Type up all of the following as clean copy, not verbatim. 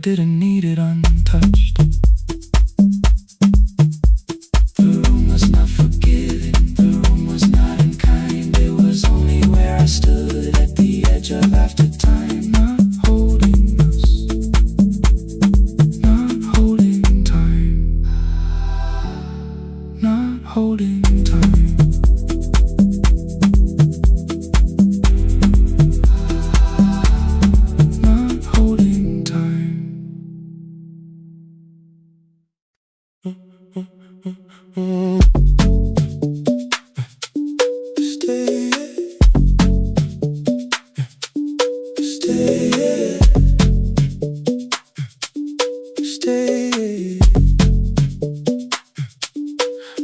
didn't need it untouched. The room was not forgiving, the room was not unkind. It was only where I stood at the edge of after time. Not holding us, not holding time, not holding time.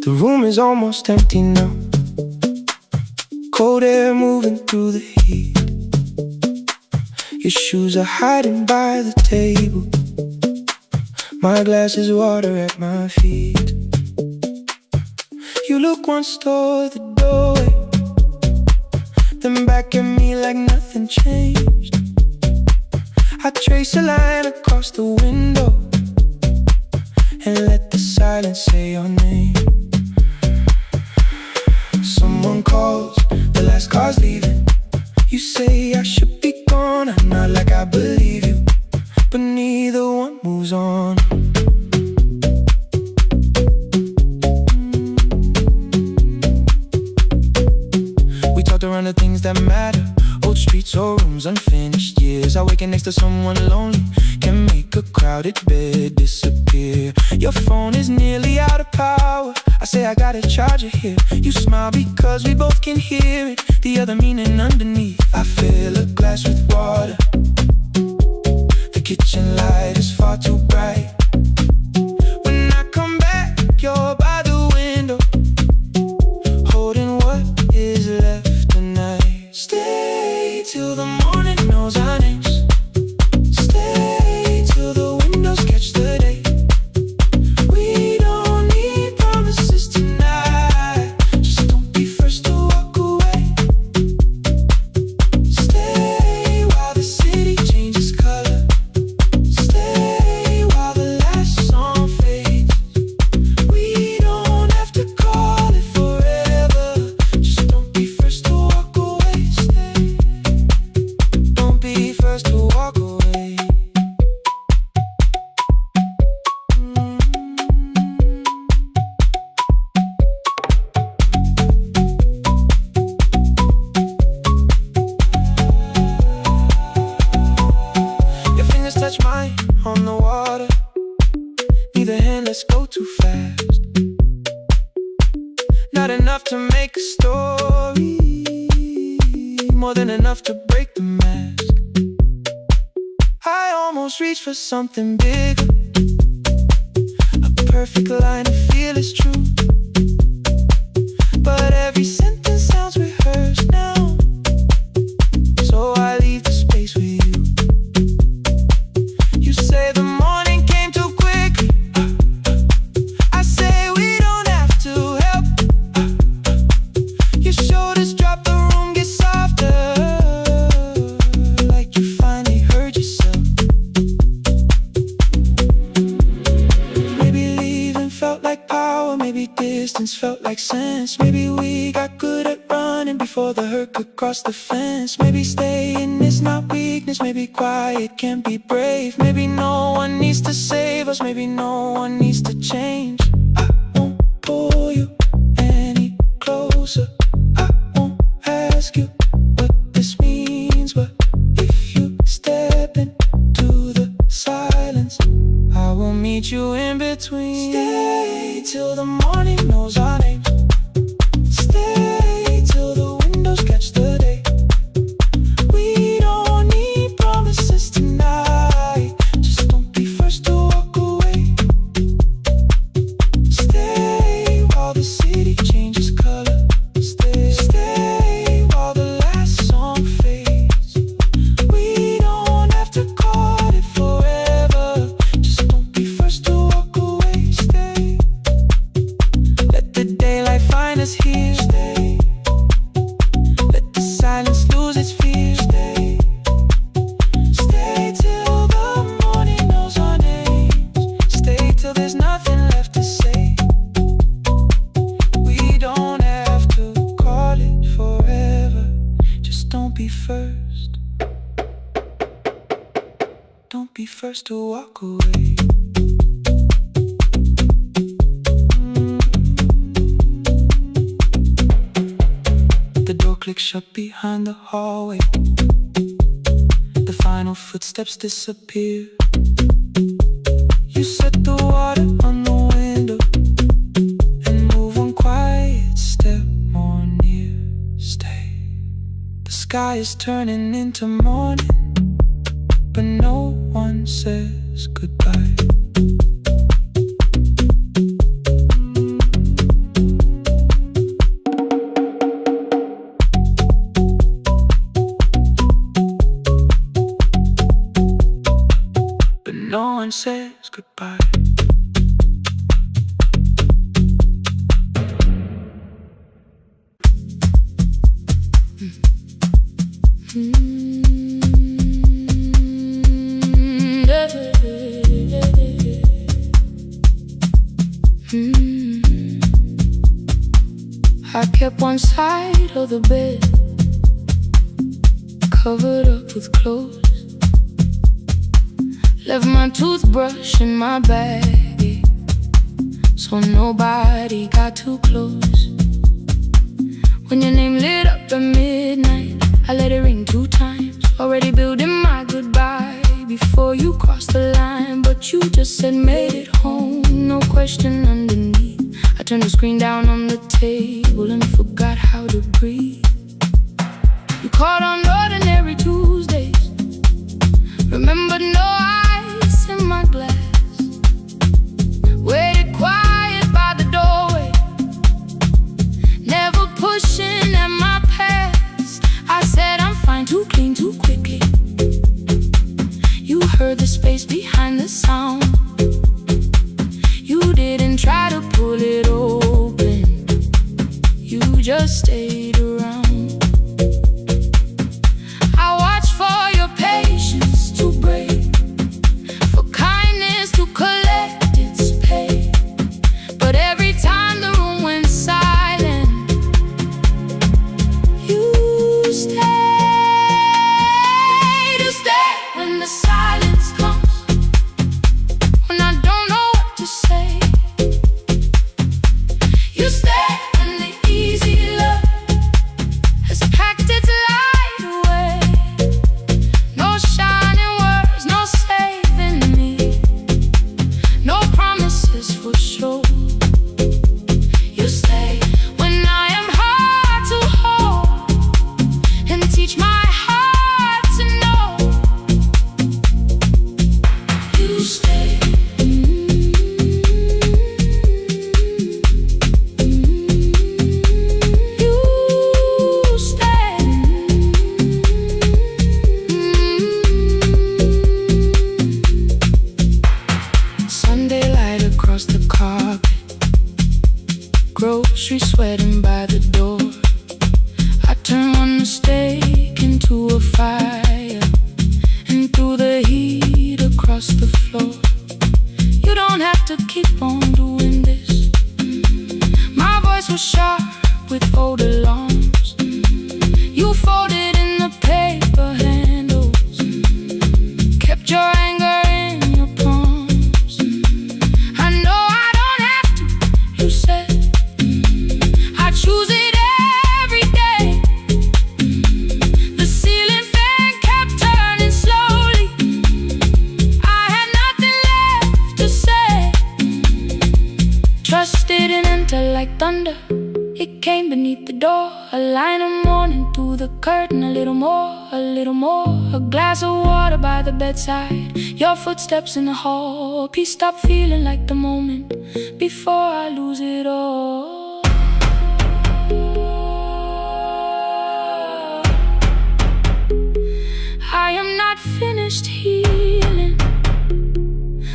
The room is almost empty now. Cold air moving through the heat. Your shoes are hiding by the table. My glass is water at my feet. You look once toward the doorway, then back at me like nothing changed. I trace a line across the window and let the silence say your name. Someone calls, the last car's leaving. You say I should be gone, I nod like I believe you, but neither one moves on. We talked around the things that matter, old streets or rooms, unfinished years. I waking next to someone lonely can make a crowded bed disappear. Your phone is nearly out of power. I say I gotta charge it here. You smile because we both can hear it, the other meaning underneath. I fill a glass with water. The kitchen light is far too bright. When I come back, you're by the window, holding what is left tonight. Stay till the morning knows our names. Stay till the windows catch the day. We don't need promises tonight. Just don't be first to walk away. Stay while the city changes color. Stay while the last song fades. We don't have to call it forever. Just don't be first to walk away. Stay. Don't be first to walk away. Your fingers touch mine on the water. Neither hand, let's go too fast. Not enough to make a story, more than enough to break the mask. I almost reach for something bigger, a perfect line of feel is true. But every sentence sounds rehearsed now, so I leave the space with you. You say the morning came too quickly. I say we don't have to help. Your shoulders drop, the room gets softer, like you finally heard yourself. Maybe leaving felt like power, maybe distance felt like sense. Maybe we got good at running before the hurt could cross the fence. Maybe staying is not weakness, maybe quiet can be brave. Maybe no one needs to save us, maybe no one needs to change. I won't pull you any closer, I won't ask you what this means, but if you step into the silence, I will meet you in between. Stay till the morning knows our names. Stay till the windows catch the day. We don't need promises tonight. Just don't be first to walk away. Stay while the city changes color. Stay while the last song fades. We don't have to call it forever. Just don't be first to walk away. Stay. be first to walk away. The door clicks shut behind the hallway. The final footsteps disappear. You set the water on the window and move one quiet step more near. Stay. The sky is turning into morning, but no one says goodbye. But no one says goodbye. I kept one side of the bed covered up with clothes. Left my toothbrush in my bag, so nobody got too close. When your name lit up at midnight, I let it ring 2 times. Already building my goodbye before you crossed the line, but you just said made it home, no question underneath. I turned the screen down on the table and forgot how to breathe. You called on ordinary Tuesdays, remembered no ice in my glass. Waited quiet by the doorway, never pushing at my past. I said I'm fine, too clean, too quickly. You heard the space behind the sound. You didn't try to pull it open, you just stayed around. I watched for your patience to break, for kindness to collect its pay. But every time the room went silent, you stayed. You stay when the silence comes, when I don't know what to say. You stay when the easy love has packed its light away. No shining words, no saving me, no promises for sure. You stay when I am hard to hold and teach my heart to know. You stay. You stay. Sunday light across the carpet, grocery sweating by the door. I turn one mistake into a fire, and through the heat across the floor. You don't have to keep on doing this. My voice was sharp with old alarms. You folded in the paper handles, kept your anger in your palms. I know I don't have to, you said. I choose it every day. The ceiling fan kept turning slowly. I had nothing left to say. Trusted and enter like thunder. It came beneath the door, a line of mourning through the curtain. A little more, a little more. A glass of water by the bedside, your footsteps in the hall. Peace stopped feeling like the moment before I lose it all. I am not finished healing,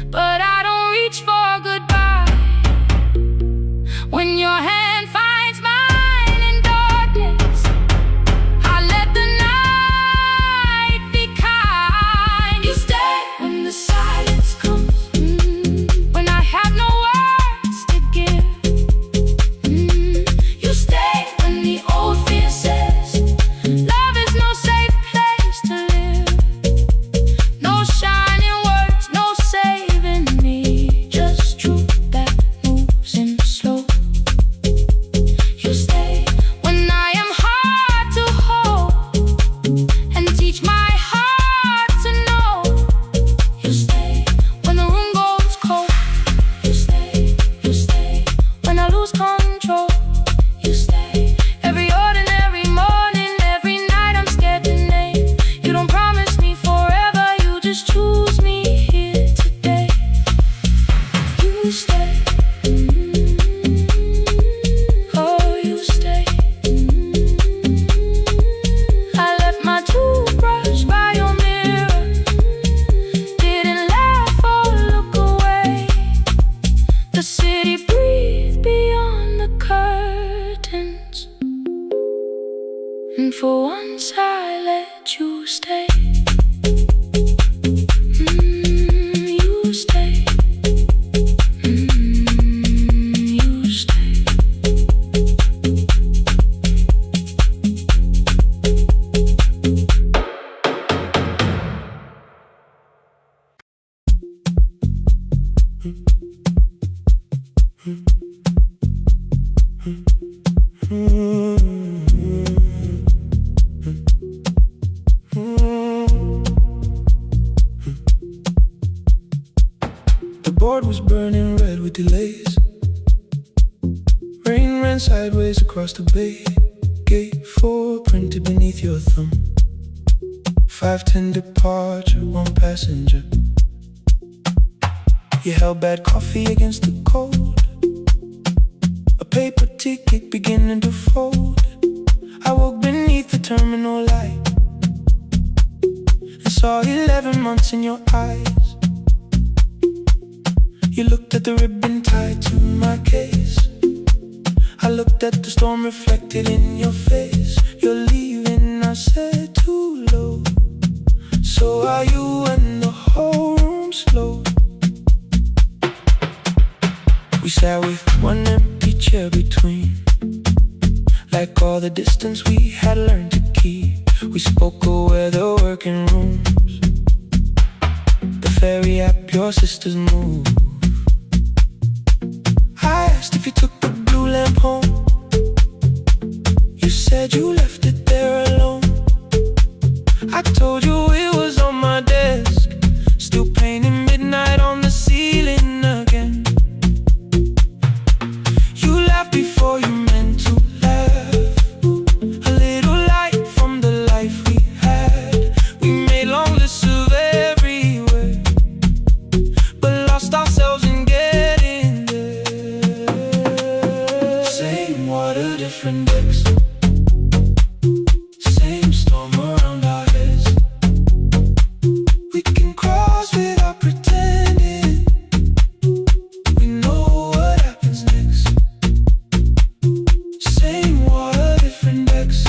but I don't reach for goodbye. When your hand finds mine in darkness, I let the night be kind. You stay when the silence comes, when I have no words to give. You stay when the old fear says love is no safe place to live. No The board was burning red with delays. Rain ran sideways across the bay. Gate 4 printed beneath your thumb. 5:10 departure, 1 passenger. You held bad coffee against the cold. A paper ticket beginning to fold. I woke beneath the terminal light and saw 11 months in your eyes. You looked at the ribbon tied to my case. I looked at the storm reflected in your face. You're leaving, I said, too low. So are you, and the whole room slowed. We sat with one empty chair between, like all the distance we had learned to keep. We spoke of weather, working rooms, the ferry app, your sister's move. I asked if you took the blue lamp home. You said you left it there alone. I told you it was on my desk, still painting midnight on the ceiling again. You laughed before you meant to laugh. A little light from the life we had. We made long lists of everywhere, but lost ourselves in getting there. Same water, different decks. Same storm around our heads. We can cross without pretending. We know what happens next. Same water, different decks.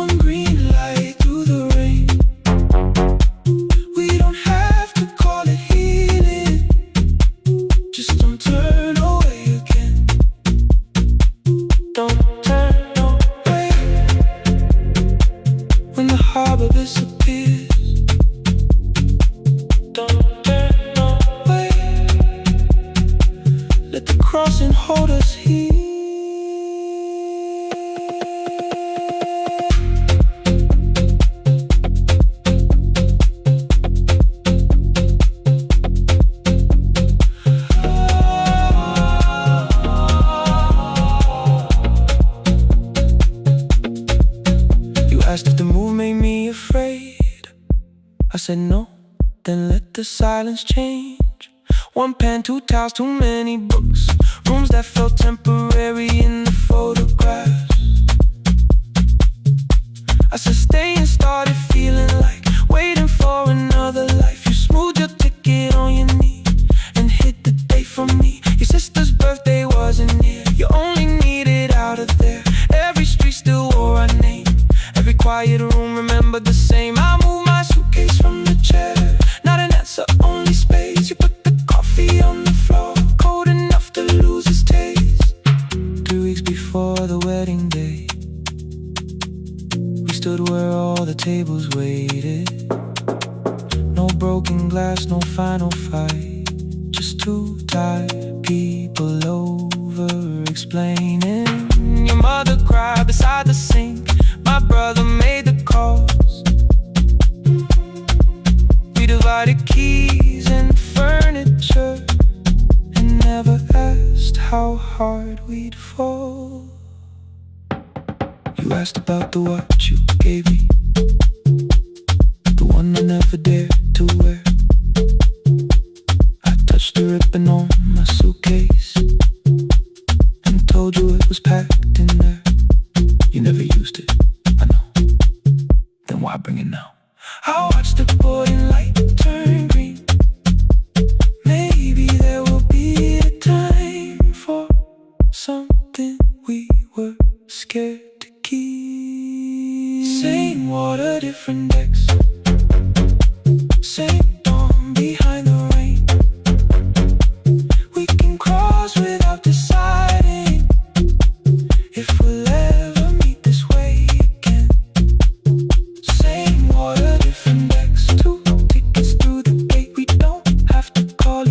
One green light through the rain. We don't have to call it healing. Just don't turn away again. Don't turn away. When the harbor disappears, don't turn away. Let the crossing hold us here. You asked if the move made me afraid. I said no, then let the silence change. One pen, 2 towels, too many books. Rooms that felt temporary in the photographs. I said stay and started feeling like waiting for another life. You smoothed your ticket on your knee and hid the date from me. Your sister's birthday wasn't near. You only needed out of there. Every street still wore our name. Every quiet room remembered the same. I moved my suitcase from the chair. Not an answer, only space. You put the coffee on the floor, cold enough to lose its taste. 3 weeks before the wedding day, we stood where all the tables waited. No broken glass, no final fight. Just 2 tired people over-explaining. Your mother cried beside the sink. My brother made the calls. We divided keys and furniture and never asked how hard we'd fall. You asked about the watch you gave me, the one I never dared to wear. I touched the ribbon on my suitcase and told you it was packed in there. You never used it, I know. Then why bring it now? I watched the boarding light turn green. Maybe there will be a time for something we were scared to keep. Same water, different decks. Same dawn behind the rain. We can cross without deciding if we'll ever meet this way again. Same water, different decks. 2 tickets through the gate. We don't have to call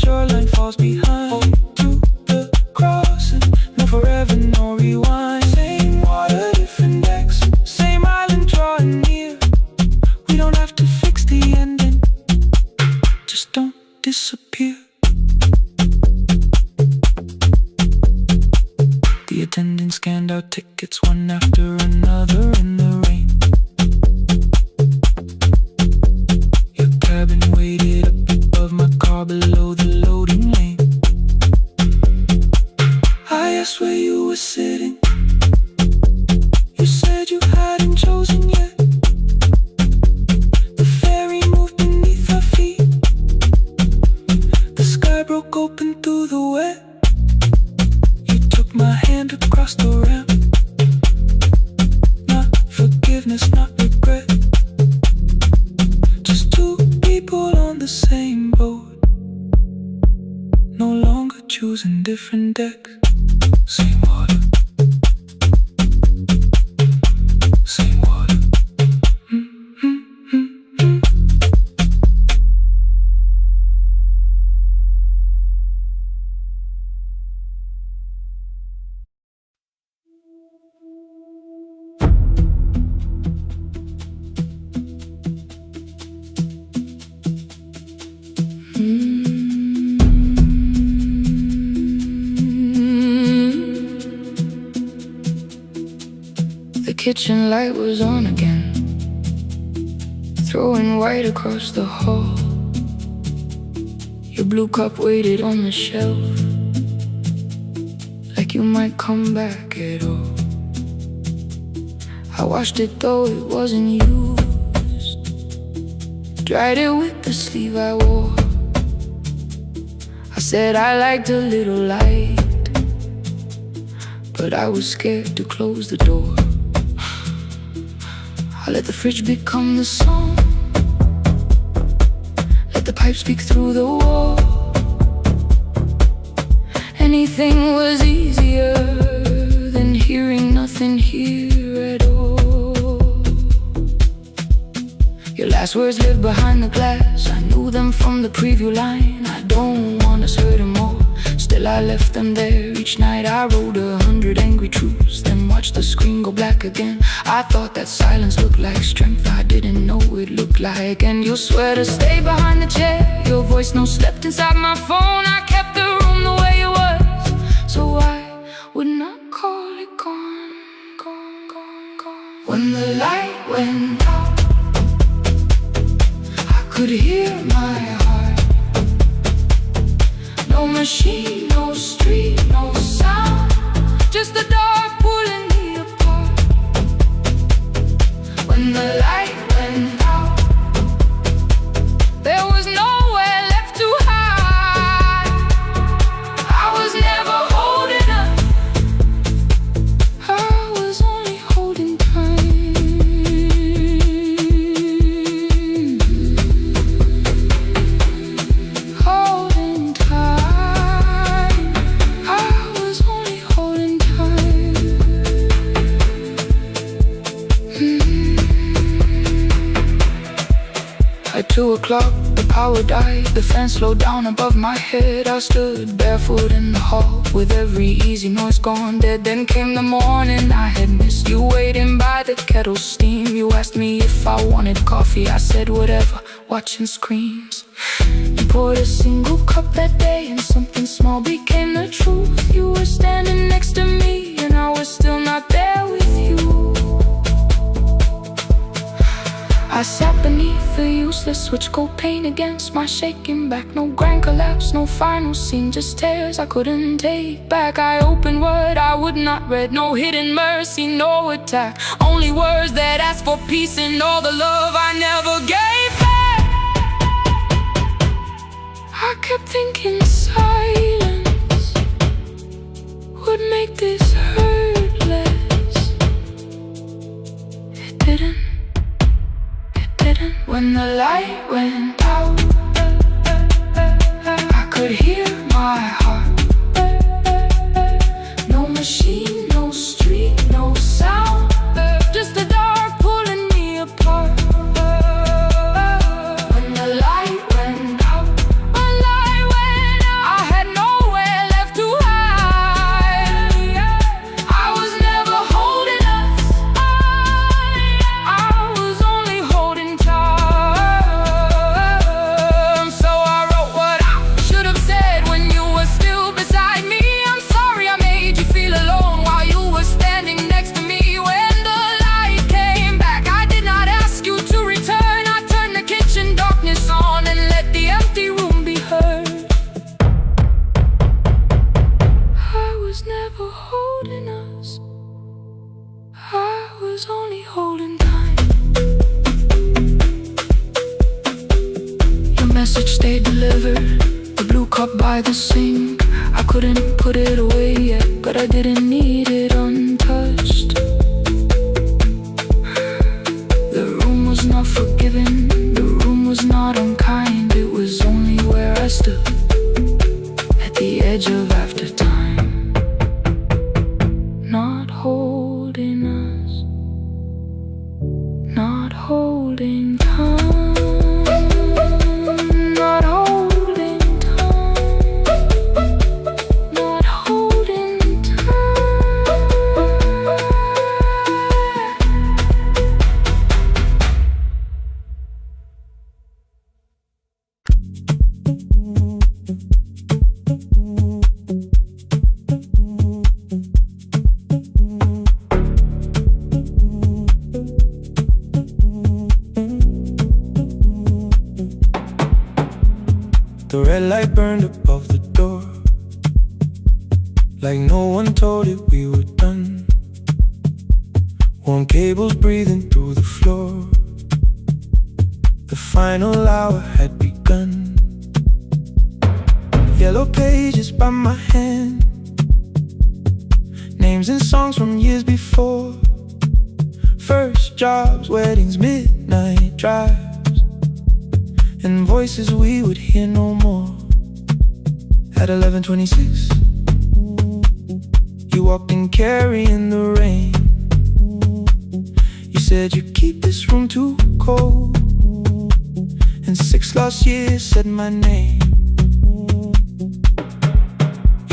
shoreline falls behind. To the crossing, no forever, no rewind. Same water, different decks, same island drawing near. We don't have to fix the ending, just don't disappear. The attendant scanned our tickets one after another in the rain. Your cabin waited up above my car below the loading lane. I asked where you were sitting. You said you hadn't chosen yet. The ferry moved beneath our feet. The sky broke open through the wet. You took my hand across the ramp. Not forgiveness, not regret. Just two people on the same boat, no longer choosing different decks. Same water, same water. The kitchen light was on again, throwing white across the hall. Your blue cup waited on the shelf, like you might come back at all. I washed it though it wasn't used, dried it with the sleeve I wore. I said I liked a little light, but I was scared to close the door. I let the fridge become the song, let the pipe speak through the wall. Anything was easier than hearing nothing here at all. Your last words live behind the glass, I knew them from the preview line. I don't want us hurting more, still I left them there. Each night I wrote 100 angry truths, then watched the screen go black again. I thought that silence looked like strength, I didn't know it looked like. And you swear to stay behind the chair, your voice no slept inside my phone. I kept the room the way it was, so I would not call it gone, gone, gone, gone. When the light went out, I could hear my heart. No machine, no street, no sound, just the dark pulling me apart. When the light went out, there was nowhere left to hide. I was never holding up, I was only holding time. Holding time, I was only holding time. At 2 o'clock, the power died, the fan slowed down above my head. I stood barefoot in the hall, with every easy noise gone dead. Then came the morning I had missed, you waiting by the kettle steam. You asked me if I wanted coffee, I said whatever, watching screens. You poured a single cup that day, and something small became the truth. You were standing next to me, and I was still not there with you. I sat beneath the useless switch, cold pain against my shaking back. No grand collapse, no final scene, just tears I couldn't take back. I opened what I would not read, no hidden mercy, no attack. Only words that asked for peace and all the love I never gave back. I kept thinking silence would make this hurt less. It didn't. When the light went out, I could hear my heart. No machine, no street, no sound, just the dark pulling me apart. When the light went out, when the light went message they delivered, the blue cup by the sink. I couldn't put it away yet, but I didn't need it untouched. The room was not forgiving, the room was not unkind. It was only where I stood at the edge of after time, not holding us, not holding time, not holding time, not holding time. The red light burned above the door, like no one told it we were done. Warm cables breathing through the floor. The final hour had begun. Yellow pages by my hand, names and songs from years before. First jobs, weddings, midnight drives, and voices we would hear no more. At 11:26, you walked in carrying the rain. You said you keep this room too cold, and 6 lost years said my name.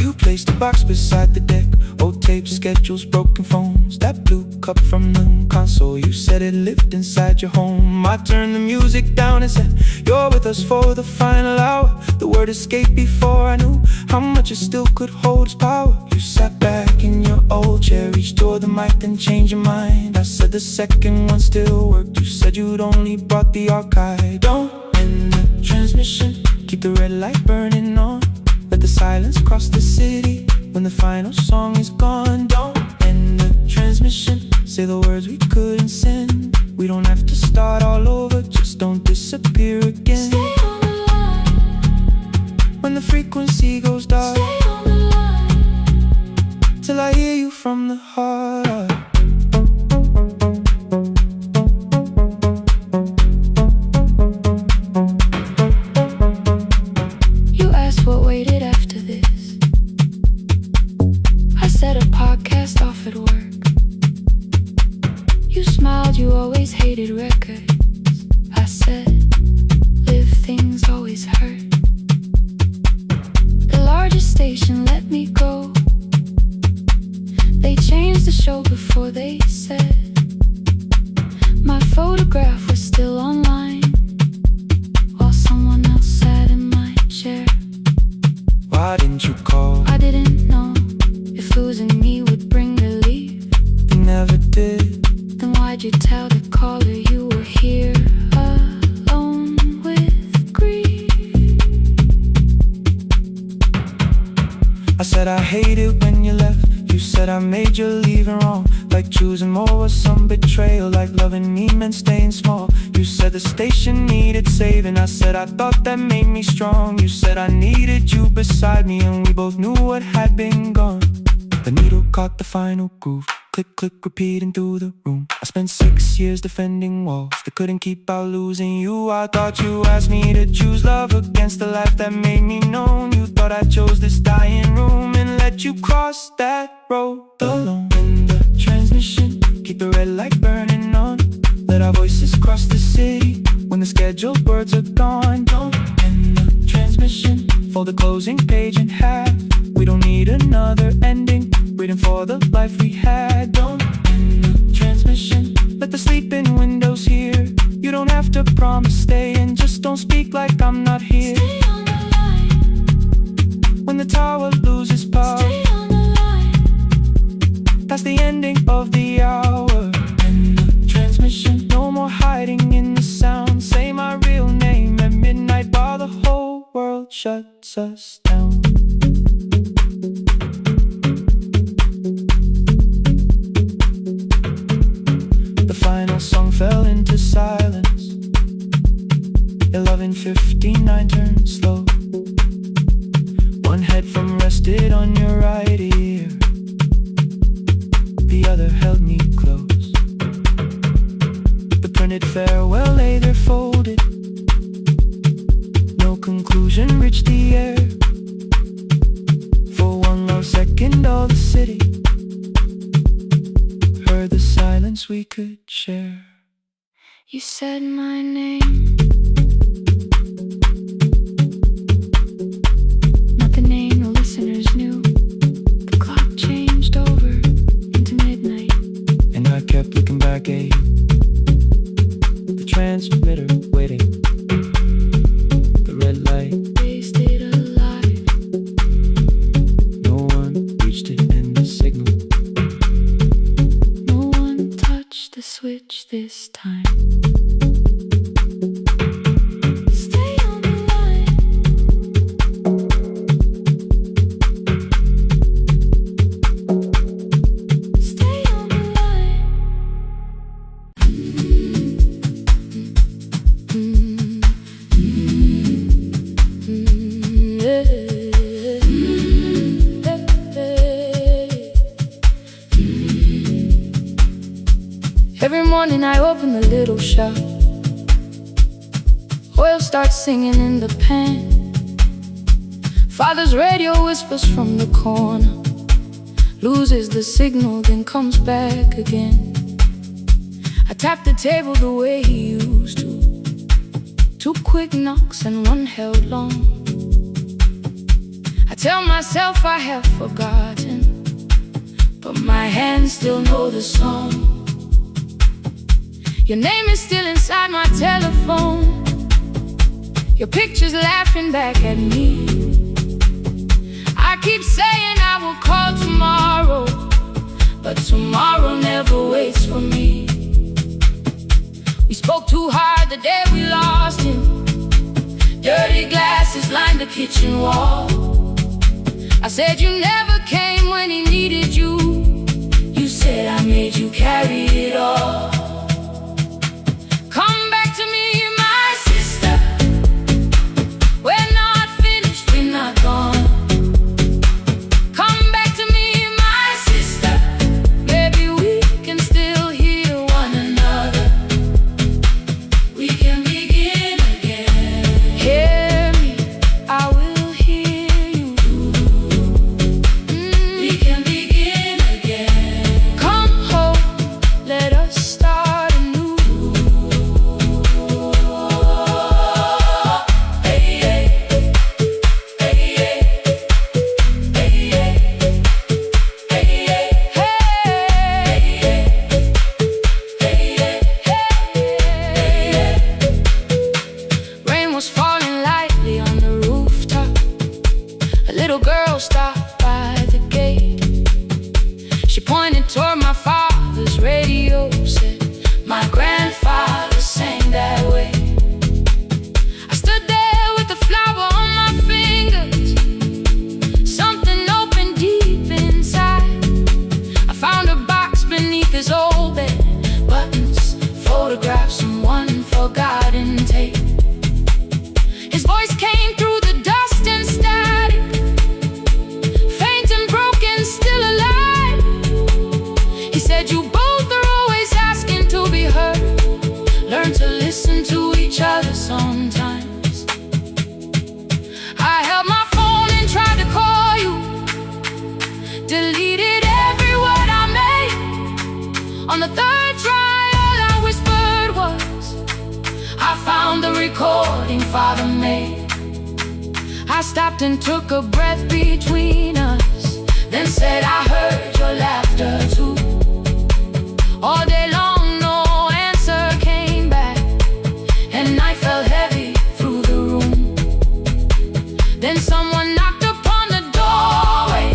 You placed a box beside the deck, old tapes, schedules, broken phones, that blue cup from the console. You said it lived inside your home. I turned the music down and said, you're with us for the final hour. The word escaped before I knew how much it still could hold its power. You sat back in your old chair, reached toward the mic, then changed your mind. I said the second one still worked. You said you'd only brought the archive. Don't end the transmission, keep the red light burning on. Let the silence cross the city when the final song is gone. Don't end the transmission, say the words we couldn't send. We don't have to start all over, just don't disappear again. Stay on the line when the frequency goes dark. Stay on the line Till I hear you from the heart. You asked what waited after this. I said a podcast off at work. You smiled, you always hated records. I said, live things always hurt. The largest station let me go. They changed the show before they said my photograph was still online, while someone else sat in my chair. Why didn't you call? I didn't know if losing me would bring relief. You never did. Then why'd you tell the caller you were here alone with grief? I said I hate it when you left. You said I made you leaving wrong, like choosing more was some betrayal, like loving me meant staying small. You said the station needed saving. I said I thought that made me strong. You said I needed you beside me, and we both knew what had been gone. The needle caught the final groove, click, click, repeating through the room. I spent 6 years defending walls that couldn't keep out losing you. I thought you asked me to choose love against the life that made me known. You thought I chose this dying room and let you cross that road alone. In the transmission, keep the red light burning on. Let our voices cross the city when the scheduled words are gone. Don't end the transmission, fold the closing page in half. We don't need another ending, waiting for the life we had. Don't end the transmission, let the sleeping windows hear. You don't have to promise staying, just don't speak like I'm not here. Stay on the line When the tower loses power, Stay on the line that's the ending of the hour. End the transmission, no more hiding in the sound. Say my real name at midnight while the whole world shuts us down. The final song fell into silence. 11:59 turned slow. One headphone rested on your right ear, the other held me close. The printed farewell lay there folded. No conclusion reached the air. For one long second all the city heard the silence we could share. You said my name, not the name the listeners knew. The clock changed over into midnight, and I kept looking back at you, the transmitter waiting, the red light. they stayed alive. No one reached it and the signal. No one touched the switch this time. Stay on the line. Stay on the line. Every morning I open the little shop. Oil starts singing in the pan. Father's radio whispers from the corner, loses the signal, then comes back again. I tap the table the way he used to. 2 quick knocks and one held long. I tell myself I have forgotten, but my hands still know the song. Your name is still inside my telephone. Your picture's laughing back at me. I keep saying I will call tomorrow, but tomorrow never waits for me. We spoke too hard the day we lost him. Dirty glasses lined the kitchen wall. I said you never came when he needed you. You said I made you carry it all. Come back to me, my sister. We're not finished, we're not gone. Come back to me, my sister. Maybe we can still hear one another. We can begin again. Hear me, I will hear you. We can begin again. Come home, let us start anew. Rain was falling lightly on the rooftop. A little girl stopped by the gate. She pointed toward my father's radio, said, my grandfather sang that way. I stood there with the flower on my fingers. Something opened deep inside. I found a box beneath his old bed. Buttons, photographs, and one forgotten tape. His voice came through the dust and static, faint and broken, still alive. He said, you both are always asking to be heard. Learn to listen to each other sometimes. I held my phone and tried to call you, deleted every word I made. On the third try, all I whispered was, I found the recording Father made. I stopped and took a breath between us, then said I heard your laughter too. All day long no answer came back, and night fell heavy through the room. Then someone knocked upon the doorway.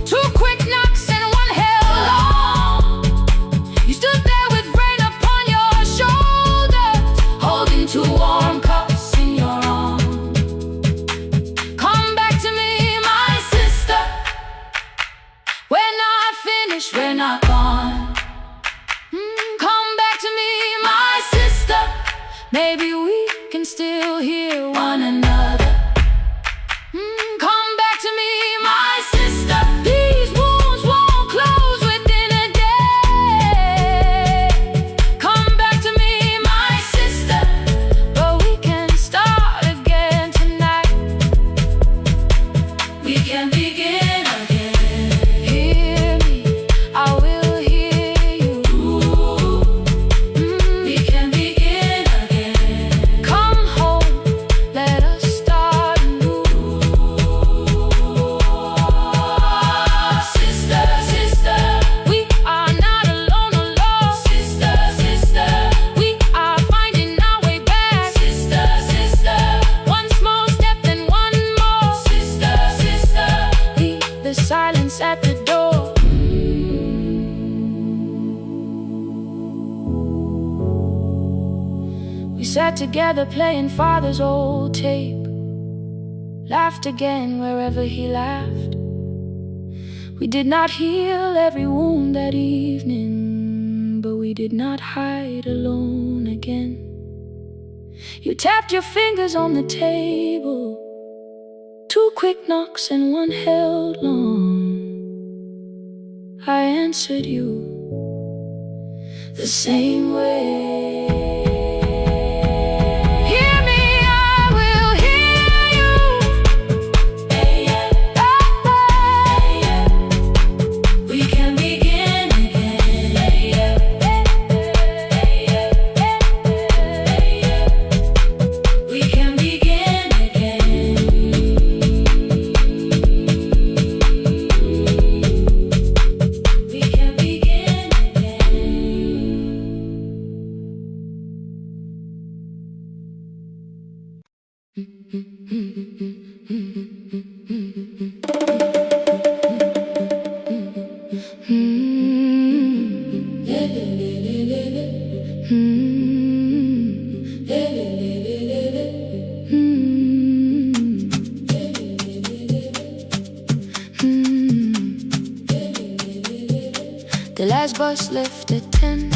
2 quick knocks and one held long. You stood there with rain upon your shoulders, holding 2 warm cups in your arms. Come back to me, my sister. We're not finished, we're not gone. Come back to me, my sister. Maybe we can sat together playing father's old tape, laughed again wherever he laughed. We did not heal every wound that evening, but we did not hide alone again. You tapped your fingers on the table, 2 quick knocks and 1 held long. I answered you the same way. The last bus left at 10,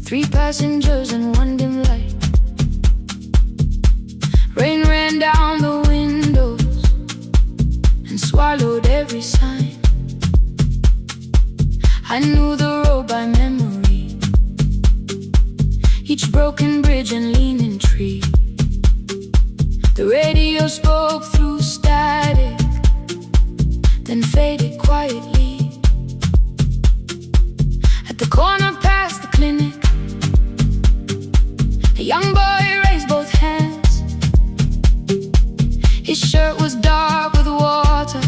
3 passengers and 1 dim light. Rain ran down the windows and swallowed every sign. I knew the road by memory, each broken bridge and leaning tree. The radio spoke through static, then faded quietly. At the corner past the clinic, a young boy raised both hands. His shirt was dark with water,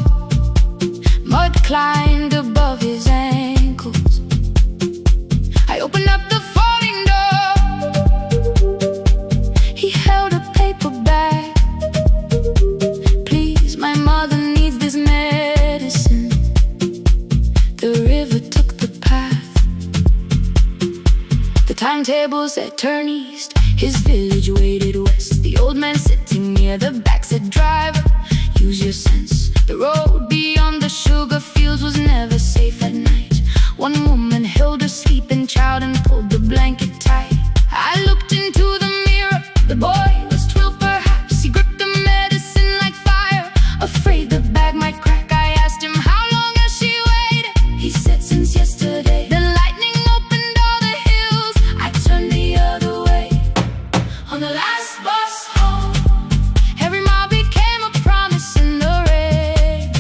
mud climbed above his ankles. I opened up the folding door. He held a paper bag. Please, my mother needs this medicine. The river took the path. The timetable said turn east. His village waited west. The old man sitting near the back said, driver, use your sense. The road beyond the sugar fields was never safe at night. One woman held her sleeping child and pulled the blanket tight. I looked into the mirror. The boy was 12 perhaps. He gripped the medicine like fire, afraid the bag might crack. I asked him, how long has she waited? He said, since yesterday. The lightning opened all the hills. I turned the other way. On the last bus home, every mile became a promise in the rain.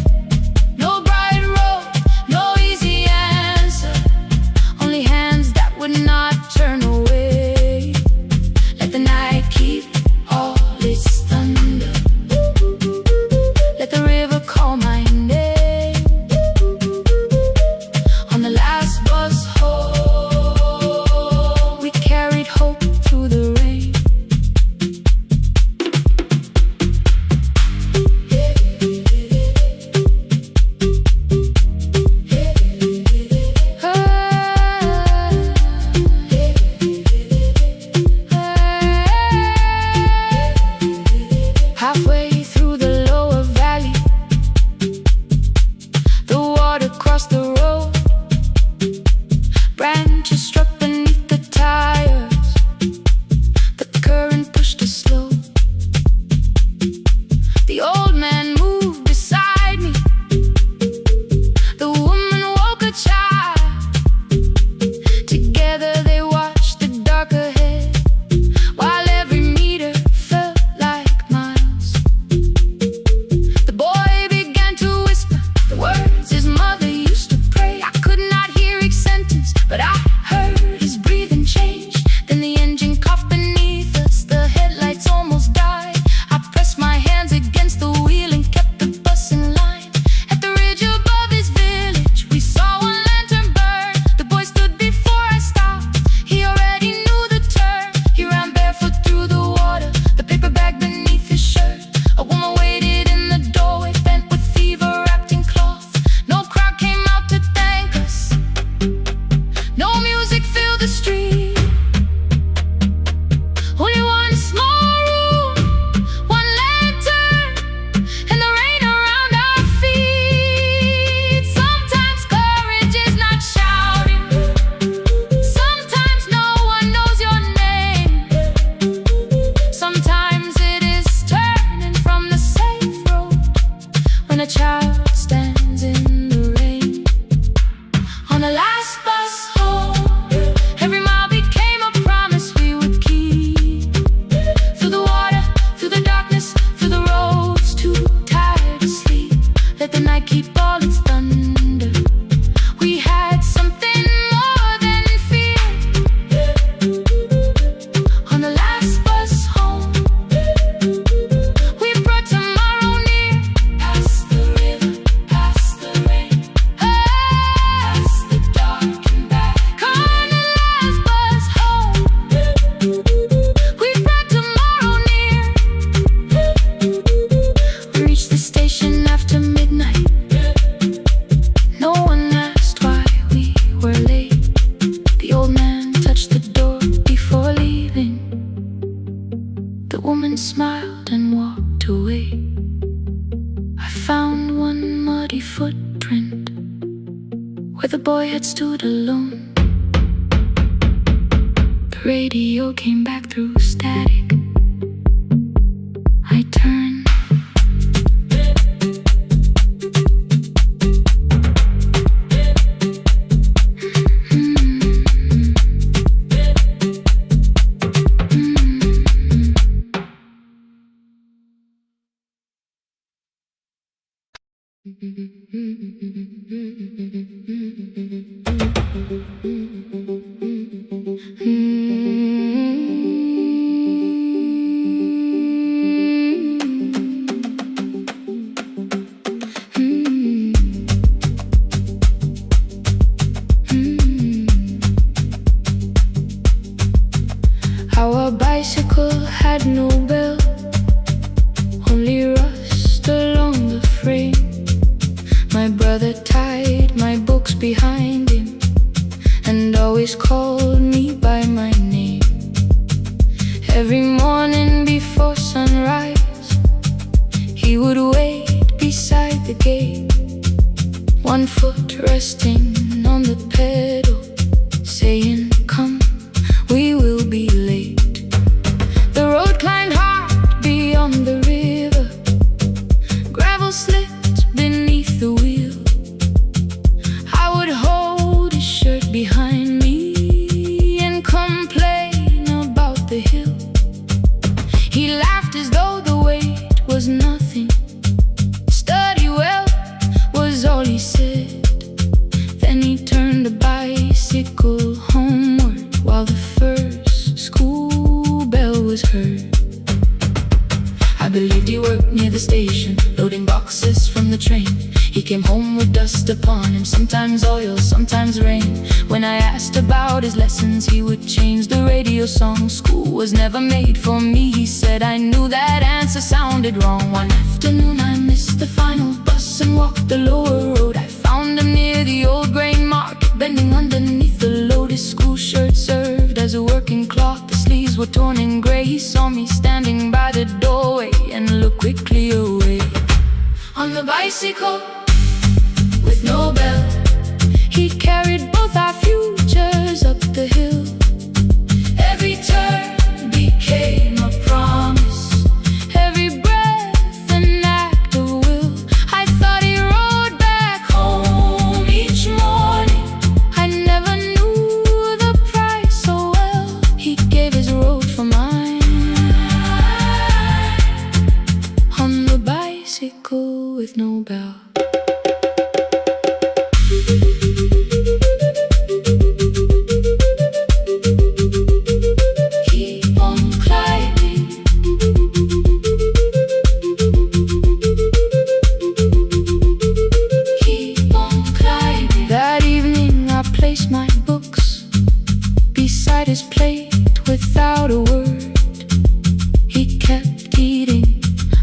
and walked away. I found one muddy footprint where the boy had stood alone. The radio came back through static. I turned. Our bicycle had no bell, only rust along the frame. My brother tied my books behind him and always called me by my name. Every morning before sunrise, he would wait beside the gate, one foot resting on the pedal, saying, "Come, we will be late." The road climbed hard beyond the river, gravel slipped beneath the wheel. I would hold his shirt behind me and complain about the hill. He laughed as though the weight was nothing. "Study well," was all he said. Then he turned the bicycle homeward while the first school bell was heard. I believed he worked near the station, loading boxes from the train. He came home with dust upon him, sometimes oil, sometimes rain. When I asked about his lessons, he would change the radio song. "School was never made for me," he said. I knew that answer sounded wrong. One afternoon I missed the final bus and walked the lower road. I found him near the old grain market, bending underneath the load. His school shirt served as a working cloth. The sleeves were torn and gray. He saw me standing by the doorway and looked quickly away. On the bicycle with no bell, he carried both our futures up the hill. Every turn became a promise, every breath an act of will. I thought he rode back home each morning. I never knew the price so well. He gave his road for mine. On the bicycle with no bell. Keep on climbing. Keep on climbing. That evening I placed my books beside his plate without a word. He kept eating,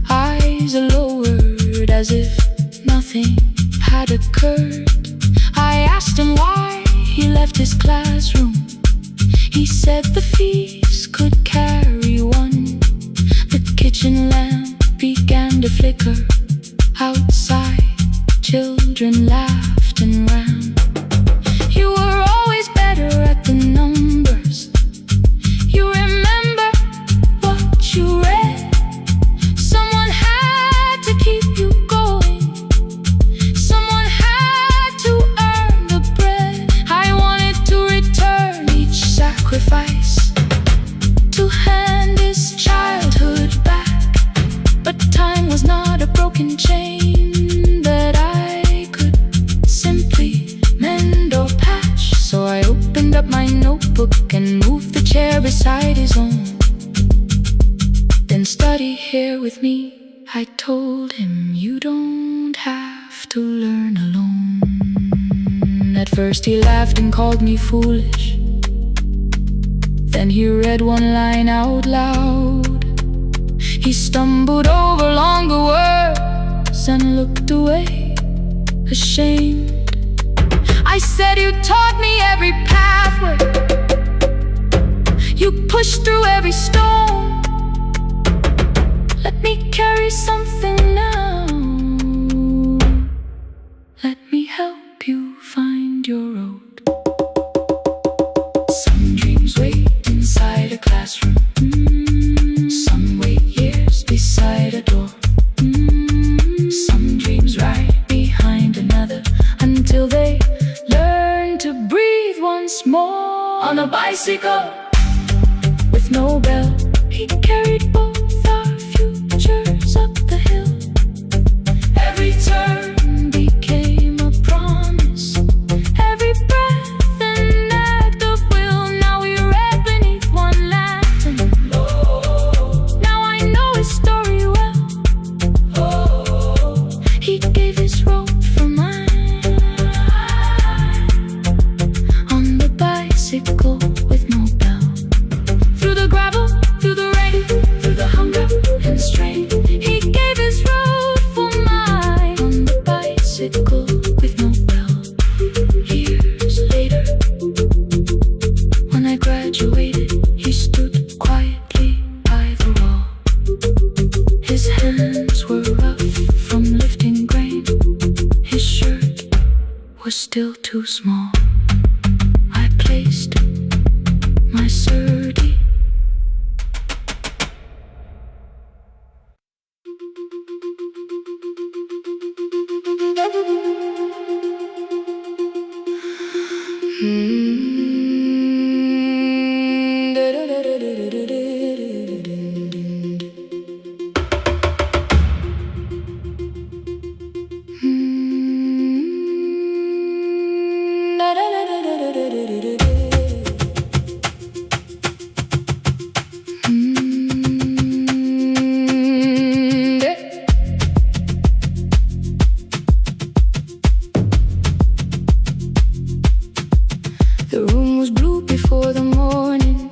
eyes lowered, as if nothing had occurred. I asked him why he left his classroom. He said the fees could carry one. The kitchen lamp began to flicker. Outside, children laughed and ran. You were always better at the numbers. You remember what you read. Someone had to keep you going. Someone had to earn the bread. I wanted to return each sacrifice, to hand his childhood back. But time was not a broken chain that I could simply mend or patch. So I opened up my notebook and moved the chair beside his own. Then study here with me, I told him. You don't have to learn alone. At first he laughed and called me foolish. Then he read one line out loud. He stumbled over longer words and looked away, ashamed. I said, "You taught me every pathway. You pushed through every stone. Let me carry something now. Let me help you find your road. Some dreams wait inside a classroom. Some wait years beside a door. Some dreams right behind another, until they learn to breathe once more. On a bicycle with no bell, he carried both our futures up the hill. Every turn became a promise, every breath an act of will. Now we read beneath one lantern. Now I know his story well. He gave his road for mine. On the bicycle with no bell, through the gravel, through the rain, through the hunger and strain, he gave his road for mine. On the bicycle with no bell. Years later, when I graduated, he stood quietly by the wall. His hands were rough from lifting grain. His shirt was still too small. I placed my surdie. The room was blue before the morning,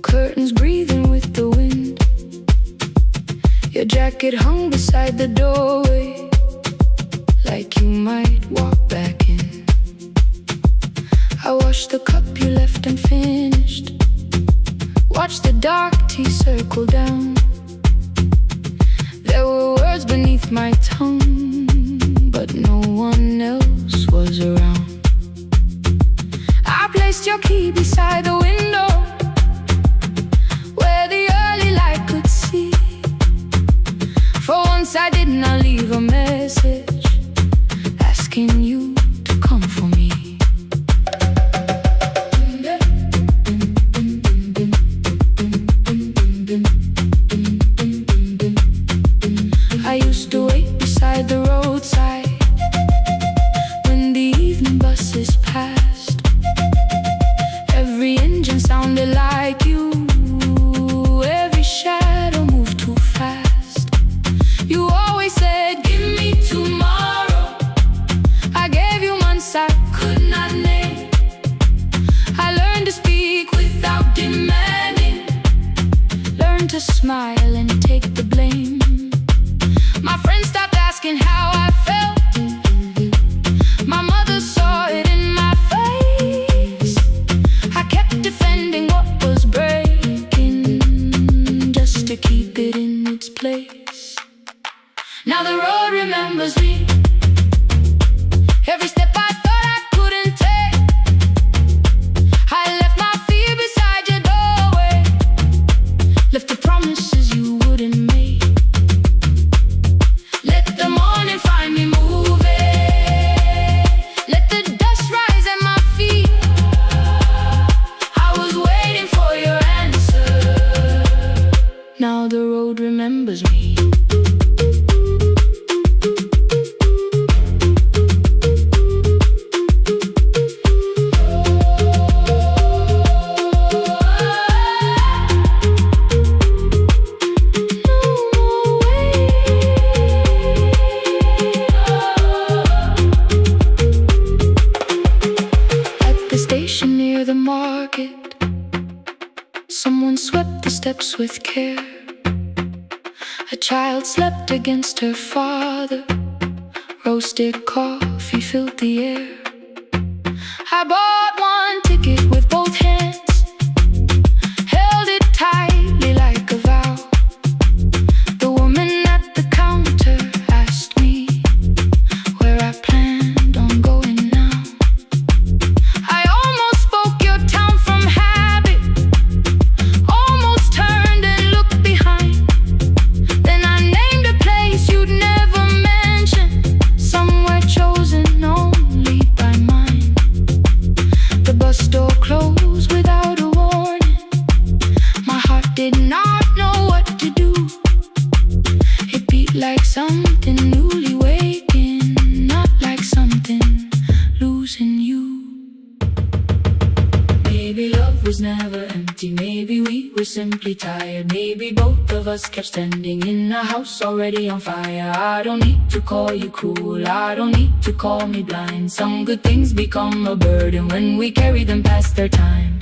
curtains breathing with the wind. Your jacket hung beside the doorway, like you might walk back in. I washed the cup you left unfinished, watched the dark tea circle down. There were words beneath my tongue, but no one else was around. I placed your key beside the window, where the early light could see. For once I did not leave a message asking you to come for me. I used to wait beside the roadside when the evening buses passed. Every engine sounded like you, every shadow moved too fast. You always said, give me tomorrow. I gave you months I could not name. I learned to speak without demanding, learned to smile and take the blame. My friends stopped asking how I felt. My mother saw it in my face. I kept defending what was breaking, just to keep it in its place. Now the road remembers me. Every step I thought I couldn't take, I left my fear beside your doorway, left the promises you wouldn't make. Let the morning find me moving, let the dust rise at my feet. I was waiting for your answer. Now the road remembers me. Someone swept the steps with care. A child slept against her father. Roasted coffee filled the air. I bought one ticket with both hands, held it tightly like a vow. The of us kept standing in a house already on fire. I don't need to call you cruel, I don't need to call me blind. Some good things become a burden when we carry them past their time.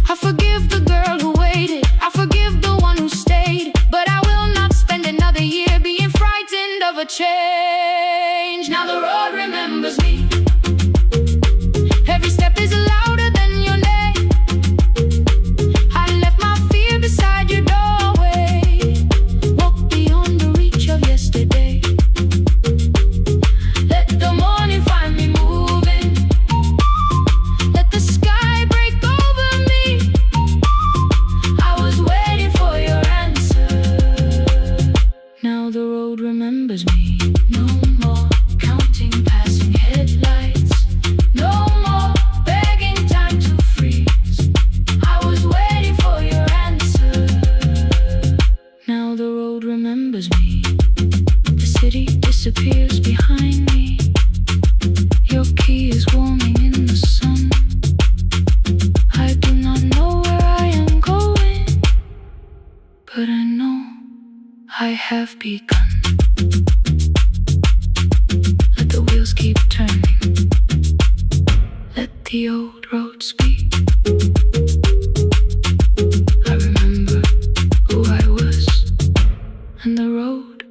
I forgive the girl who waited, I forgive the one who stayed, but I will not spend another year being frightened of a change. Now the road remembers me. Every step is louder than your name. I left my fear beside your doorway. Walk beyond the reach of yesterday. Let the morning find me moving. Let the sky break over me. I was waiting for your answer. Now the road remembers me. No more counting passing headlights. No more begging time to freeze. I was waiting for your answer. Now the road remembers me. The city disappears behind me. Your key is warming in the sun. I do not know where I am going, but I know I have begun. Let the wheels keep turning. Let the old road speak. I remember who I was, and the road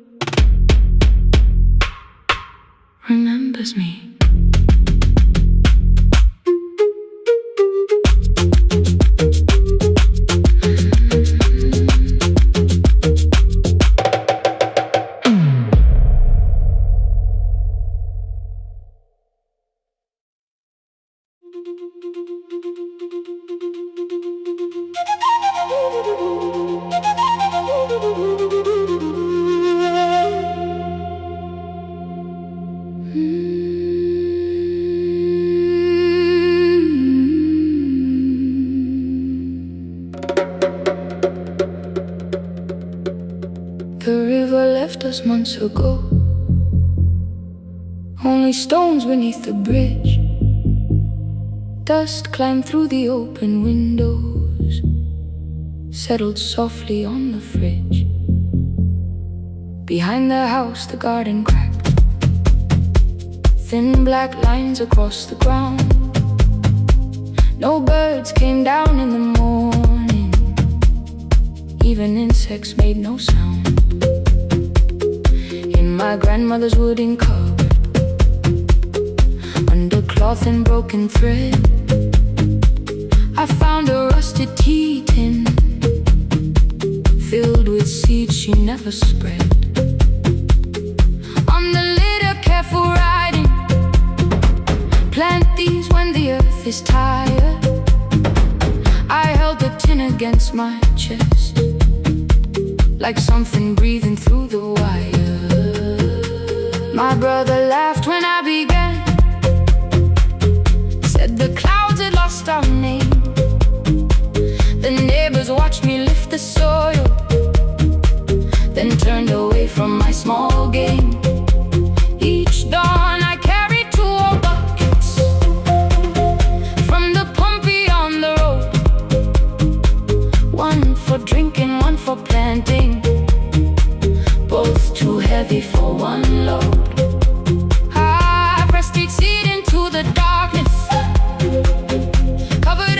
remembers me. The river left us months ago. Only stones beneath the bridge. Dust climbed through the open windows, settled softly on the fridge. Behind the house the garden cracked, thin black lines across the ground. No birds came down in the morning, even insects made no sound. In my grandmother's wooden cupboard, under cloth and broken thread, I found a rusted tea tin filled with seeds she never spread. On the litter, careful riding, plant these when the earth is tired. I held the tin against my chest, like something breathing through the wire. My brother laughed when I began, said the clouds had lost our name. The neighbors watched me lift the soil, then turned away from my small game. Each dawn I carried 2 old buckets from the pump beyond the road. One for drinking, one for planting, both too heavy for one load. I pressed each seed into the darkness, covered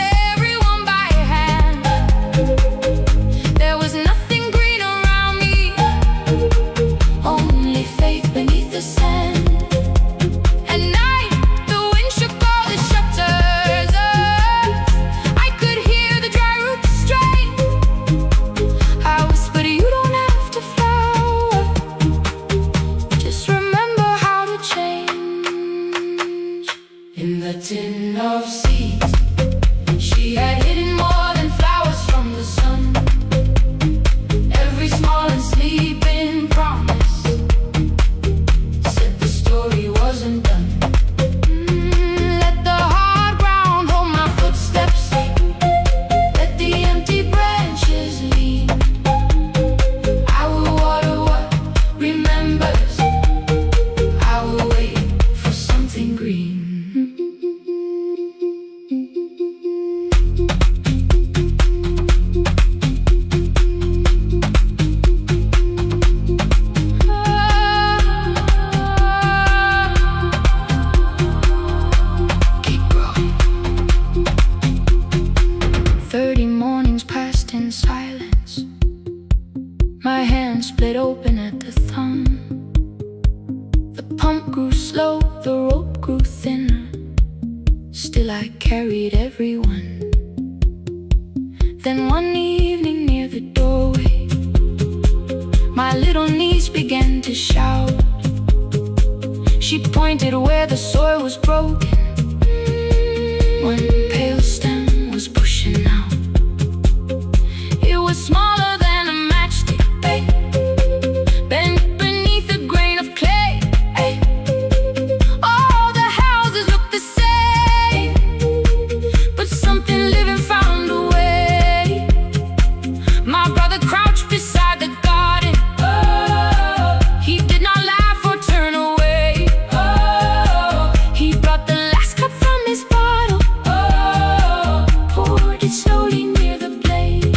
carried everyone. Then one evening near the doorway, my little niece began to shout. She pointed where the soil was broken. One pale stem was pushing out. It was smaller than a matchstick, babe, bent beneath a grain of clay. All the houses looked the same, but something living found a way. My brother crouched beside the garden. He did not laugh or turn away. He brought the last cup from his bottle, poured it slowly near the blaze.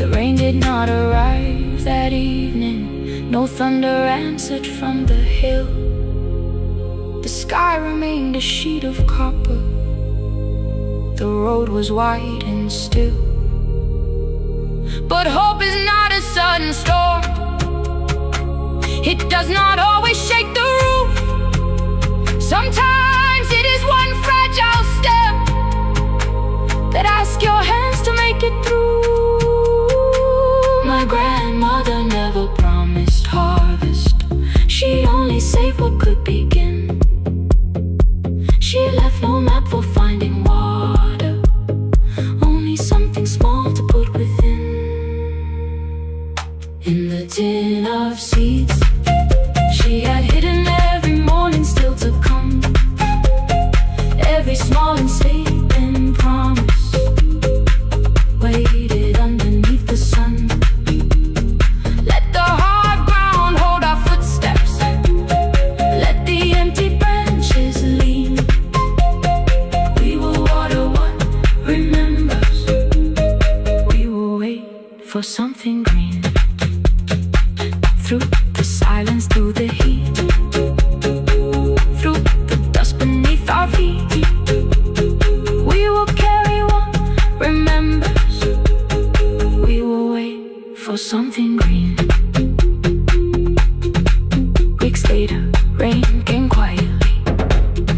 The rain did not arrive that evening. No thunder answered from the hill. The sky remained a sheet of copper. The road was wide and still. But hope is not a sudden storm. It does not always shake the roof. Sometimes it is one fragile step that asks your hands to make it through. My grandmother never promised harvest. She only saved what could begin. She left no map for finding water, only something small to put within. In the tin of seeds she had hidden every morning still to come, every small enslaving promise waited underneath the sun. Let the hard ground hold our footsteps, let the empty branches lean. We will water what remembers, we will wait for something green. Through the silence, through the heat, through the dust beneath our feet, we will carry what remembers, we will wait for something green. Weeks later, rain came quietly,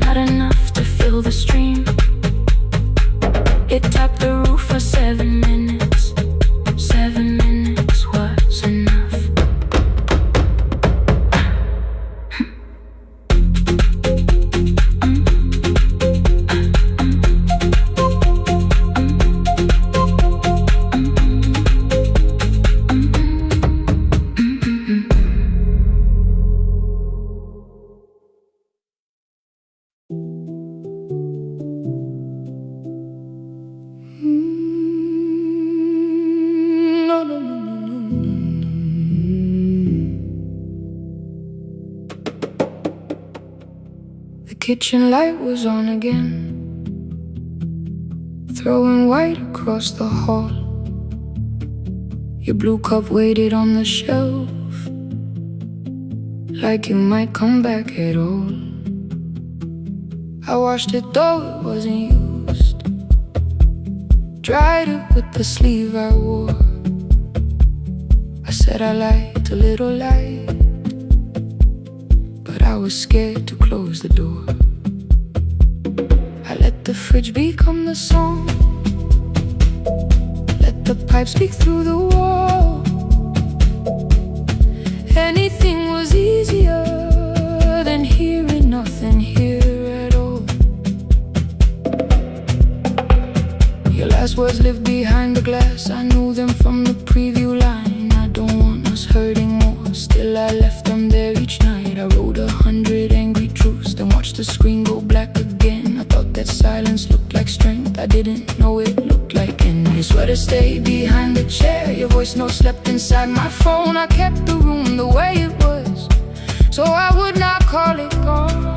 not enough to fill the stream. It tapped the roof for 7 minutes. 7 minutes was enough. The kitchen light was on again, throwing white across the hall. Your blue cup waited on the shelf, like you might come back at all. I washed it though it wasn't used, dried it with the sleeve I wore. I said I liked a little light, but I was scared to close the door. I let the fridge become the song, let the pipe speak through the wall. Anything was easier than hearing nothing here at all. Your last words lived behind the glass, I knew them from the preview line. I don't want us hurting more, still I left them there each night. I wrote 100 angry truths, then watched the screen go black again. I thought that silence looked like strength, I didn't know it looked like end. Your sweater stayed behind the chair, your voice note slept inside my phone. I kept the room the way it was, so I would not call it gone.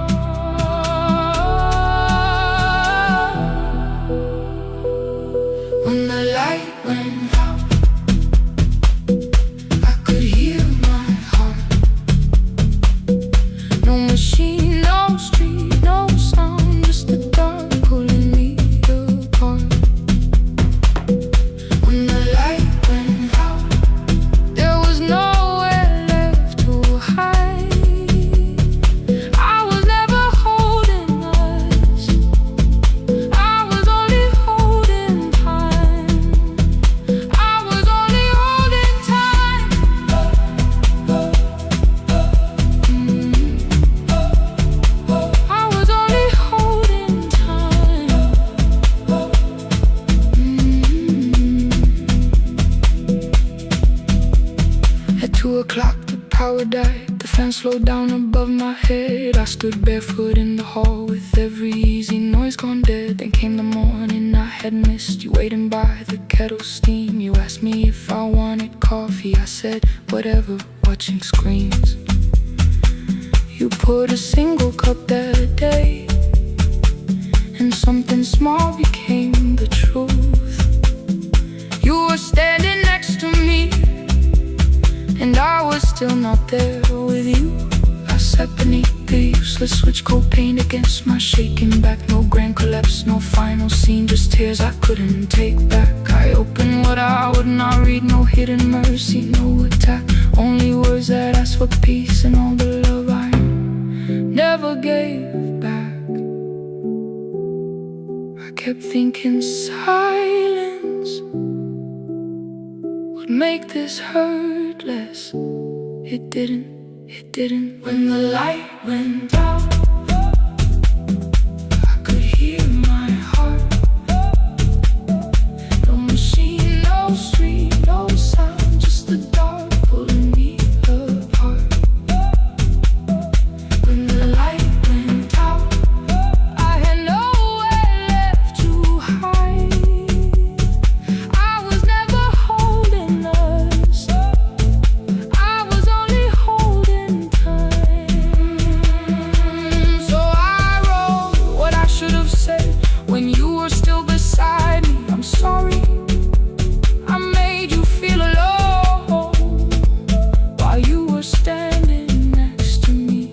When the light went out, I could hear my heart. No machine, no street, no sound, just the dark pulling me apart. When the light went out, there was nowhere left to hide. I was power died, the fan slowed down above my head. I stood barefoot in the hall with every easy noise gone dead. Then came the morning I had missed you, waiting by the kettle steam. You asked me if I wanted coffee, I said whatever, watching screens. You poured a single cup that day, and something small became the truth. You were standing next to me, and I was still not there with you. I sat beneath the useless switch, cold paint against my shaking back. No grand collapse, no final scene, just tears I couldn't take back. I opened what I would not read, no hidden mercy, no attack. Only words that asked for peace and all the love I never gave back. I kept thinking silence would make this hurt less. It didn't. When the light went out, I could hear my heart. No machine, no street, no sound, just the dark pulling me apart. When the light went out, I had nowhere left to hide. I was never holding us, I was only holding time. So I wrote what I should have said when you were still beside me. I'm sorry I made you feel alone while you were standing next to me.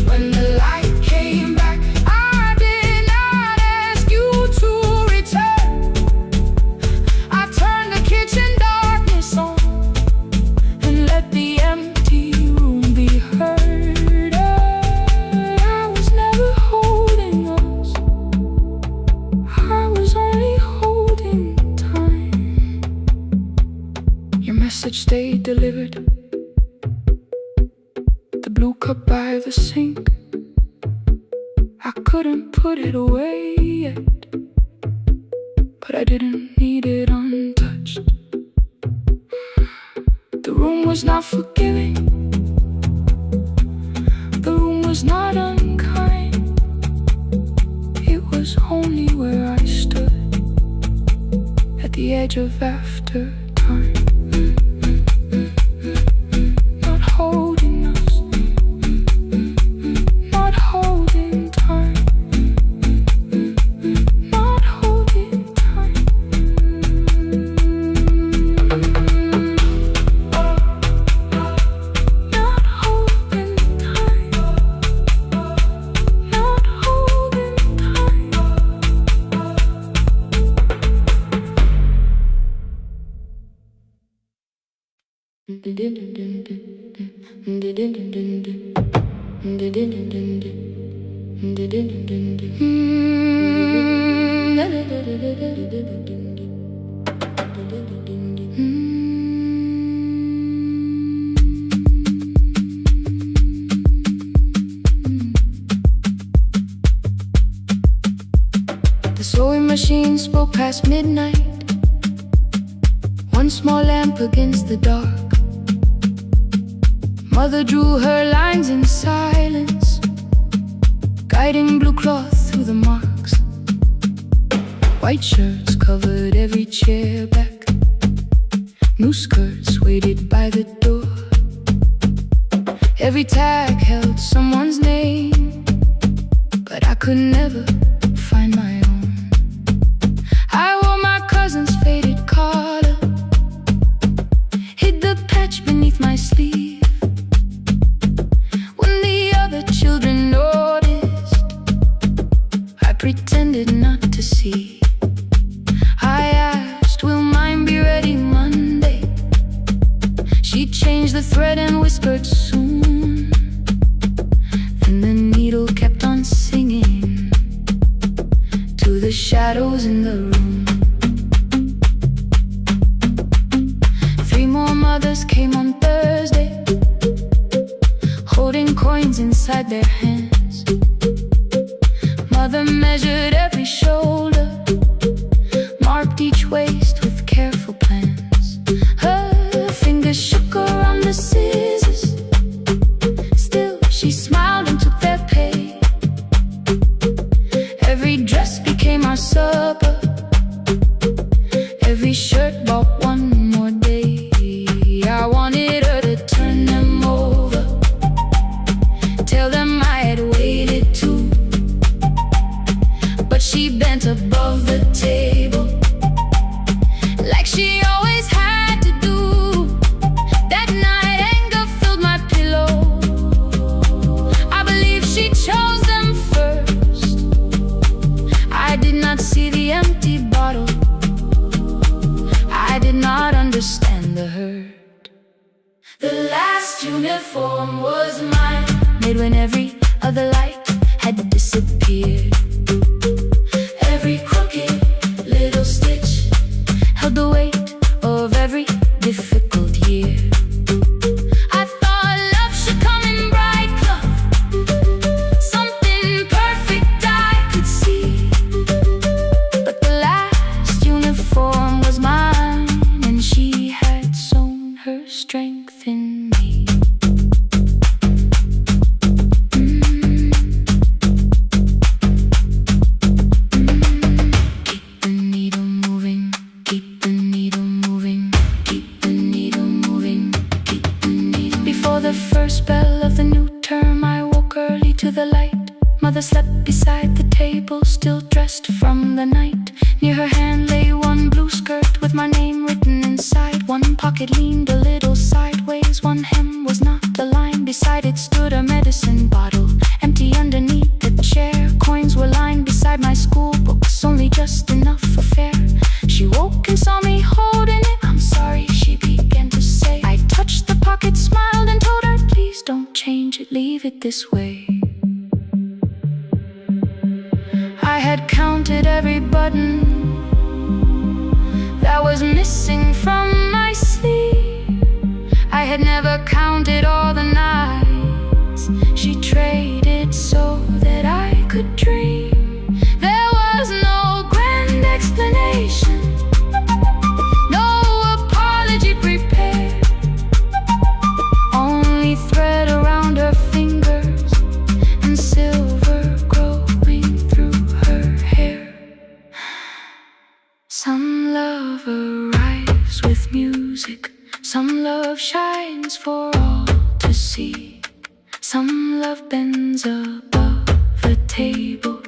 When the light came back, I did not ask you to return. I turned the kitchen darkness on and let the empty room be heard. I was never holding us, I was only holding time. Your message stayed delivered, the blue cup by the sink. I couldn't put it away yet, but I didn't need it untouched. The room was not forgiving, the room was not unkind. It was only where I stood at the edge of after time. Not holding us, not holding time, not holding time. Not holding time, not holding time. The sewing machine spoke past midnight, one small lamp against the dark. Mother drew her lines in silence, guiding blue cloth through the marks. White shirts covered every chair back, new skirts waited by the door. Every tag held someone's name, but I could never find my own. I wore my cousin's faded collar, hid the patch beneath my sleeve. When the other children noticed, I pretended not to see. I asked, will mine be ready Monday? She changed the thread and whispered soon. Then the needle kept on singing to the shadows in the room. 3 more mothers came on Thursday, holding coins inside their hands. Mother measured every shoulder, marked each waist with careful plans. Her fingers shook around when every other light had disappeared. Every crooked little stitch held the weight of every difficult year. I thought love should come in bright color, something perfect I could see. But the last uniform was mine, and she had sewn her strength in me. The first bell of the new term, I woke early to the light. Mother slept beside the table, still dressed from the night. Near her hand lay one blue skirt with my name written inside. One pocket leaned a little sideways, one hem was not aligned. Beside it stood a medicine bottle, empty underneath the chair. Coins were lined beside my school books, only just enough for fare. She woke and saw me holding it. I'm sorry, she began to say. I touched the pocket, smiled and told her, please don't change it, leave it this way. I had counted every button that was missing from my sleeve. I had never counted all the nights she traded so that I could dream. There was no grand explanation, no apology prepared, only thread around her fingers and silver growing through her hair. Some love arrives with music, some love shines for all to see. Some love bends above the table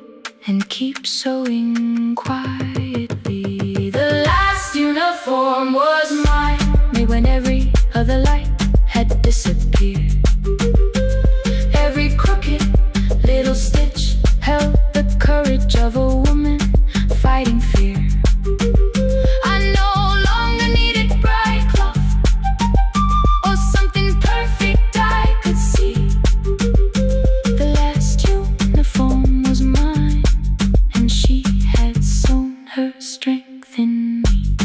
and keeps sewing quietly. The last uniform was mine, made when every other light had disappeared. Every crooked little stitch held the courage of a woman fighting fear. I no longer needed bright cloth or something perfect I could see. The last uniform was mine, and she had sewn her strength in me.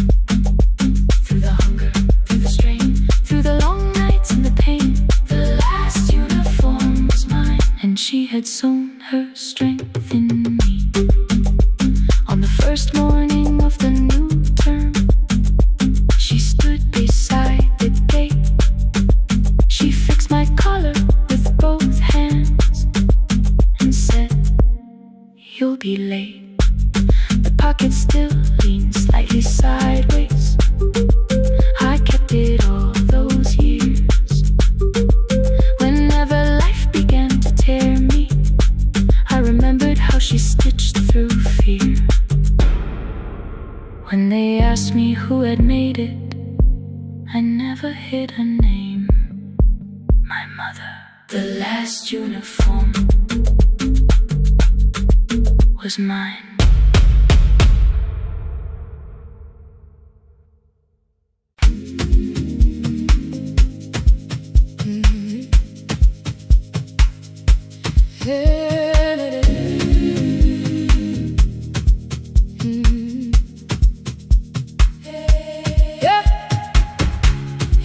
Through the hunger, through the strain, through the long nights and the pain, the last uniform was mine, and she had sewn her strength in me. On the first morning of the new term, she stood beside the gate. She fixed my collar with both hands and said, you'll be late. The pocket still leaned slightly sideways. I kept it all those years. Whenever life began to tear me, I remembered how she stitched through fear. When they asked me who had made it, I never hid her name. My mother. The last uniform was mine.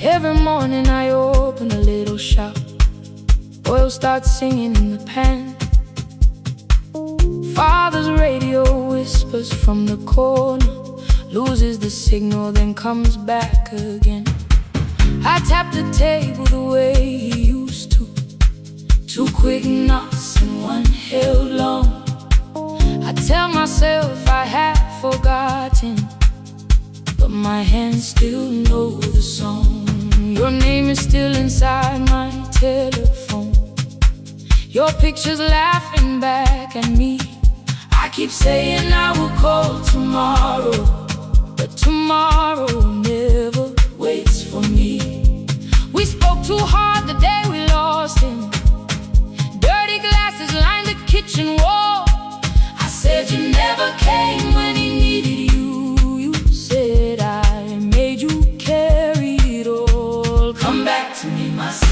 Every morning I open a little shop. Oil starts singing in the pan. Father's radio whispers from the corner, loses the signal, then comes back again. I tap the table the way he used to. Two quick knocks and one held long. I tell myself I have forgotten, but my hands still know the song. Your name is still inside my telephone. Your picture's laughing back at me. I keep saying I will call tomorrow, but tomorrow never waits for me. We spoke too hard the day we lost him. Dirty glasses lined the kitchen wall. I said you never came when he needed you. You said I made you carry it all. Come back to me, my sister.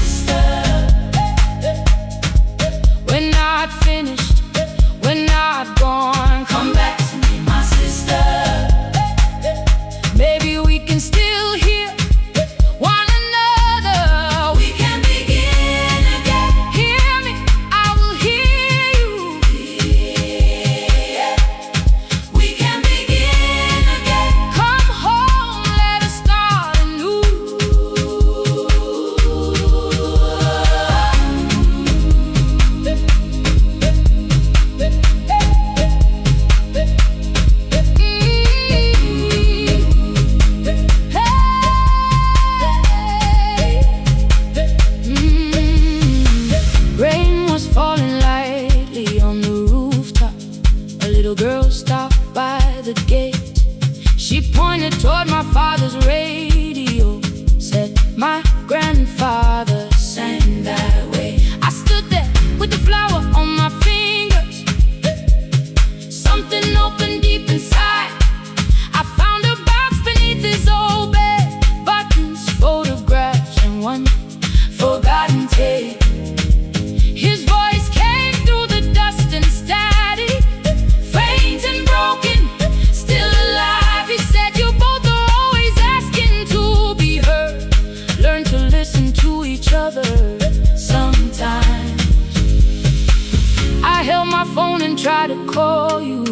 and tried to call you.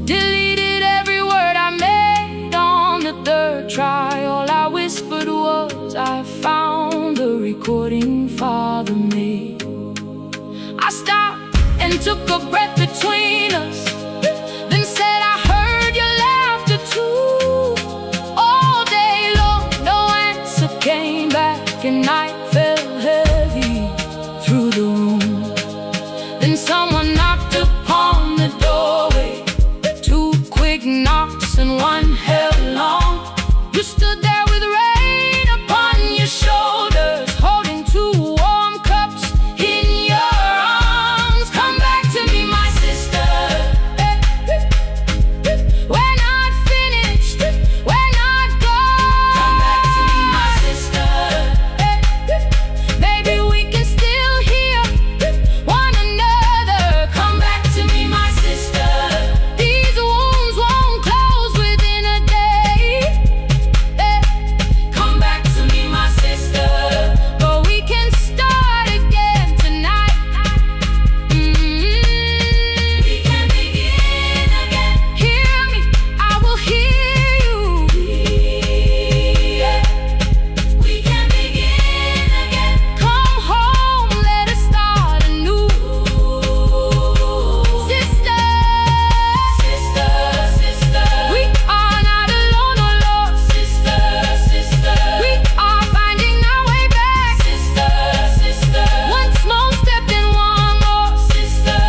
Deleted every word I made on the third try. All I whispered was, I found the recording Father made. I stopped and took a breath between us, then said I heard your laughter too. All day long, no answer came back, and night fell heavy through the room. Then someone knocked upon the doorway. Two quick knocks and one held long. You stood there with rain upon your shoulders, holding two warm cups in your arms. Come back to me, my sister. We're not finished, we're not gone. Come back to me, my sister. Maybe we can still hear one another. Come back to me, my sister. These wounds won't close within a day. Come back to me, my sister. But we can start again tonight. We can begin again. Hear me, I will hear you. We can begin again. Come home, let us start anew. Sister, sister, sister, we are not alone, oh Lord. Sister, sister, we are finding our way back. Sister, sister, one small step and one more. Sister,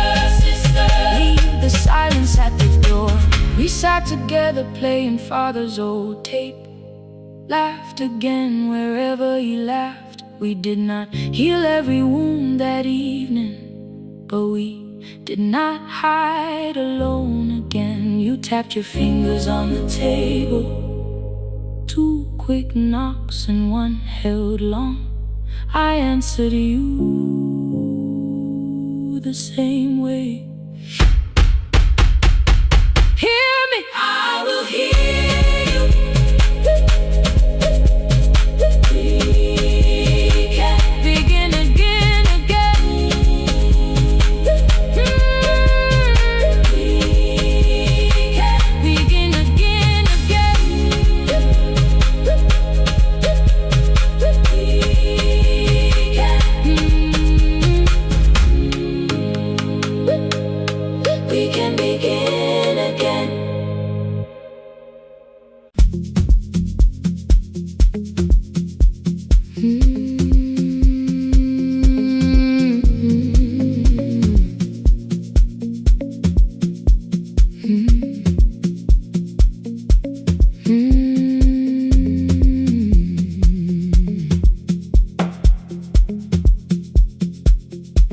sister, leave the silence at the door. We sat together playing Father's old tape, laughed again wherever he laughed. We did not heal every wound that evening, but we did not hide alone again. You tapped your fingers on the table, two quick knocks and one held long. I answered you the same way. Hear me, I will hear you. We can begin again, again. We can begin again, again. We can begin again.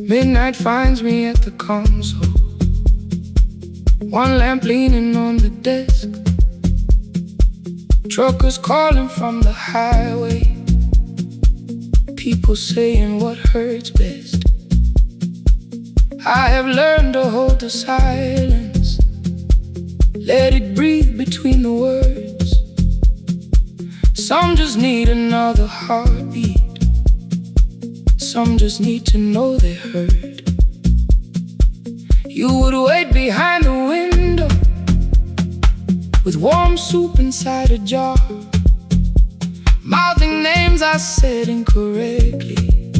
Midnight finds me at the console, one lamp leaning on the desk. Truckers calling from the highway, people saying what hurts best. I have learned to hold the silence, let it breathe between the words. Some just need another heartbeat, some just need to know they heard. You would wait behind the window with warm soup inside a jar, mouthing names I said incorrectly,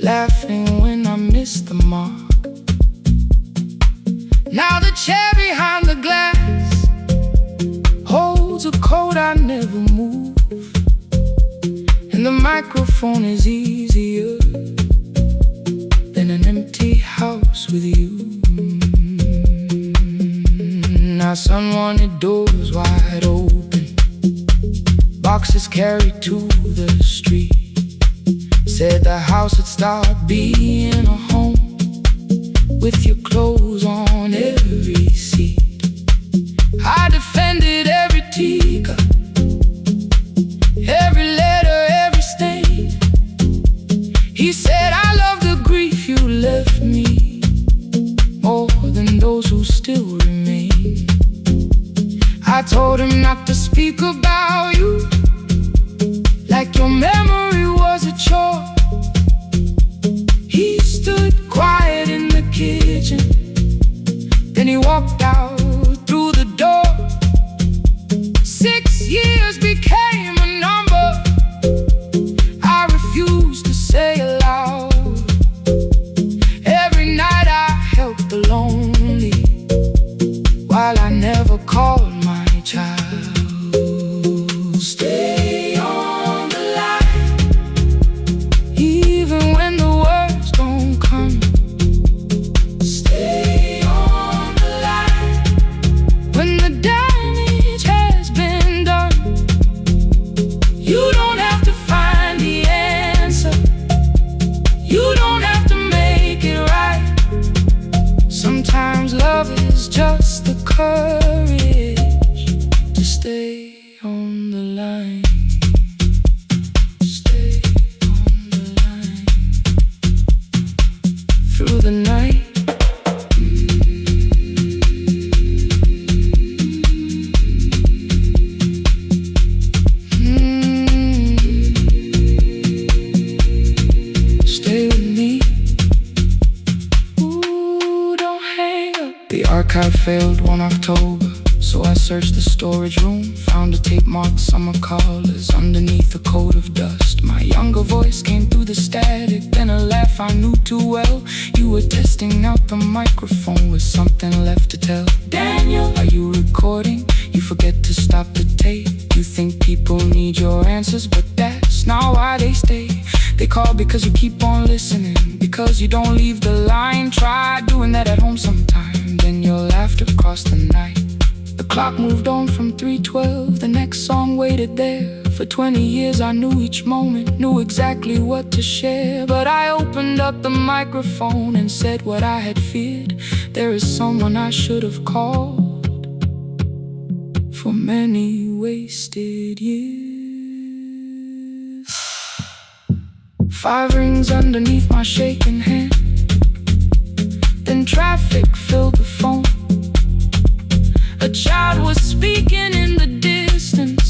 laughing when I missed the mark. Now the chair behind the glass holds a coat I never move, and the microphone is easier than an empty house with you. Now sun wanted doors wide open, boxes carried to the street. Said the house would start being a home, with your clothes on every seat. I defended every teacup, every letter, every stain. He said I love the grief you left me more than those who still remain. I told him not to speak about you like your memory was a chore. He stood quiet in the kitchen, he walked out through the door. 6 years became a number I refused to say aloud. Every night I helped the lonely, while I never called my child. Stay on the line, even when the words don't come. Stay on the line, when the damage has been done. You don't have to find the answer, you don't have to make it right. Sometimes love is just the courage to stay on the line. Stay on the line through the night. Stay with me. Ooh, don't hang up. The archive failed one October, so I searched the storage room, found a tape marked summer callers underneath a coat of dust. My younger voice came through the static, then a laugh I knew too well. You were testing out the microphone with something left to tell. Daniel, are you recording? You forget to stop the tape. You think people need your answers, but that's not why they stay. They call because you keep on listening, because you don't leave the line. Try doing that at home sometime, then your laughter crossed the night. The clock moved on from 3:12, the next song waited there. For 20 years I knew each moment, knew exactly what to share. But I opened up the microphone and said what I had feared. There is someone I should have called for many wasted years. 5 rings underneath my shaking hand, then traffic filled the phone. A child was speaking in the distance,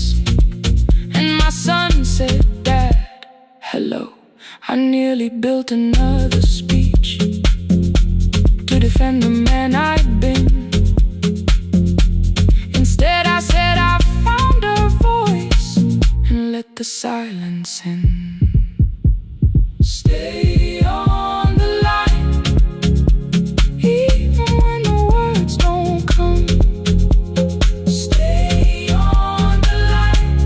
and my son said, "Dad, hello." I nearly built another speech to defend the man I'd been. Instead I said I found a voice and let the silence in. Stay on the line, even when the words don't come. Stay on the line,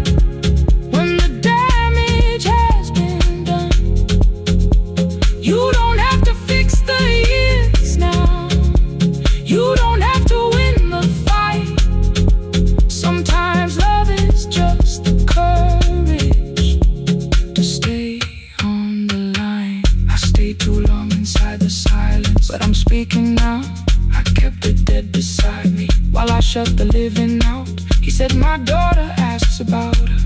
when the damage has been done. You don't have to fix the years now, you don't have to win the fight. Sometimes love is just the courage to stay on the line. I stayed too long inside the silence, but I'm speaking now. I kept it dead beside me while I shut the living out. He said, "My daughter asks about her.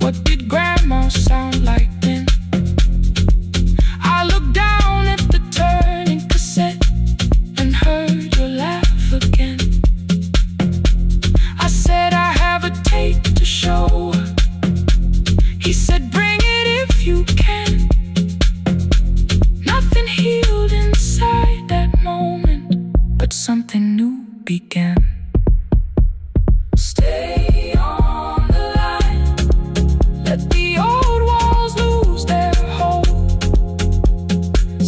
What did grandma sound like then?" I looked down at the turning cassette and heard your laugh again. I said, "I have a tape to show her." He said, "Bring it if you can." Nothing healed inside that moment, but something new began. Stay on the line, let the old walls lose their hold.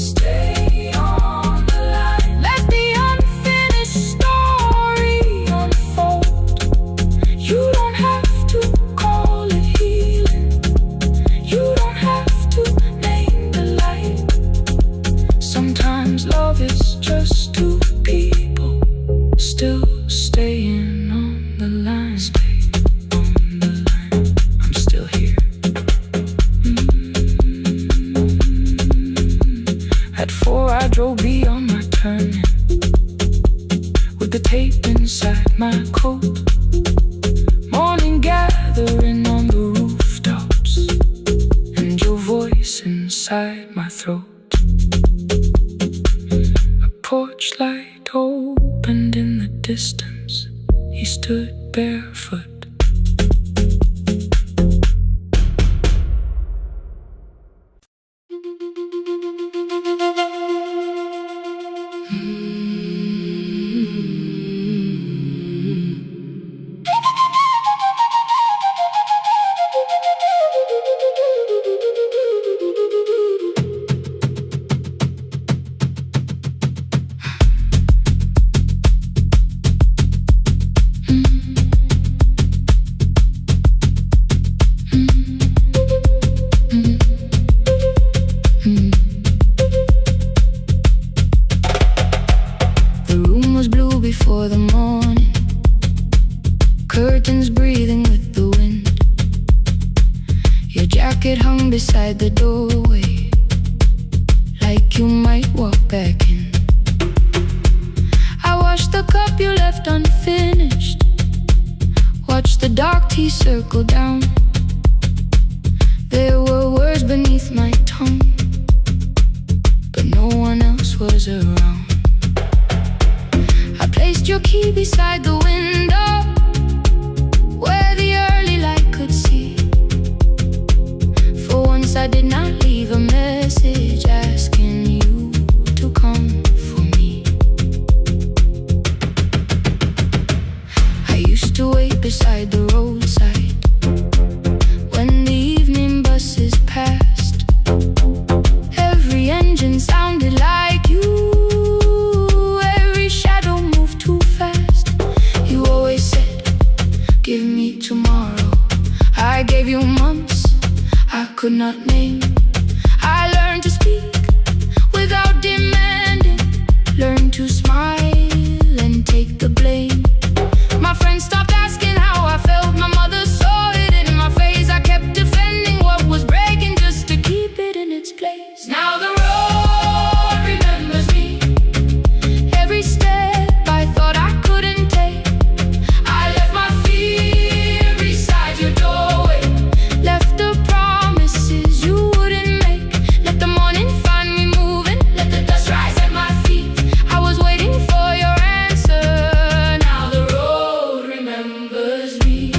Stay on the line, let the unfinished story unfold. You don't have to call it healing, you don't have to name the light. Sometimes love is just two people still staying on the line. Stay on the line, I'm still here. At 4 I drove beyond my turning, with the tape inside my coat. Morning gathering on the rooftops, and your voice inside my throat. A porch light opened in the distance, he stood barefoot. left unfinished. Watch the dark tea circle down. There were words beneath my tongue, but no one else was around. I placed your key beside the window, where the early light could see. For once I did not leave a message asking you to come for me. I used to wait beside the roadside when the evening buses passed. Every engine sounded like you, every shadow moved too fast. You always said, give me tomorrow. I gave you months I could not name. I learned to speak without demanding, learned to smile and take the blame. My friends stopped asking how I felt, my mother saw it in my face. I kept defending what was breaking just to keep it in its place. Now the road remembers me, every step I thought I couldn't take. I left my fear beside your doorway, left the promises you wouldn't make. Let the morning find me moving, let the dust rise at my feet. I was waiting for your answer. Now the road remembers me.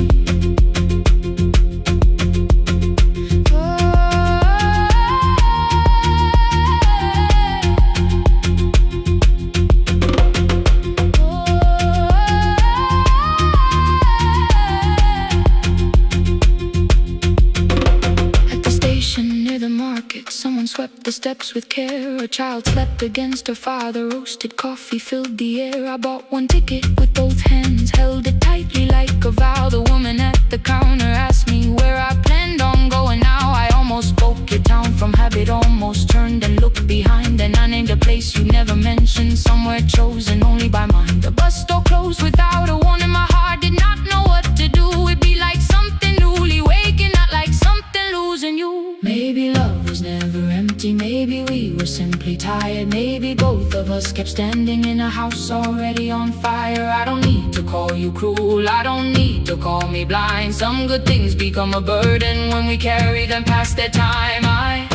At the station near the market, someone swept the steps with care. A child slept against her father, roasted coffee filled the air. I bought one ticket with both hands, held it tightly like a vow. The woman at the counter asked me where I planned on going now. I almost spoke your town from habit, almost turned and looked behind. And I named a place you never mentioned, somewhere chosen only by mine. The bus door closed without a warning, my heart did not know what to do. It'd be like something newly waking, not like something losing you. Maybe love was never empty, maybe we were simply tired. Maybe both of us kept standing in a house already on fire. I don't need to call you cruel, I don't need to call me blind. Some good things become a burden when we carry them past their time. I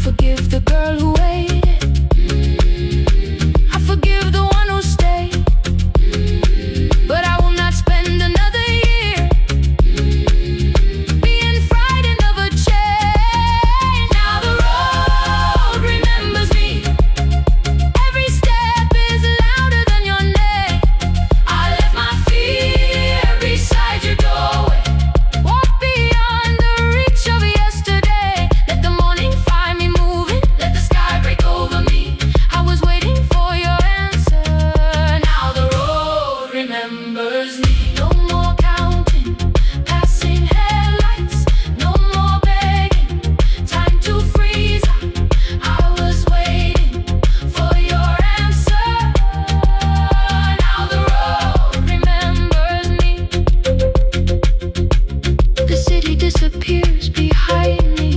forgive the girl who waited, I forgive the one who stayed, but I will not spend another year being frightened of a change. Now the road remembers me, every step is louder than your name. I left my fear beside your doorway, walk beyond the reach of yesterday. Let the morning find me moving, let the sky break over me. I was waiting for your answer. Now the road remembers me. No more counting passing headlights, no more begging, time to freeze up. I was waiting for your answer. Now the road remembers me. The city disappears behind me,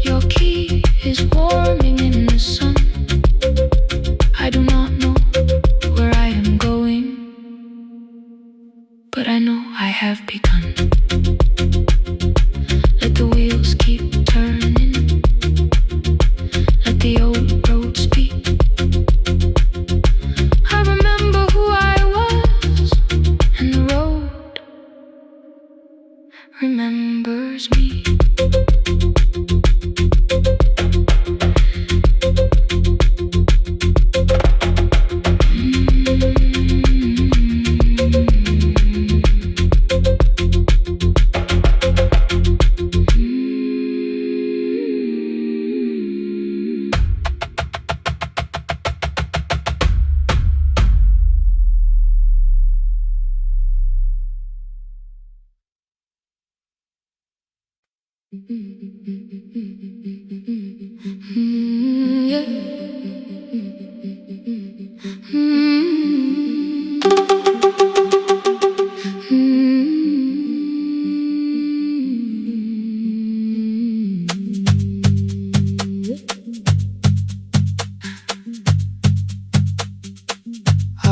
your key is warming in the sun. I do not know where I am going, but I know I have begun. Let the wheels keep turning, let the old road speak. I remember who I was, and the road remembers me.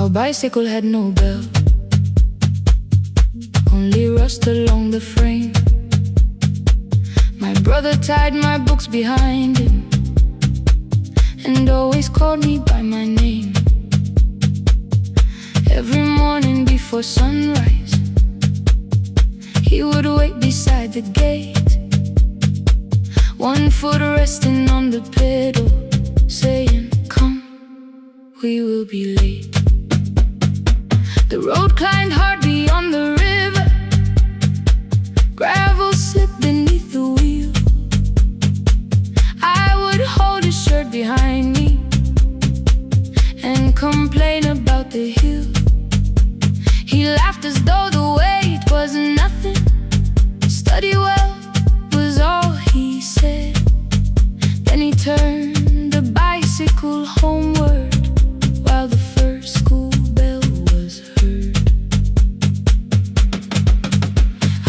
Our bicycle had no bell, only rust along the frame. My brother tied my books behind him and always called me by my name. Every morning before sunrise, he would wait beside the gate, one foot resting on the pedal, saying, "Come, we will be late." The road climbed hard beyond the river, gravel slipped beneath the wheel. I would hold his shirt behind me and complain about the hill. He laughed as though the weight was nothing. Study well was all he said. Then he turned the bicycle homeward while the first school bell was heard.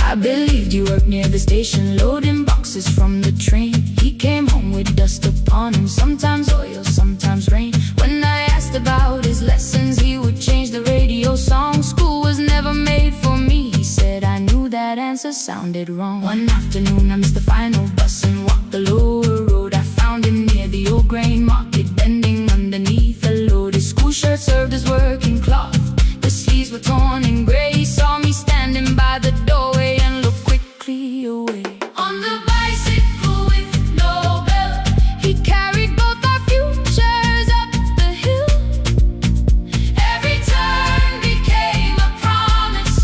I believed you worked near the station, loading boxes from the train. He came home with dust upon him, sometimes oil, sometimes rain. When I asked about his lessons, he would change the radio song. School was never made for me, he said. I knew that answer sounded wrong. One afternoon I missed the final bus and walked the lower road. I found him near the old grain market, bending underneath a load. His school shirt served as working cloth, the sleeves were torn and gray. He saw me standing by the doorway and looked quickly away. On the bicycle with no bell, he carried both our futures up the hill. Every turn became a promise,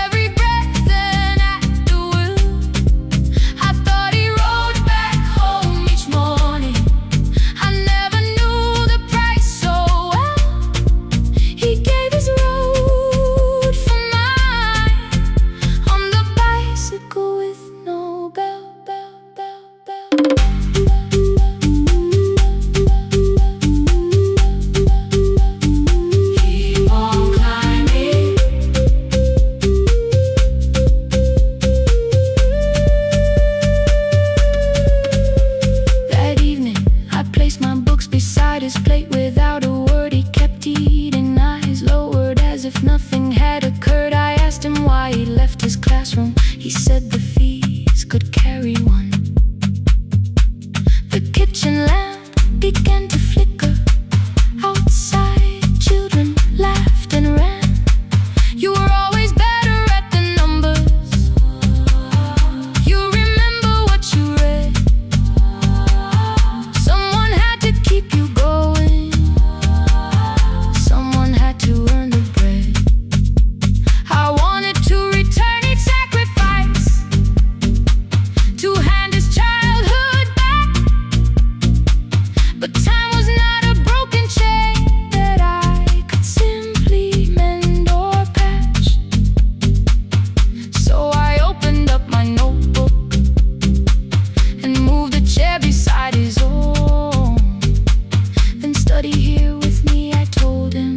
every breath an act of will. I thought he rode back home each morning, I never knew the price so well. He gave his road for mine, on the bicycle with no bell, bell, bell, bell. Keep on climbing. That evening, I placed my books beside his plate without a word. He kept eating, eyes lowered as if nothing had occurred. I asked him why he left his classroom. He said the fees could carry one. The kitchen lamp began to flicker. Outside, children laughed and ran. You were always better at the numbers. You remember what you read. Someone had to keep you going, someone had to earn the bread. I wanted to return each sacrifice, to hand his childhood back. But time was not a broken chain that I could simply mend or patch. So I opened up my notebook and moved the chair beside his own. Then study here with me, I told him.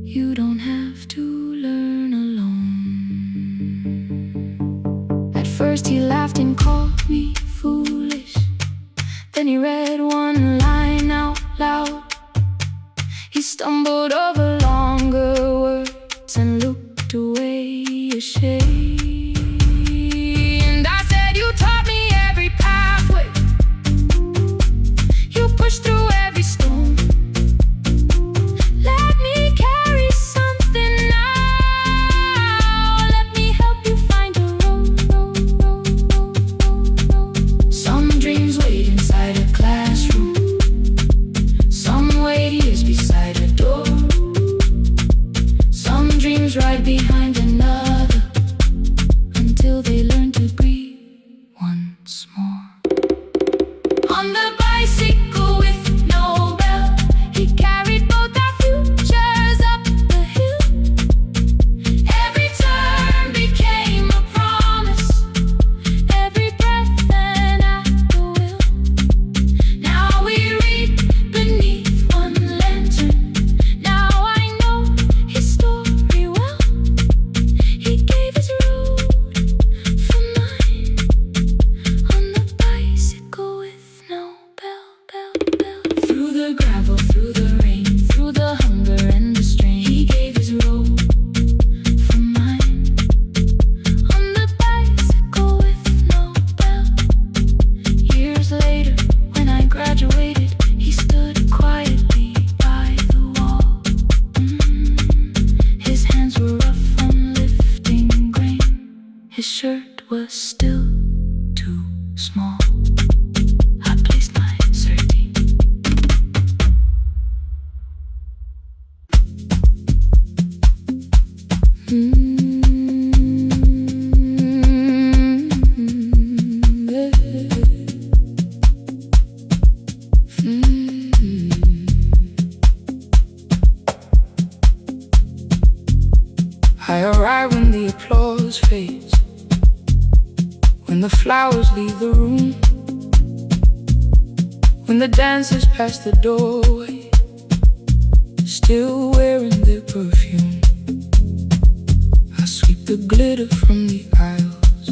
You don't have to learn alone. At first he laughed and called me foolish. Then he read one line out loud. He stumbled over longer words and looked away ashamed. And I said, you taught me every pathway, you pushed through every stone. Let me carry something now, let me help you find a road. Some dreams wait inside a classroom, some wait years beside a door. Some dreams right behind another, until they learn to breathe once more. On the bicycle with I arrive when the applause fades, when the flowers leave the room, when the dancers pass the doorway, still wearing their perfume. I sweep the glitter from the aisles,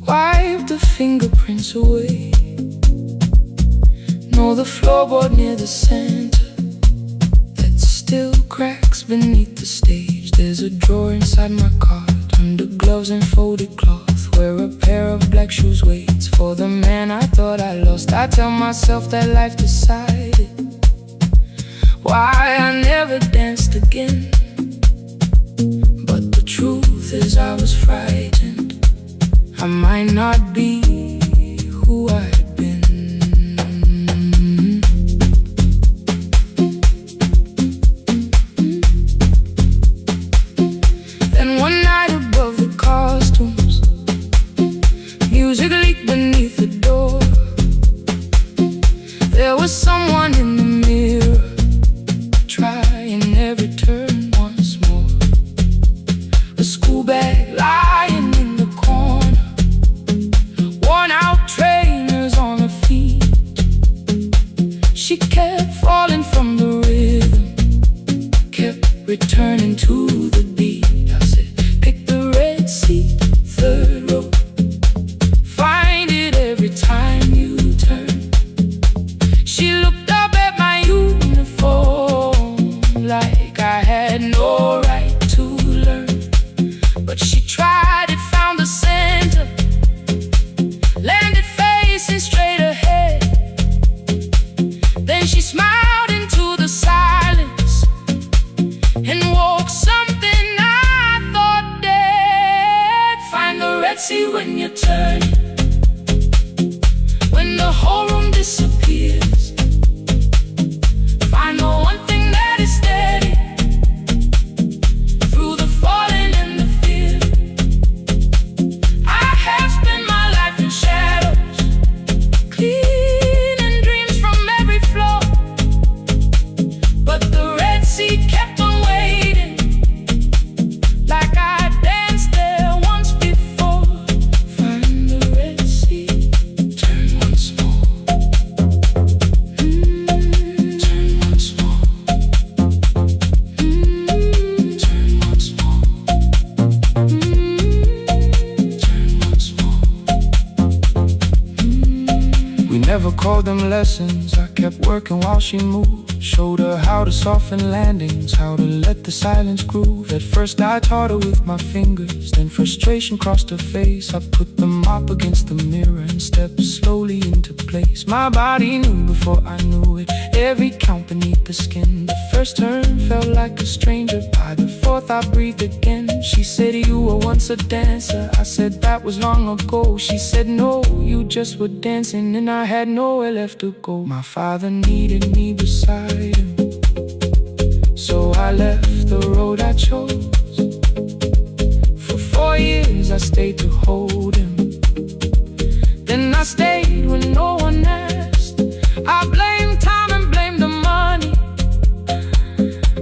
wipe the fingerprints away. Know the floorboard near the center that still cracks beneath the stage. There's a drawer inside my cart, under gloves and folded cloth, where a pair of black shoes waits for the man I thought I lost. I tell myself that life decided why I never danced again, but the truth is I was frightened. I might not be who I'd been. Then one night above the costumes, music leaked beneath the door. There was someone in the mirror, trying every turn once more. A school bag lying in the corner, worn out trainers on her feet. She kept falling from the rhythm, kept returning to the beat. I said, pick the red seat, third row, find it every time you turn. She looked up at my uniform like I had no right to learn, but she tried it, found the center, landed facing straight ahead. Then she smiled into the silence and woke something I thought dead. Find the red sea when you turn it, when the whole room disappears. Find the one thing that is steady through the falling and the fear. I have spent my life in shadows, cleaning dreams from every floor, but the red sea kept on waiting, like I danced there once before. Find the red sea, turn once more, turn once more, turn once more, turn once more. We never called them lessons. I kept working while she moved, showed her how to soften landings, how to let the silence groove. At first I taught her with my fingers, then frustration crossed her face. I put them up against the mirror and stepped slowly into place. My body knew before I knew it, every count beneath the skin. The first turn felt like a stranger, by the fourth I breathed again. She said, you were once a dancer. I said, that was long ago. She said, no, you just were dancing, and I had nowhere left to go. My father needed me beside him, so I left the road I chose. For 4 years I stayed to hold him, then I stayed when no one asked. I blamed time and blamed the money,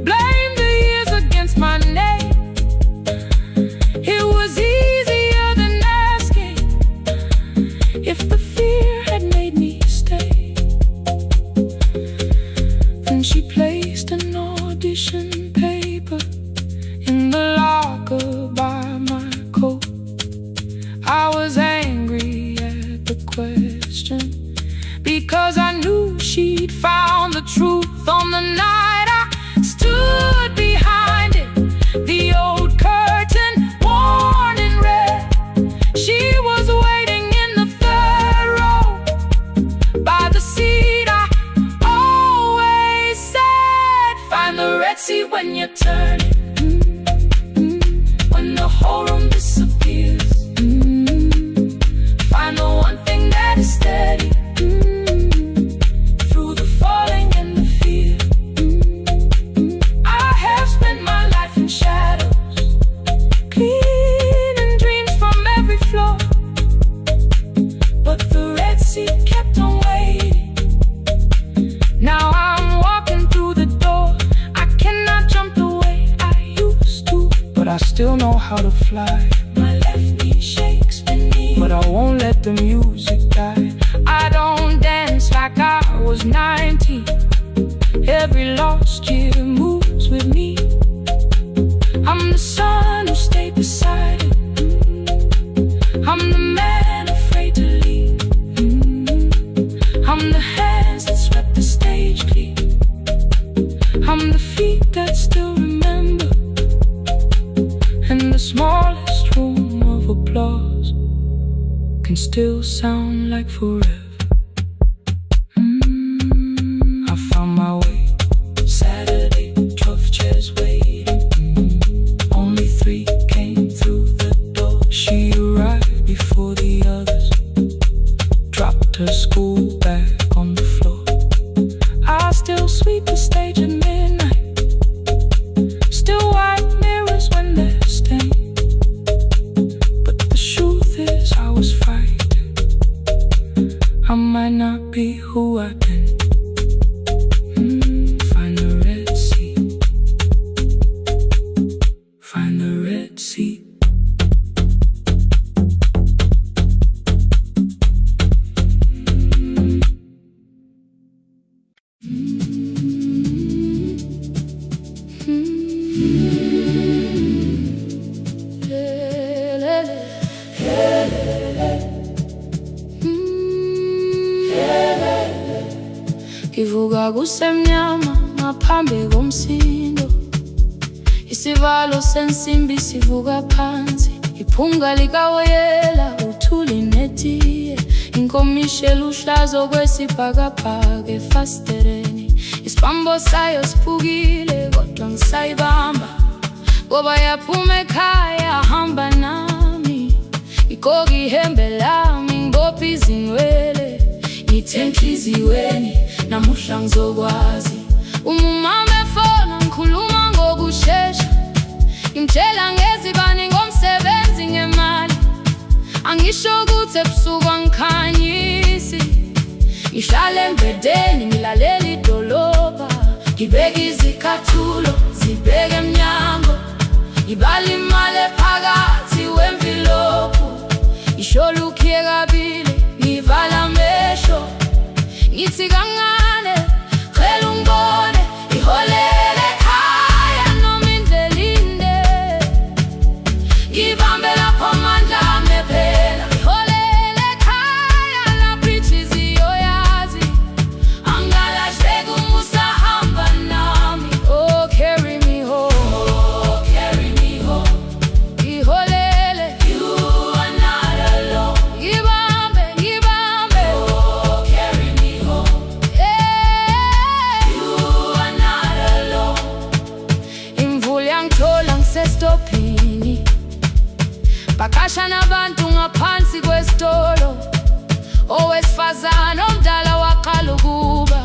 blamed the years against my name. It was easier than asking if the fear had made me stay. Then she placed an audition paper in the locker by my coat. I was angry at the question, because I knew she'd found the truth on the night I stood behind it. The old curtain, worn in red, she was waiting in the third row, by the seat I always said. Find the red sea when you turn it, when the whole room disappears. Find the one thing that is steady through the falling and the fear. I have spent my life in shadows, cleaning dreams from every floor, but the red sea kept on waiting. Now I'm walking through the door, I cannot jump the way I used to. still know how to fly. My left knee shakes beneath, but I won't let the music die. I don't dance like I was 19. Every lost year moves with me. I'm the son who stayed beside it. I'm the man afraid to leave. I'm the hands that swept the stage clean. I'm the feet that still remember. And the smallest room of applause can still sound like forever. I found my way. Saturday, 12 chairs waiting. Only 3 came through the door. She arrived before the others, dropped her school bag on the floor. I still sweep the stage at midnight, still wipe mirrors when they're stained. But the truth is I was fighting. I might not be who I've been. Find the Red Sea. Find the Red Sea. Ngivuka kusemnyama ngaphambi komsindo, isivalo sensimbi sivuka phansi, iphunga likawoyela uthuli netiye, inkomishi eluhlaza okwesibhakabhaka efasitereni, isibambo sayo siphukile kodwa ngisayibamba, ngoba yaphuma ekhaya hamba nami, igqoka ihembe lami ngibopha izinwele, ngithe enhliziyweni namuhla ngizokwazi. Umama efona ngikhuluma ngokushesha, ngimtshela ngezibani ngomsebenzi ngemali, angisho ukuthi ebusuku angikhanyisi, ngihlala embedeni ngilalela idolobha, ngibeka izicathulo zibheke emnyango, ngibala imali ephakathi wemvilophu, ngishola ukhiye kabili ngivala amehlo, ngithi kancane cela ungibone, iholele ekhaya noma indlela inde, ngibambe lapho amandla ami ephela, iholele ekhaya lapho inhliziyo yazi, angalahleki uma usahamba nami. Oh carry me home, Oh, carry me home. iholele, You are not alone. ngibambe, ngibambe, Oh, carry me home. You are not alone. imvula yangithola ngisestophini, bakasha nabantu ngaphansi kwesitolo, owesifazane omdala waqala ukuba,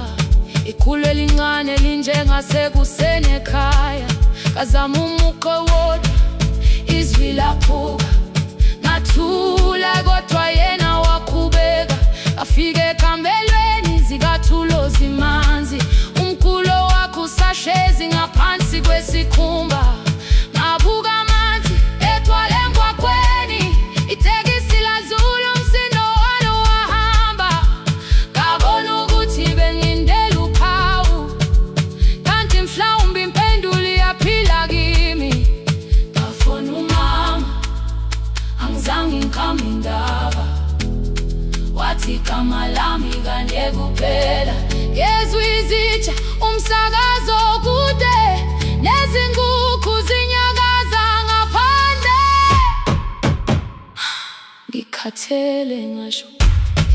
ikhulu elincane linjengasekuseni ekhaya, kazama umuqo wodwa izwi laphuka, ngathula kodwa yena waqhubeka, afike ekambelweni zikathulo zimanzi, umkhulo wakhe usahlezi ngaphansi kwesikhumba, ngabuka amanzi ethwala emgwaqweni, itekisi ladlula umsindo walo wahamba, ngabona ukuthi bengindela uphawu, kanti mhlawumbe impendulo iyaphila kimi. Ngafona umama angizange ngikhambe indaba, wathi igama lami kanye kuphela, yezwa izitsha umsakazo kude, nezinkukhu zinyakaza ngaphandle, ngikhathele ngasho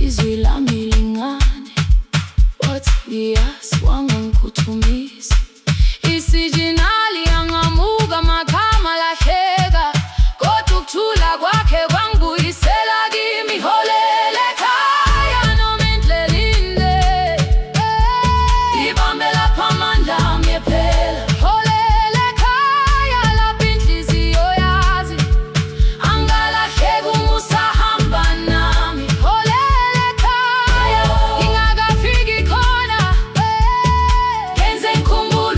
izwi lami lingane, wathi ngiyazi wangangiphuthumisa, isijinali angamuka makhama lahleka, kodwa ukuthula kwakhe kwangibuyisela kimi, iholele ekhaya noma indlela inde, ngibambe lapho amandla ami ephela, iholele ekhaya lapho inhliziyo yazi, angalahleki uma usahamba nami, iholele ekhaya ngingakafiki khona, kenze ngikhumbule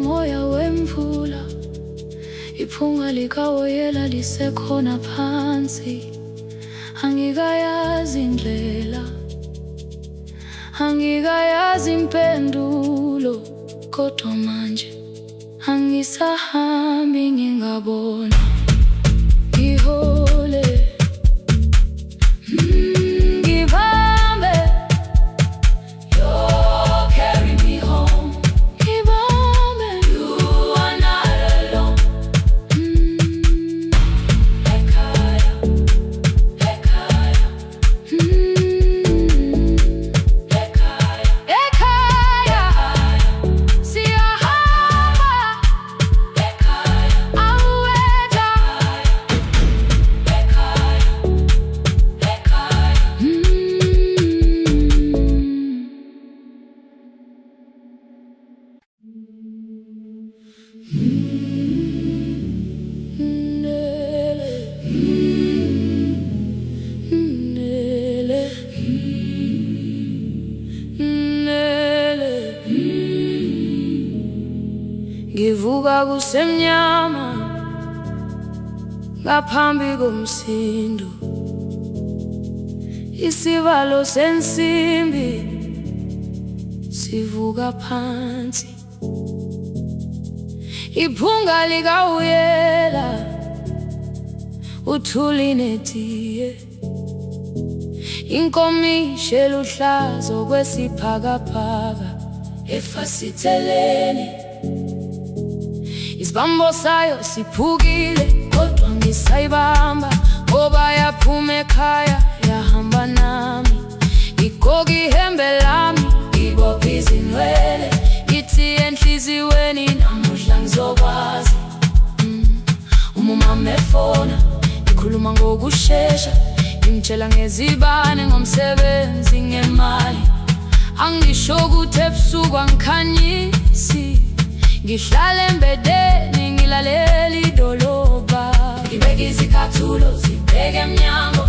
moya wemvula, iphunga likawoyela lisekhona phansi. Angikayazi indlela, angikayazi impendulo, kodwa manje angisahambi ngingabona. Ngihole, ngibambe, you carry me home. Ngibambe, you are not alone. Ekhaya, ekhaya, ekhaya, ekhaya, siyahamba. Ekhaya, awetha. Ekhaya, ekhaya. Nele, nele, nele. Ngivuka kusemnyama ngaphambi komsindo, isivalo sensimbi sivuka phansi. Iphunga likawuyela, uthuli netiye, inkomishi eluhlaza okwesiphakapaka efasiteleni. Isibambo sayo siphukile, kodwa ngisayibamba ngoba yaphuma ekhaya yahamba nami. Igoga ihembe lami, ibopha izinwele, ithi enhliziyweni namuhla ngizokwazi. Umama efona, ikhuluma ngokushesha, imtshela ngezibane, ngomsebenzi, ngemali. Angisho ukuthi ebusuku angikhanyisi, ngihlala embedeni ngilalela idolobha. Ngibeka izicathulo zibheke emnyango,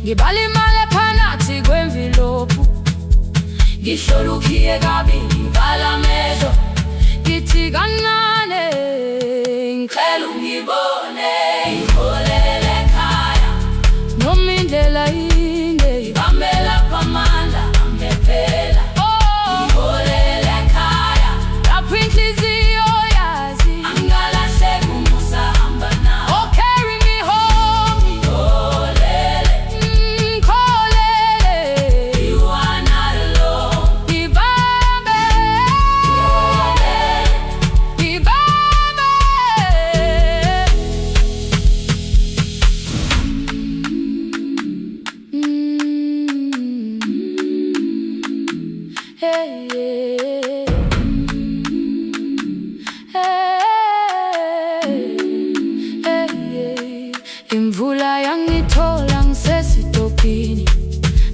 ngibala imali ephakathi kwemvilophu. Ngihlola ukhiye kabili, ngivala amehlo, ngithi kancane ngicela ungibone. Ngiholele ekhaya, noma indlela inde, ngibambela phamandla angephela. Ngiholele ekhaya, lapho inhliziyo yazi angalahleki uma usahamba nawe. Oh, carry me home. Ngiholele, ngikholele, you are not alone. Ngibambe, ngiholele, ngibambe. Hey, yeah. Hey, yeah. Imvula yangithola ngisesitopini,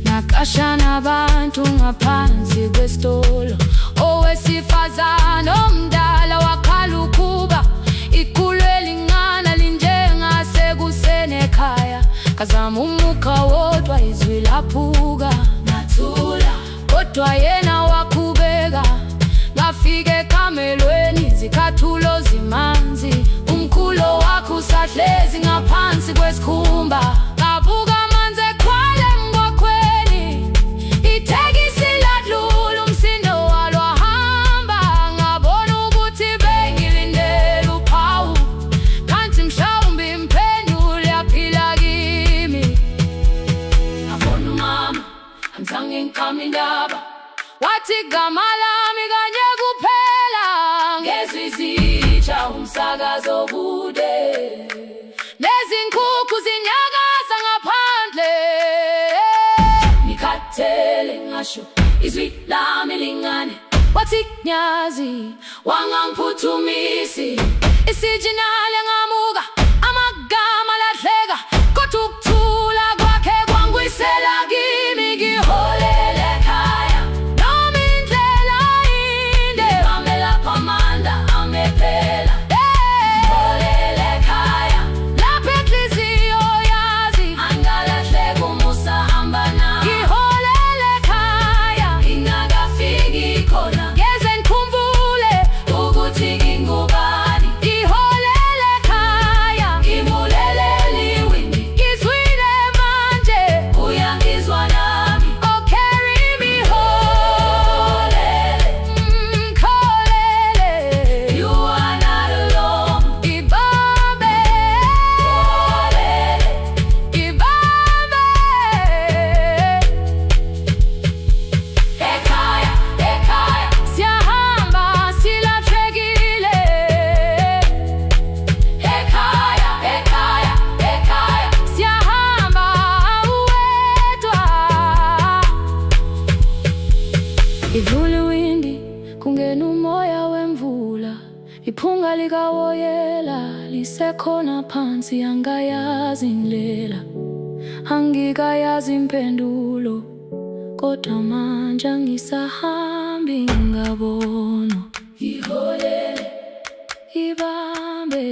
nakasha nabantu ngaphansi kwesitolo. Owesifazane omdala wakhala ukuba ikhulu elingana linjengasekuseni ekhaya. Kazama umukha wodwa, izwi laphuka, nathula, kodwa yena wakhubeka. Ngafika ekamelweni, izicathulo zimanzi, umkhulo wakhe usahlezi ngaphansi kwesikhumba. Ngabuka amanzi ekhwale emgwaqweni, itekisi ladlula, umsindo walo wahamba. Ngabona ukuthi bengilindele uphawu, kanti mhlawumbe impendulo yaphila kimi. Ngabona umama angizange ngiqame indaba, wathi igama lami kanye kuphela. Ngezwi izitsha, umsakazo kude, nezinkukhu zinyakaza ngaphandle. Ngikhathele ngasho izwi lami lingane, wathi nyazi wangangiphuthumisi. Isijinali ngamuka, amagama lahleka, kodwa ukuthula kwakhe kwangwisela kimi. Ngiholele ekhaya, noma indlela inde, ngibambela phamandla angephela. Ngiholele ekhaya, lapho inhliziyo yazi angalahleki uma usahamba nawe. Ngiholele ekhaya, ingakafiki khona, ngeze ngikhumbule iphunga likawoyela lisekhona phansi, angayazi indlela, angikayazi impendulo, kodwa manje angisahambi ngabona. Iholele, ibambe,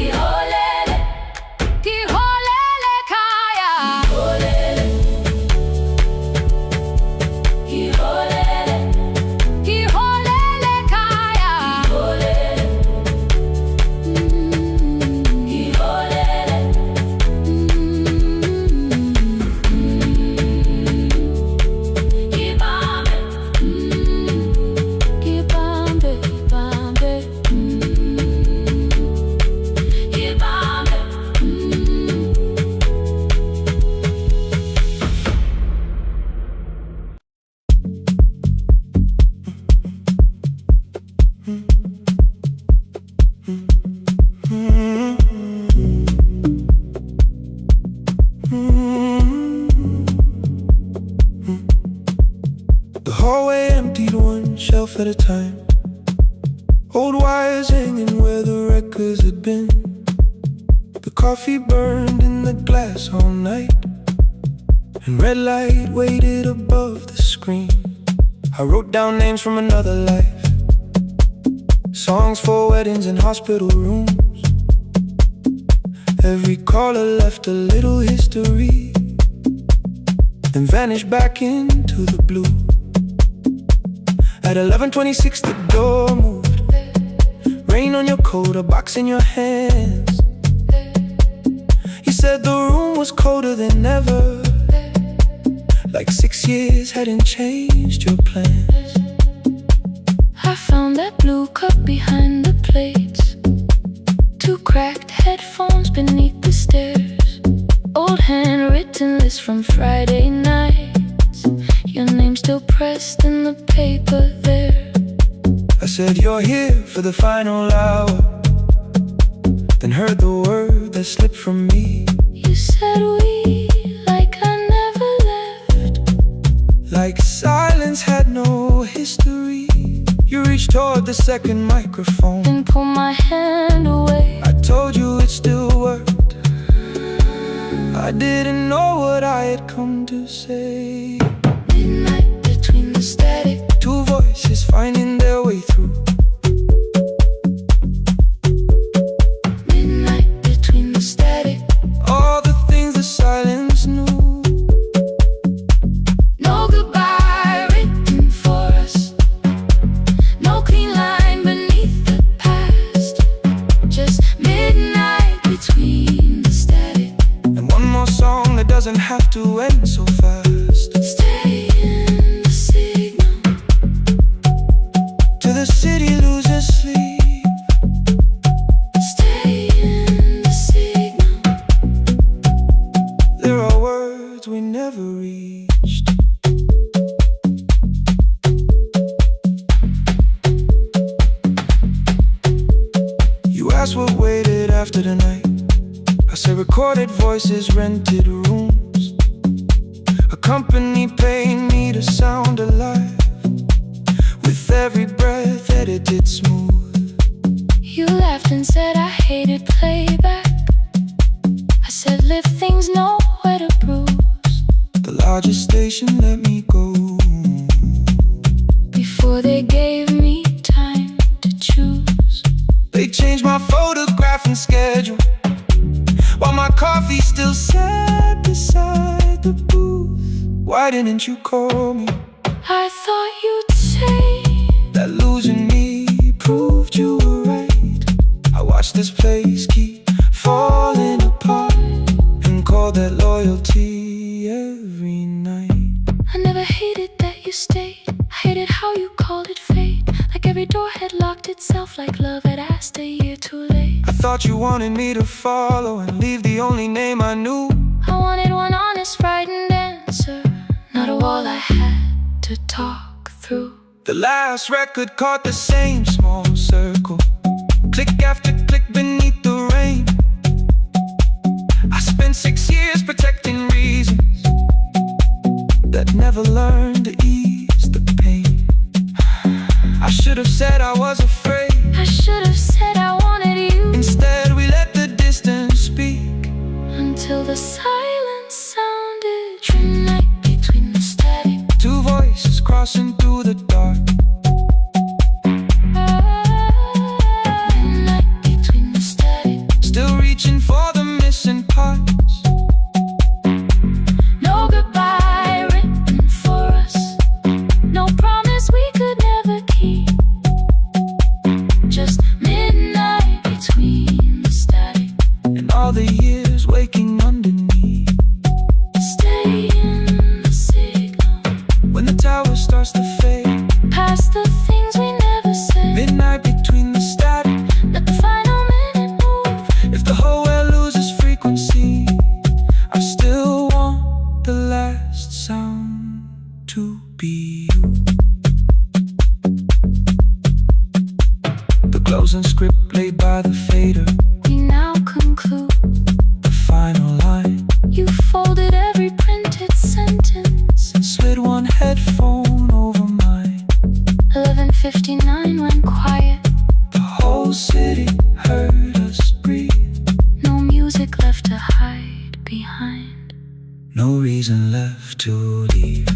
iholele, iholele khaya, iholele, iholele, iholele khaya, iholele, iholele, ibambe, ibambe, ibambe, ibambe. The hallway emptied one shelf at a time. Old wires hanging where the records had been. The coffee burned in the glass all night, and red light waited above the screen. I wrote down names from another life, songs for weddings and hospital rooms. Every caller left a little history, then vanished back into the blue. At 11:26 the door moved, rain on your coat, a box in your hands. You said the room was colder than ever, like 6 years hadn't changed your plans. I found that blue cup behind the plates, 2 cracked headphones beneath the stairs, old handwritten list from Friday nights, your name still pressed in the paper there. I said you're here for the final hour, then heard the word that slipped from me. You said we, like I never left, Like silence had no history. You reached toward the second microphone, then pulled my hand away. I told you it still worked. I didn't know what I had come to say. Midnight between the static, 2 voices finding their way through. midnight between the static. All the things the silence knew. No goodbye written for us, no clean line beneath the past, just midnight between the static. And one more song that doesn't have to end so fast. Stay in the signal, Till the city loses sleep. stay in the signal. There are words we never reached. You asked what waited after the night. I said recorded voices, rented rooms, a company paying me to sound alive, with every breath edited smooth. You laughed and said I hated playback. I said live things nowhere to bruise, The largest station let me go. before they gave me time to choose. They changed my photograph and schedule, while my coffee still sat beside the booth. Why didn't you call me? I thought you'd say That losing me proved you were right. I watched this place keep falling apart, and called that loyalty every night. I never hated that you stayed, I hated how you called it fate, like every door had locked itself, like love had asked a year too late. I thought you wanted me to follow and leave the only name I knew. I wanted one honest, frightened answer, not a wall I had to talk through. The last record caught the same small circle, click after click beneath the rain. I spent 6 years protecting reasons that never learned to ease the pain. I should have said I was afraid. I should Closing script played by the fader. We now conclude The final line. You folded every printed sentence. Slid one headphone over mine. 11:59 went quiet. The whole city heard us breathe. No music left to hide behind. No reason left to leave.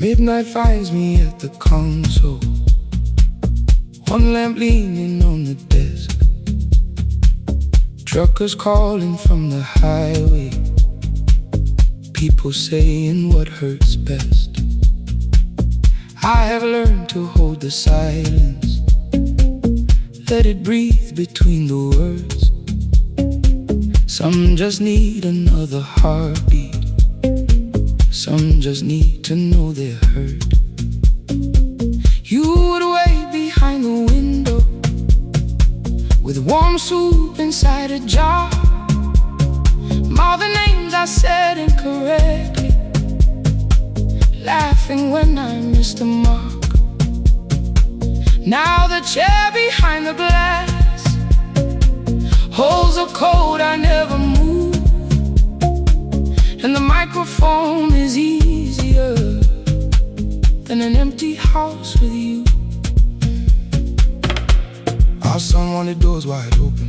Midnight finds me at the console, one lamp leaning on the desk. Truckers calling from the highway, people saying what hurts best. I have learned to hold the silence, let it breathe between the words. Some just need another heartbeat, some just need to know they're heard. You would wait behind the window with warm soup inside a jar. All the names I said incorrectly, laughing when I missed the mark. Now the chair behind the glass holds a code I never moved, and the microphone is easier than an empty house with you. Our son wanted doors wide open,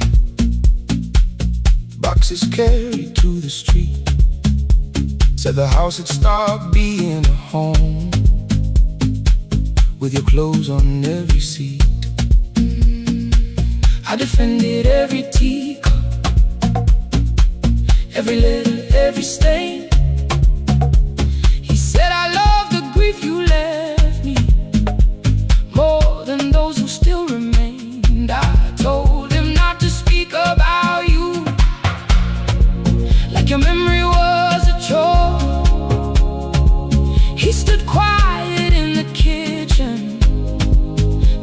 boxes carried to the street. Said the house had stopped being a home, with your clothes on every seat. I defended every teacup, every letter, every stain. He said I love the grief you left me more than those who still remained. I told him not to speak about you like your memory was a chore. He stood quiet in the kitchen,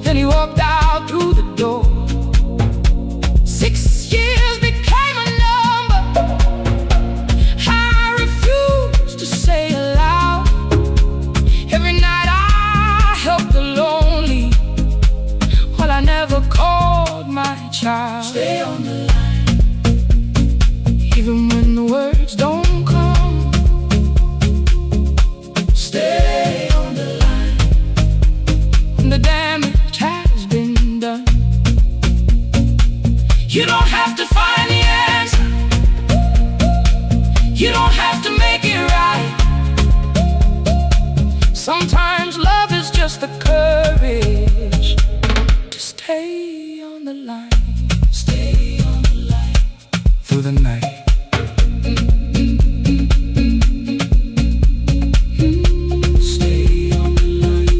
then he walked out through the door. 6 years became a number I refused to say aloud. Every night I helped the lonely, while I never called my child. Stay on the line, even when the words don't come. Stay on the line, when the damage has been done. You don't have to find the answer, you don't have to make it right. Sometimes love is just the courage to stay on the line. Stay on the line through the night. Stay on the line.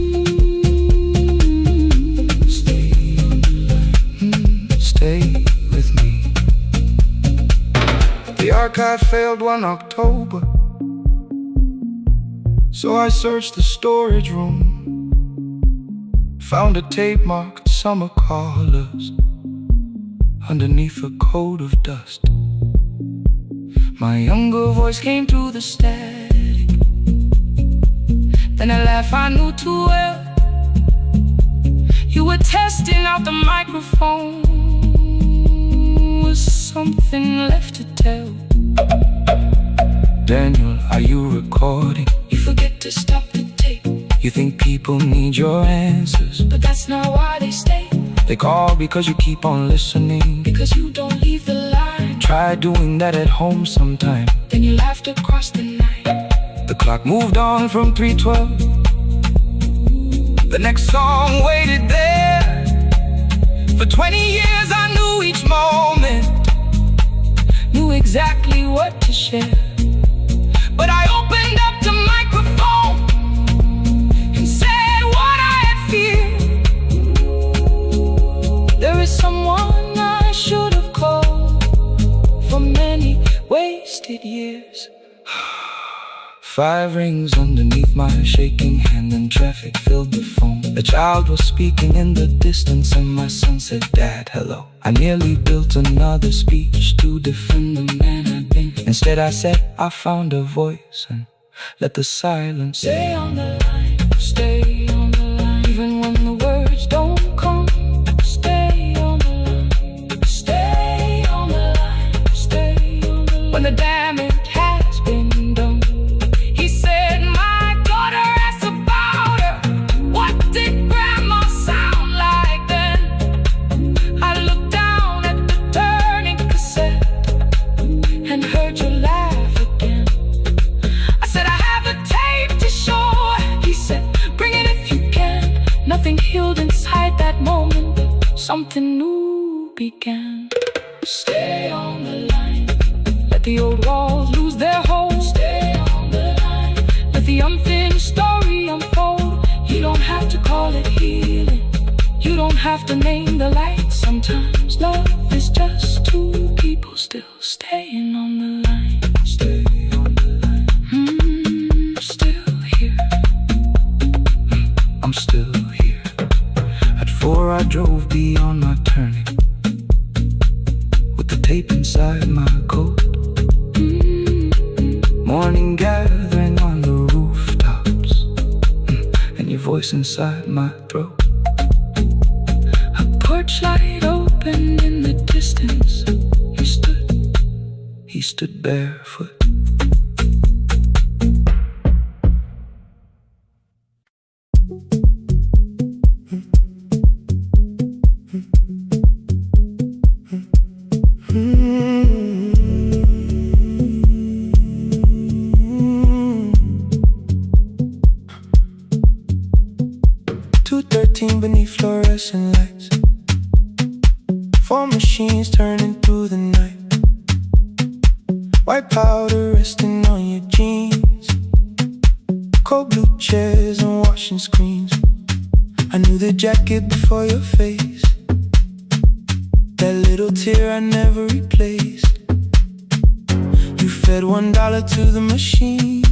Stay on the line. Stay with me. The archive failed one October, so I searched the storage room, found a tape marked summer callers underneath a coat of dust. My younger voice came through the static, then a laugh I knew too well. You were testing out the microphone, was something left to tell? Daniel, are you recording? You forget to stop the tape. You think people need your answers, but that's not why they stay. They call because you keep on listening, because you don't leave the line. Try doing that at home sometime, then you laughed across the night. The clock moved on from 3:12. The next song waited there. For 20 years I knew each moment, knew exactly what to share. But I opened up to my 5 rings underneath my shaking hand, and traffic filled the phone. A child was speaking in the distance, and my son said, "Dad, hello." I nearly built another speech to defend the man I'd been. Instead I said, "I found a voice," and let the silence stay on the line, stay on the line. Even when the words don't come, stay on the line, stay on the line, stay on the line. When the damage has been done, he said, "My daughter asked about her. What did grandma sound like then?" I looked down at the turning cassette and heard you laugh again. I said, "I have a tape to show." He said, "Bring it if you can." Nothing healed inside that moment, but something new began. Stay on the line, let the old walls lose their hold. Stay on the line, let the unfinished story unfold. You don't have to call it healing, you don't have to name the light. Sometimes love is just two people still staying on the line. Stay on the line. Still here. I'm still here. At 4 I drove beyond my turning, with the tape inside my coat. Morning gathering on the rooftops, and your voice inside my throat. A porch light opened in the distance. He stood barefoot. Beneath fluorescent lights, 4 machines turning through the night. White powder resting on your jeans, cold blue chairs and washing screens. I knew the jacket before your face, that little tear I never replaced. You fed $1 to the machine,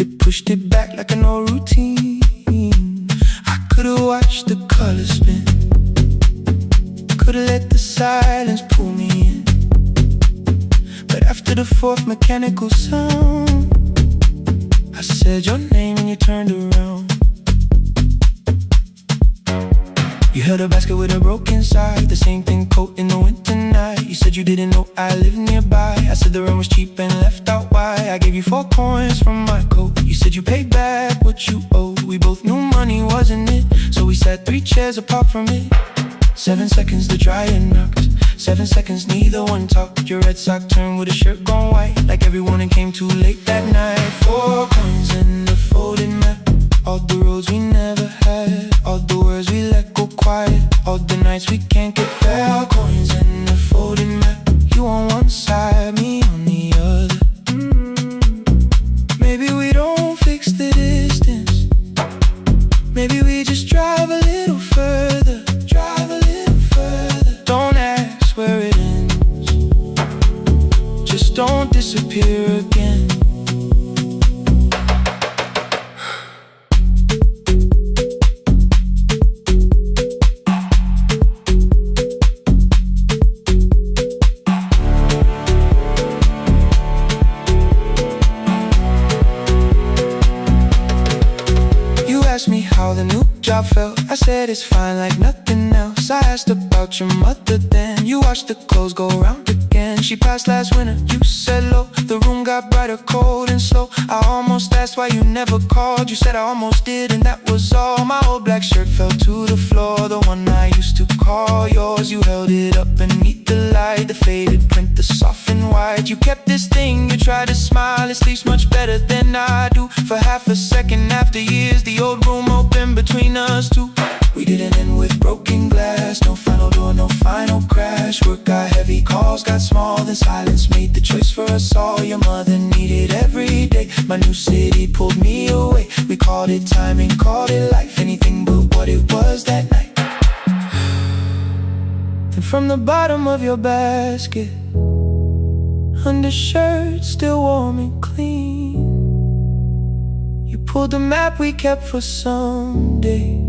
it pushed it back like an old routine. Could've watched the colors spin, could've let the silence pull me in. But after the 4th mechanical sound, I said your name and you turned around. You held a basket with a broken side, the same thing coat in the winter night. You said you didn't know I lived nearby. I said the rent was cheap and left out why. I gave you 4 coins from my coat. You said you paid back what you owed. We both knew money wasn't it, so we sat 3 chairs apart from it. 7 seconds the dryer knocked, 7 seconds neither one talked. Your red sock turned with a shirt gone white, like everyone came too late that night. 4 coins and a folded map, all the roads we never had, all the words we let go quiet, all the nights we can't get fair. Coins and a folded map, you on one side, me on the other. Maybe we don't fix the distance, maybe we just drive a little further, drive a little further. Don't ask where it ends, just don't disappear again. Asked me how the new job felt, I said it's fine like nothing else. I asked about your mother then, you watched the clothes go round again. She passed last winter, you said low, the room got brighter, cold and slow. I almost asked why you never called, you said I almost did and that was all. My old black shirt fell to the floor, the one I used to call yours. You held it up beneath the light, the faded print, the soft and white. You kept this thing, you tried to smile, it sleeps much better than I do. For half a second after years, the old room opened between us two. We didn't end with broken glass, no final door, no final crash. Work got heavy, calls got small, then silence made the choice for us all. Your mother needed every day, my new city pulled me away. We called it timing, called it life, anything but what it was that night. And from the bottom of your basket, undershirt still warm and clean. You pulled the map we kept for someday,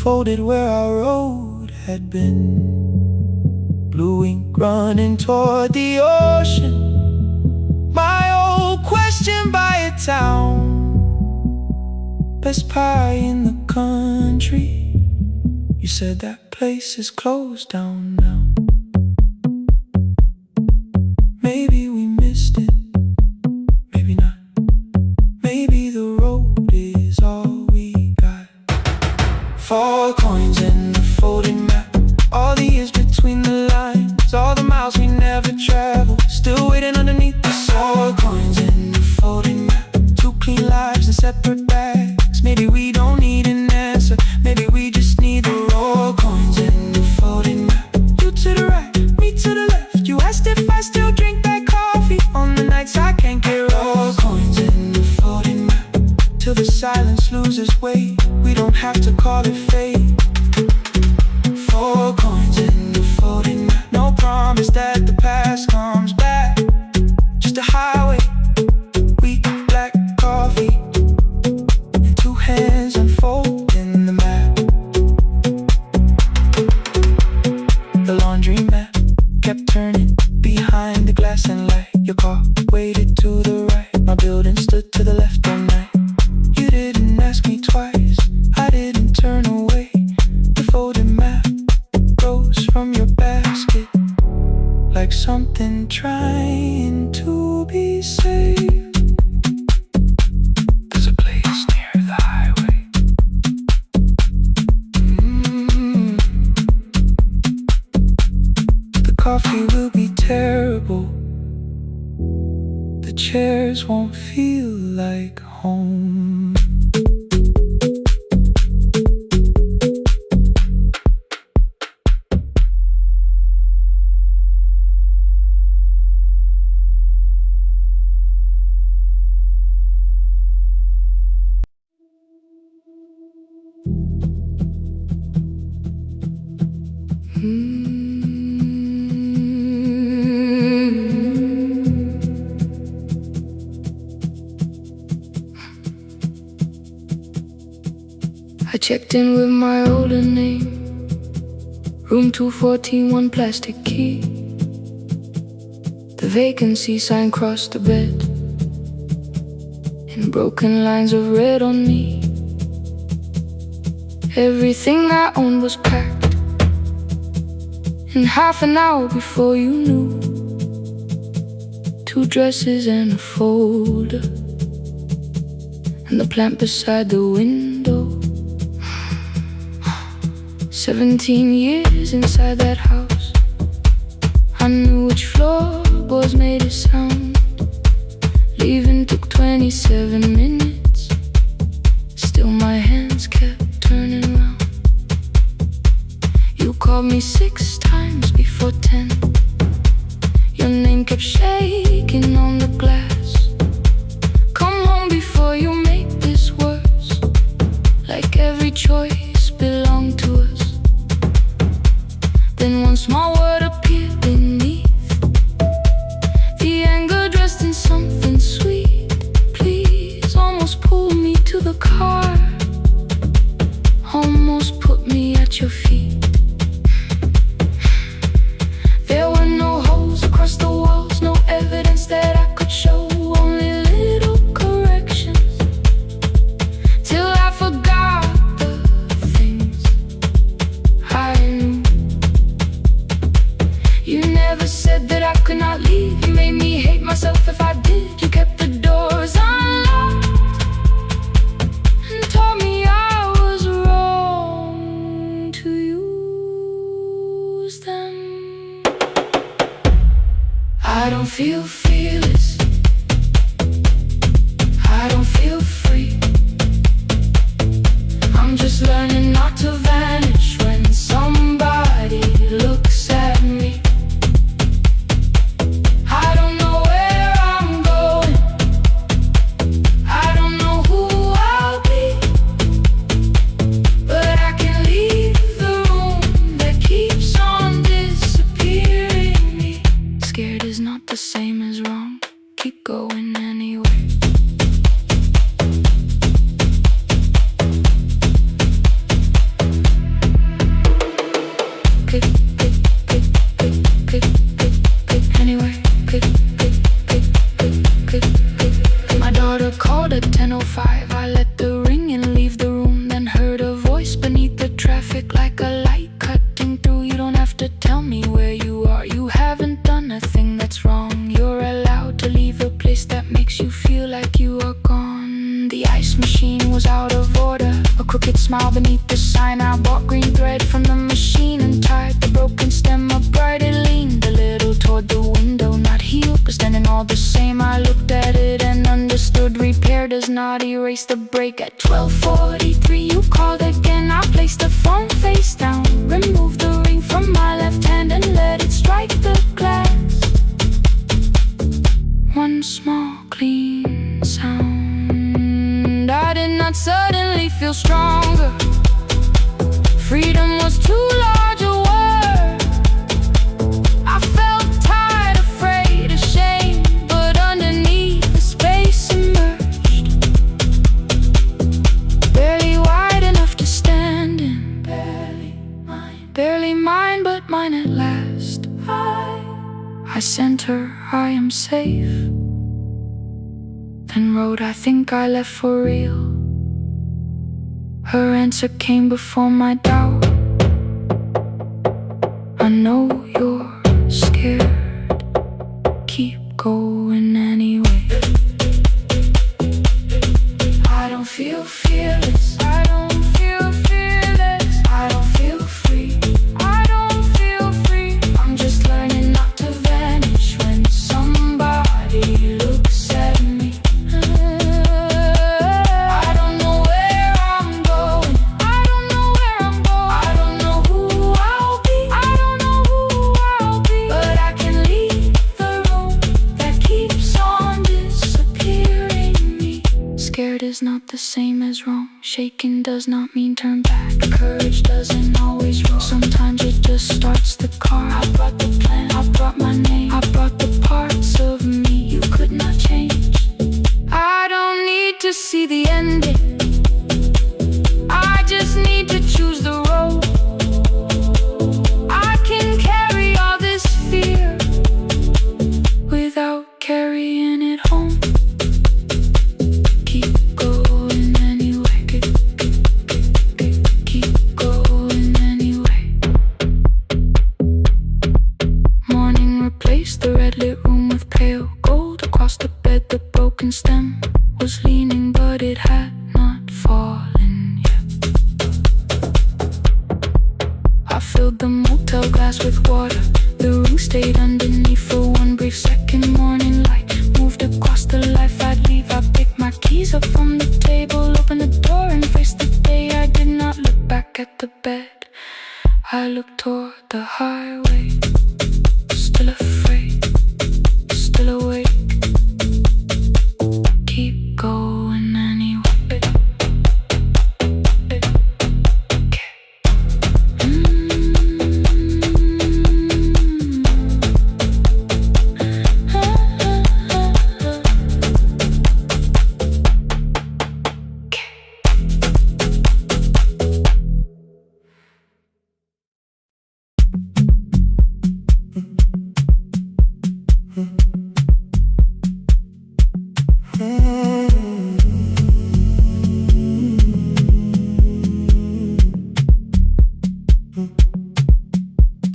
folded where our road had been. Blue ink running toward the ocean, my old question by a town. Best pie in the country, you said that place is closed down now. Maybe we missed it, maybe not. Maybe the road is all we got. 4 coins in the folded map, all the years between the lines, all the miles we never traveled, still waiting underneath the sun. 4 coins in the folded map, 2 clean lives in separate bags. Maybe we don't need an answer, maybe we just need the raw coins in the folded map. You to the right, me to the left. You asked if I still drink that coffee on the nights I can't get raw coins in the folded map, till the silence loses weight. We don't have to call it fate. 4 coins in the folded map, no promise that the past comes back, just a highway, weak black coffee, and 2 hands unfolding the map. The laundry mat kept turning behind the glass and light. Your car waited to the right, my building stood to the left all night. You didn't ask me twice, I didn't turn away. The folded map rose from your basket, like something trying to be saved. There's a place near the highway. The coffee will be terrible, the chairs won't feel like home. I checked in with my older name, room 214, 1 plastic key. The vacancy sign crossed the bed in broken lines of red on me. Everything I owned was packed in half an hour before you knew. 2 dresses and a folder, and the plant beside the window. 17 years inside that house, I knew which floorboards made a sound. Leaving took 27 minutes, still my hands kept turning round. You called me 6 times before 10, your name kept shaking on the glass. Come home before you make this worse, like every choice belonged to us. Then one small word appeared beneath, the anger dressed in something sweet. Please, almost pulled me to the car, almost put me at your feet. There were no holes across the walls, no evidence that I could show. called at 10:05. I let the ring and leave the room, then heard a voice beneath the traffic like a light cutting through. You don't have to tell me where you are. You haven't done a thing that's wrong. You're allowed to leave a place that makes you feel like you are gone. The ice machine was out of order, a crooked smile beneath the sign. I bought green thread from the machine and tied the broken stem upright. It leaned a little toward the window, not healed, but standing all the same. I looked at it and understood repair does not erase the break. At 12:43 you called again. I placed the phone face down, removed the ring from my left hand and let it strike the glass. One small clean sound. I did not suddenly feel stronger. Freedom was too large a word. I felt tired, afraid, ashamed, but underneath the space emerged, barely wide enough to stand in. Barely mine, but mine at last. I sent her, I am safe, then wrote, I think I left for real. Her answer came before my doubt. I know you're scared, keep going anyway. I don't feel fearless, I don't feel fearless, I don't feel free, I don't feel free. I'm just learning not to vanish when somebody looks at me. I don't know where I'm going, I don't know where I'm going, I don't know who I'll be, I don't know who I'll be, but I can leave the room that keeps on disappearing me. Scared is not the same as wrong. Shaken does not mean turn back. Courage doesn't always roll. Sometimes it just starts the car. I brought the plan, I brought my name, I brought the parts of me you could not change. I don't need to see the ending, I just need to choose the road. I can carry all this fear without carrying it home. Keep going anyway. Keep going anyway. Morning replaced the red lit room with pale gold. Across the bed the broken stem was leaning, but it had not fallen yet. I filled the motel glass with water. The ring stayed underneath for one brief second. Morning light moved across the life I'd leave. I picked my keys up from the table, opened the door and faced the day. I did not look back at the bed, I looked toward the highway. Still afraid, still awake. Keep going anyway.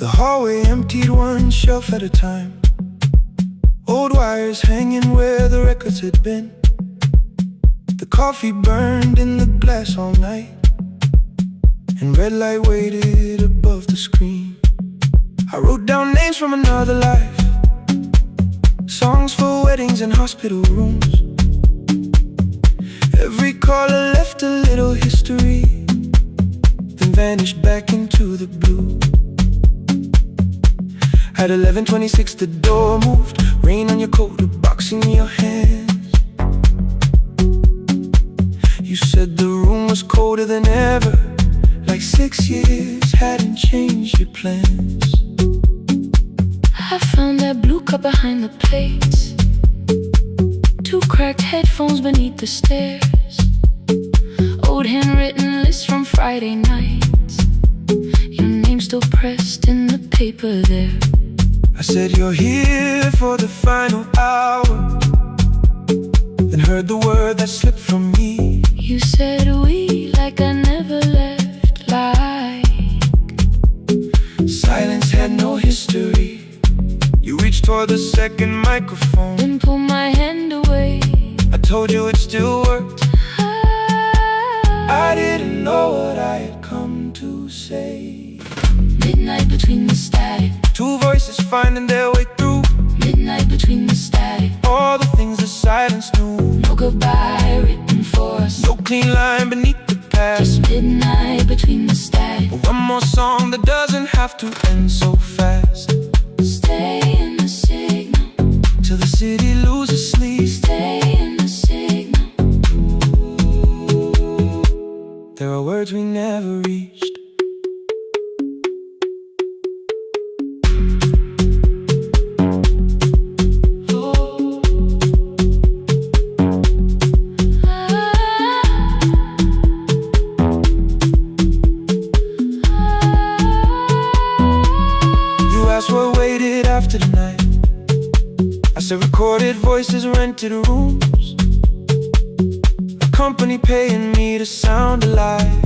The hallway emptied one shelf at a time. Old wires hanging where the records had been. The coffee burned in the glass all night, and red light waited above the screen. I wrote down names from another life, songs for weddings and hospital rooms. Every caller left a little history, then vanished back into the blue. At 11:26 the door moved, rain on your coat, a box in your hands. You said the room was colder than ever, like 6 years hadn't changed your plans. I found that blue cup behind the plates, 2 cracked headphones beneath the stairs, old handwritten lists from Friday nights, your name still pressed in the paper there. I said you're here for the final hour, then heard the word that slipped from me. You said we like I never left, like silence had no history. You reached toward the second microphone, then pull my hand away. I told you it still worked. I didn't know what I had come to say. Midnight between the static, two voices finding their way through. midnight between the static, All the things the silence knew. no goodbye written for us, No clean line beneath the past. just midnight between the static. One more song that doesn't have to end so fast. Stay in the signal, Till the city loses sleep. stay in the signal. There are words we never reached. You asked what waited after the night. I said recorded voices, rented rooms, a company paying me to sound alive,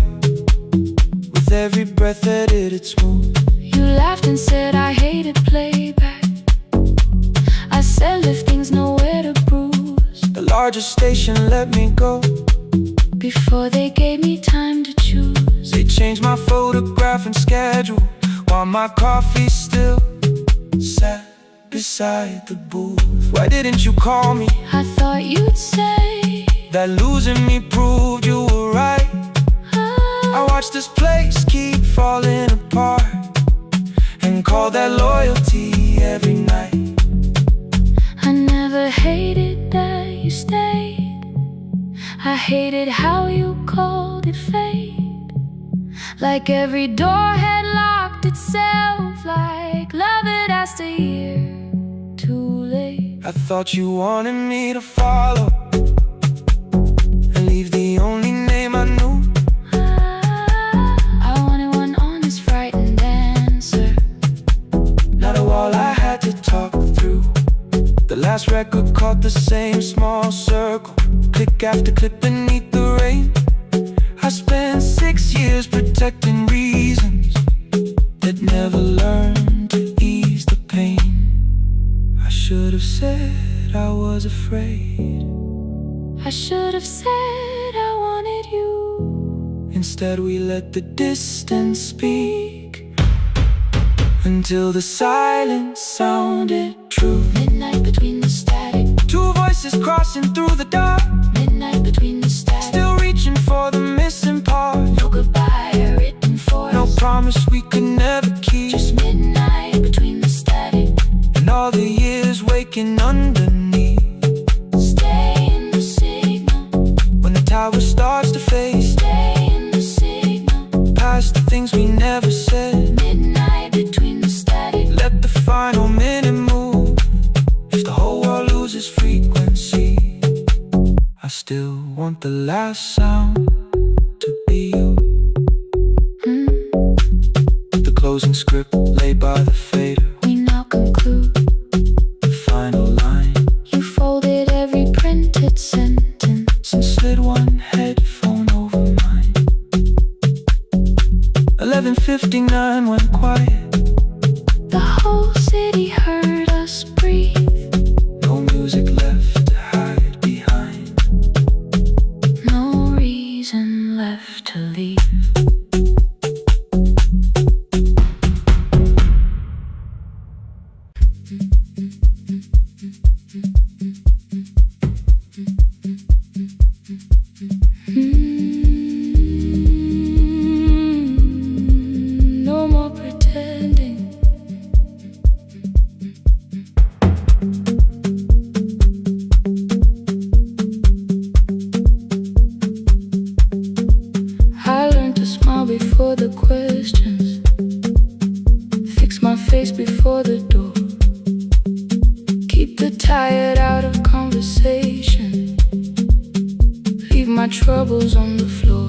with every breath edited smooth. You laughed and said I hated playback. I said lifting's nowhere to bruise. The largest station let me go. Before they gave me time to choose. They changed my photograph and schedule, while my coffee still sat beside the booth. Why didn't you call me? I thought you'd say That losing me proved you were right. I watched this place keep falling apart, and call that loyalty every night. I never hated that you stayed. I hated how you called it fate. Like every door had locked itself, like love had asked a year too late. I thought you wanted me to follow and leave the only name I knew. I wanted one honest, frightened answer, Not a wall I had to talk through. The last record caught the same small circle, click after click beneath the rain. I spent 6 years protecting reasons that never learned to ease the pain. I should have said I was afraid. I should have said I wanted you. Instead we let the distance speak, until the silence sounded true. Midnight between the static, Two voices crossing through the dark, midnight between the static. still reaching for the missing part. No goodbye written for No us, promise we could never keep. just midnight between the static. And all the years waking underneath. Stay in the signal, When the tower starts to fade, stay in the signal. past the things we never said. Midnight between the static, Let the final minute move. If the whole world loses frequency, I still want the last sound to be you. The closing script laid by the fader, we now conclude. the final line, You folded every printed sentence, and slid one headphone over mine. 11:59 went quiet. the whole city heard us breathe. No music left to hide behind. No reason left to leave. No more pretending. I learned to smile before the questions, fix my face before the door, keep the tired out of conversation, leave my troubles on the floor.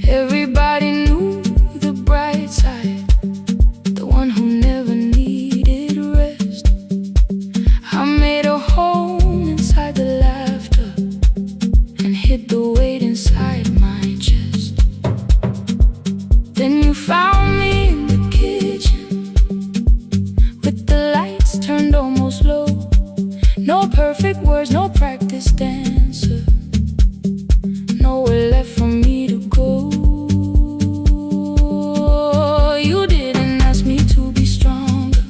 Everybody knew the bright side, the one who never needed rest. I made a home inside the this dancer. Nowhere left for me to go. You didn't ask me to be stronger,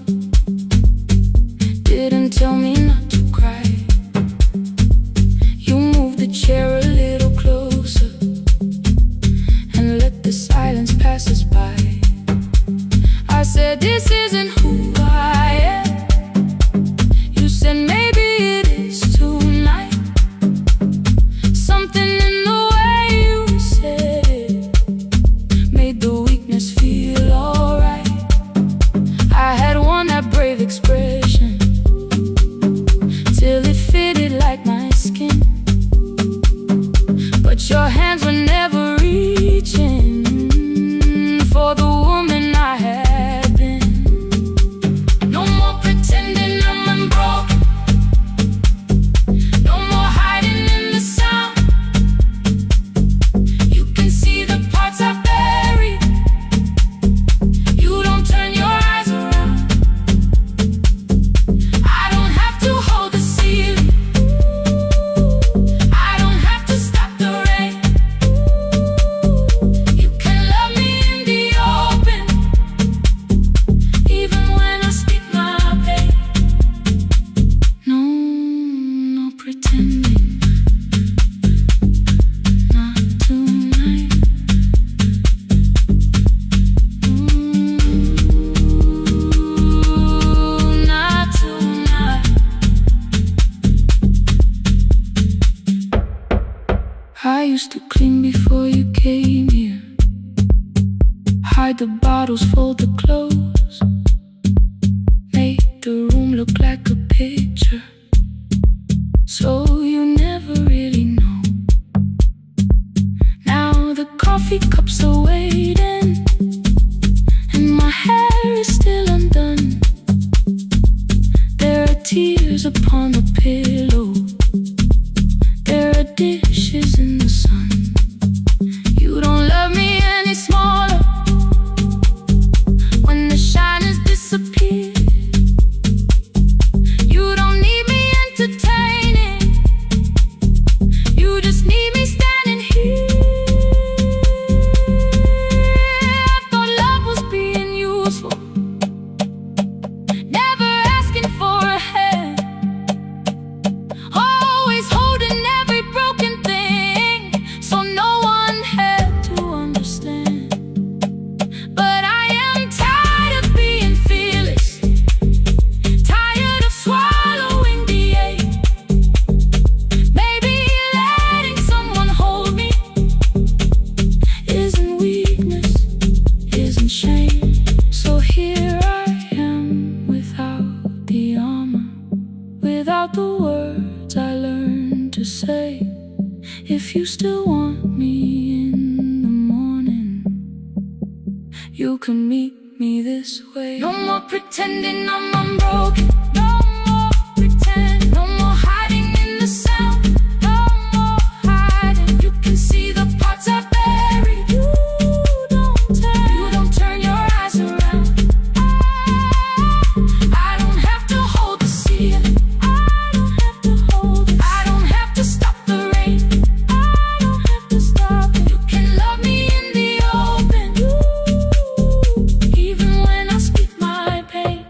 didn't tell me not to cry. You moved the chair a little closer and let the silence pass us by. I said, this isn't who I am. You said, maybe it is tonight. Something in the way you said it made the weakness feel alright. I had worn that brave expression till it fitted like my skin, but your hands were never reaching for the woman I had been. No more pretending I'm unbroken, no more hiding in the sound. You can see the parts I buried. You don't turn your eyes around. I don't have to hold the ceiling, I don't have to stop the rain. You can love me in the open, even when I speak my pain. No, no pretending, not tonight. Not tonight. I used to clean before you came here, hide the bottles, fold the clothes, make the room look like a picture, so you never really know. Now the coffee cups are waiting, and my hair is still undone. There are tears upon the pillow, there are dishes in the sun. You don't love me any smaller when the shine has disappeared. You don't need me entertaining, you just need me standing here. I thought love was being useful, never asking for a hand, always holding every broken thing, so no one had to understand. But I am tired of being fearless, tired of swallowing the ache. Maybe letting someone hold me isn't weakness, isn't shame. So here I am without the armor, without the words I learned to say. If you still want me in the morning, you can meet me this way. No more pretending I'm unbroken, no more pretend, no more hiding in the sound, no more hiding. You can see the parts I buried. You don't turn your eyes around. I don't have to hold the ceiling, I don't have to hold it. I don't have to stop the rain, I don't have to stop it. You can love me in the open, even when I speak my pain.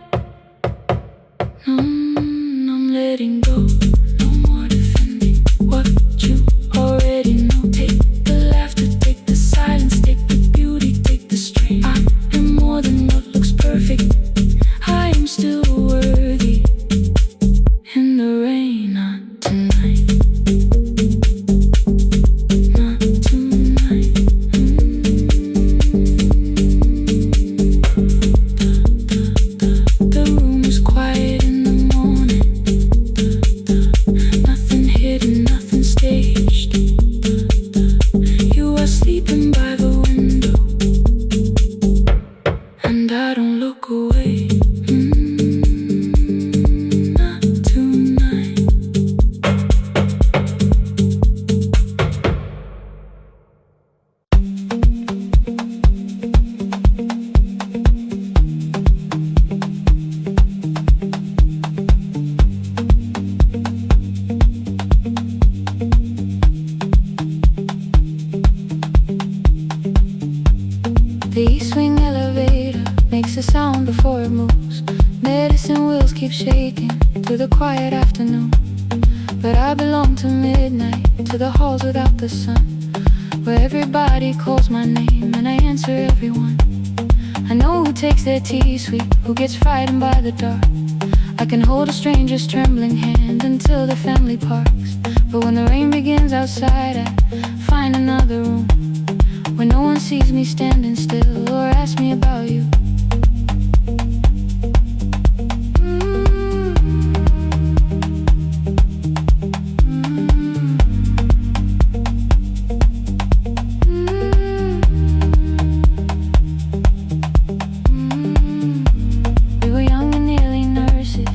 quiet afternoon, but I belong to midnight, to the halls without the sun, where everybody calls my name and I answer everyone. I know who takes their tea sweet, who gets frightened by the dark. I can hold a stranger's trembling hand until the family parks. But when the rain begins outside, I find another room where no one sees me standing still or asks me about you.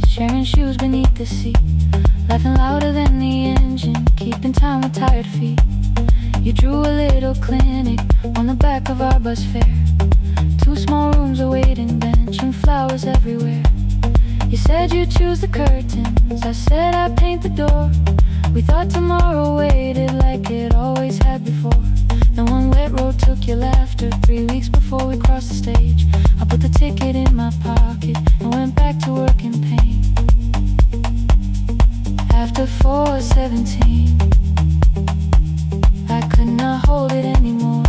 Sharing shoes beneath the seat, laughing louder than the engine, keeping time with tired feet. You drew a little clinic on the back of our bus fare. 2 small rooms, a waiting bench, and flowers everywhere. You said you'd choose the curtains, I said I'd paint the door. We thought tomorrow waited like it always had before. Then one wet road took your laughter. 3 weeks before we crossed the stage, I put the ticket in my pocket and went back to work in pain. After 4:17, I could not hold it anymore.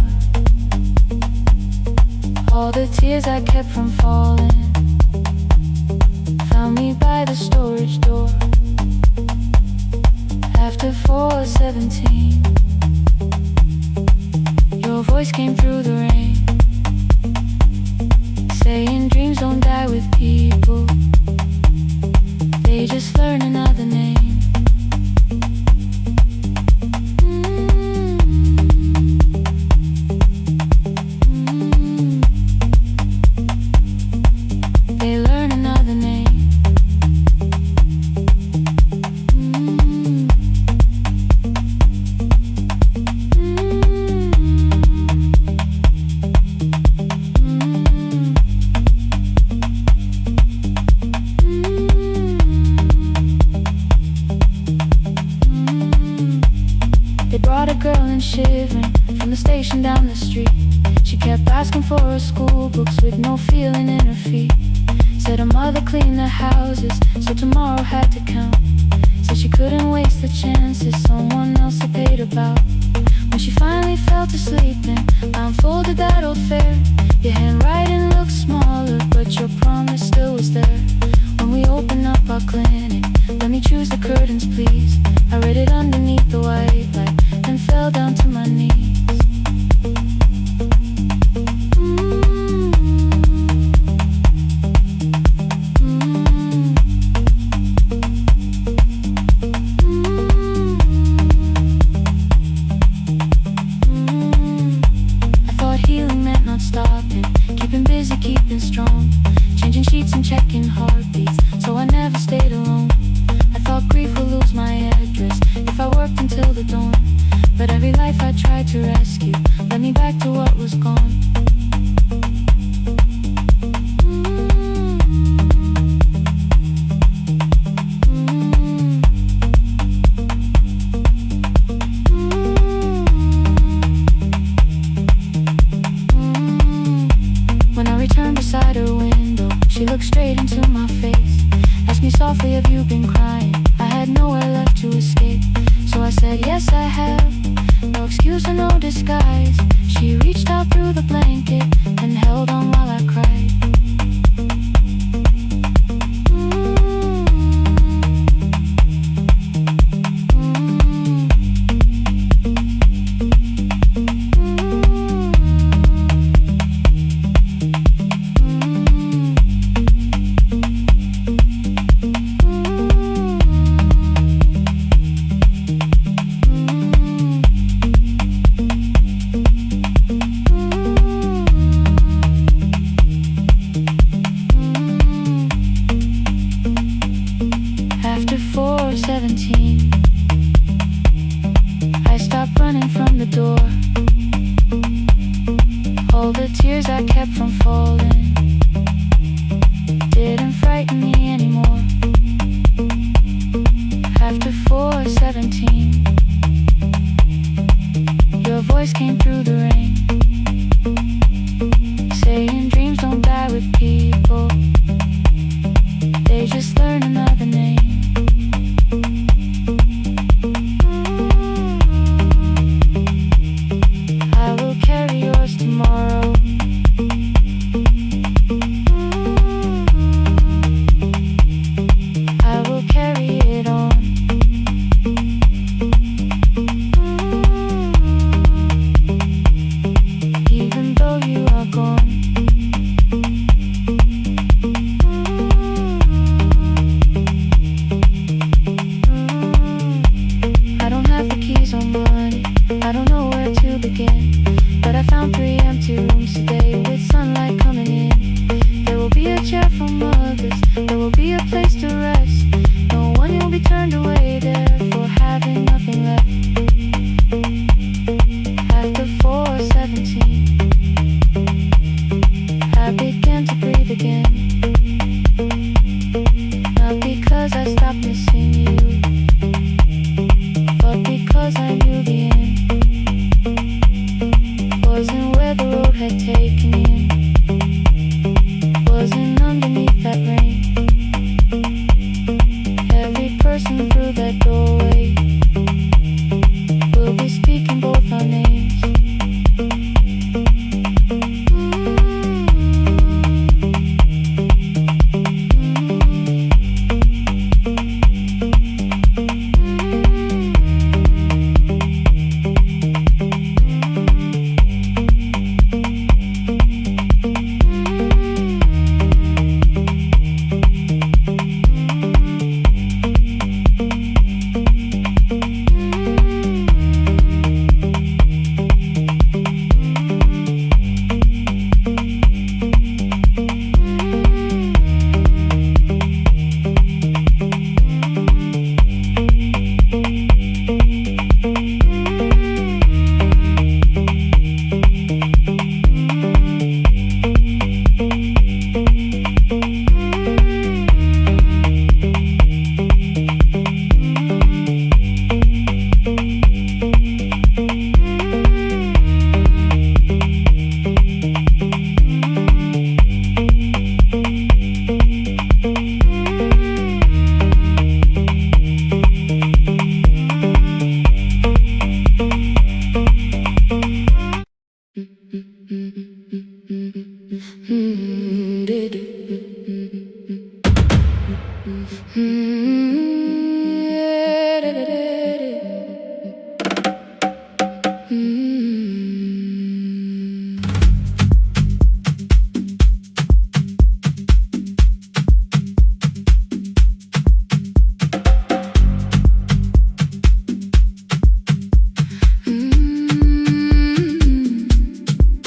All the tears I kept from falling found me by the storage door. After 4:17, your voice came through the rain, saying dreams don't die with people, they just learn another name. They learn another name. They brought a girl in shivering from the station down the street. She kept asking for her school books with no feeling in her feet. Said her mother cleaned the houses, so tomorrow had to count. Said she couldn't waste the chances someone else had paid about. When she finally fell to sleep, then I unfolded that old fare. Your handwriting looked smaller, but your promise still was there. When we opened up our clinic, let me choose the curtains please. I read it underneath the white light, then fell down to my knees. Stopping, keeping busy, keeping strong, changing sheets and checking heartbeats, so I never stayed alone. I thought grief would lose my address if I worked until the dawn, but every life I tried to rescue led me back to what was gone. When I returned beside her window, she looked straight into my face, asked me softly, have you been crying? I had nowhere left to escape, so I said, yes I have, no excuse or no disguise. She reached out through the blanket and held on while I cried. After 4:17, I stopped running from the door. All the tears I kept from falling didn't frighten me anymore. After 4:17, your voice came through the rain, saying dreams don't die with people, they just learn another name. 'cause I knew the end wasn't where the road had taken me in. Wasn't underneath that rain. Every person through that doorway will be speaking both our names.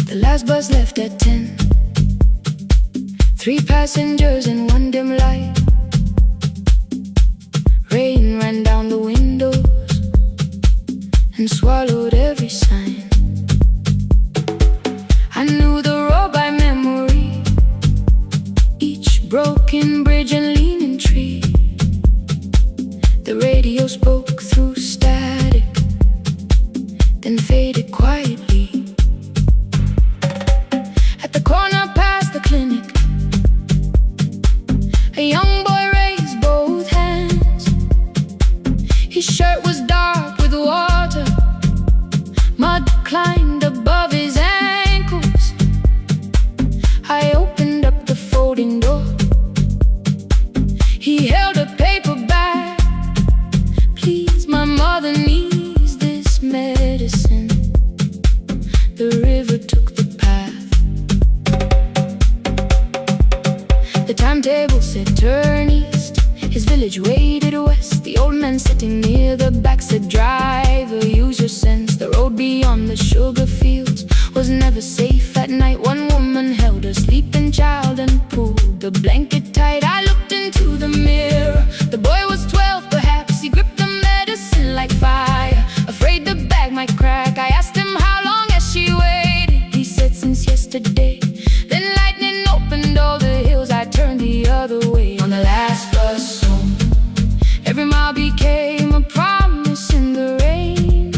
The last bus left at 10. 3 passengers and 1 dim light. Rain ran down the windows and swallowed every sign. I knew the road by memory, each broken bridge and leaning tree. The radio spoke through static, then faded quietly. At the corner past the clinic, a young boy raised both hands. His shirt was dark with water, mud climbed above his ankles. I opened up the folding door. He held a paper bag. Please, my mother needs this medicine. The river took the path. The timetable said turn east. His village waded west. The old man sitting near the back said driver, use your sense. The road beyond the sugar fields was never safe at night. One woman held her sleeping child and pulled the blanket tight. I looked into the mirror. The boy was 12 perhaps. He gripped the medicine like fire, afraid the bag might crack. I asked him how long has she waited. He said since yesterday. Then lightning opened all the hills. I turned the other way on the last bus home. Every mile became a promise in the rain.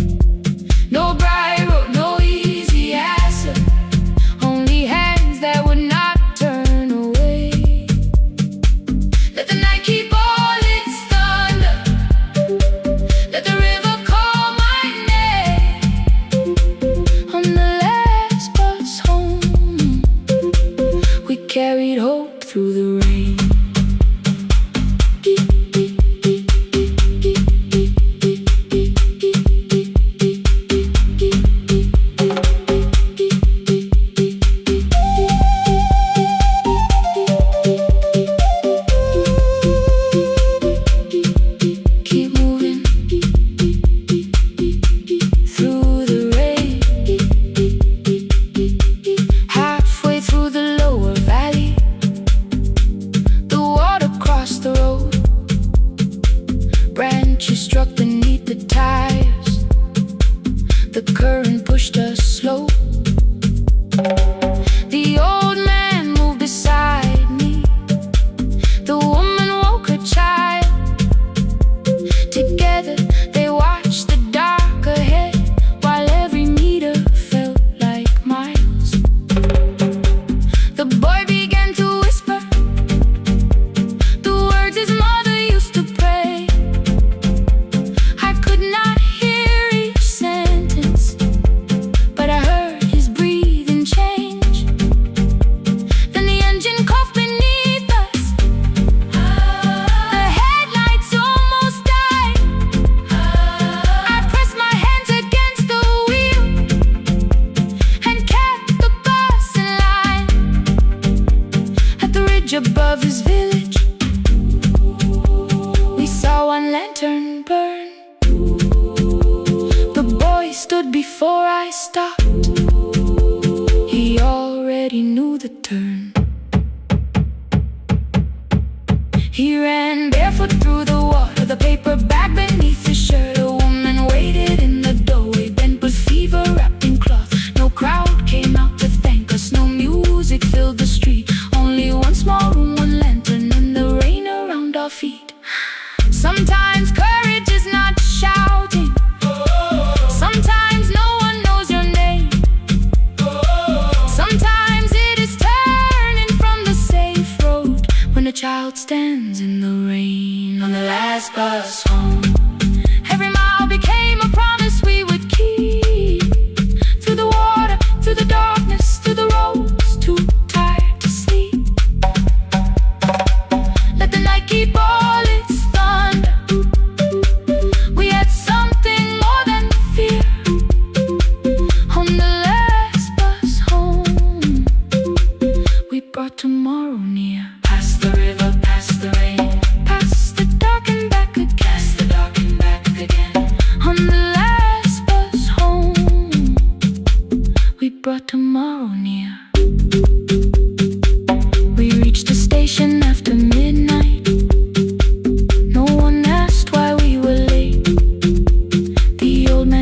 No bright road, no easy answer, only hands that would not turn away. Let the night keep all its thunder, let the river call my name. On the last bus home, we carried hope through the rain. Keep moving through the rain. Halfway through the lower valley, the water crossed the road. Branches struck beneath the tires. The current pushed us slow. The old man moved beside me. The woman woke her child. Together they watched the dark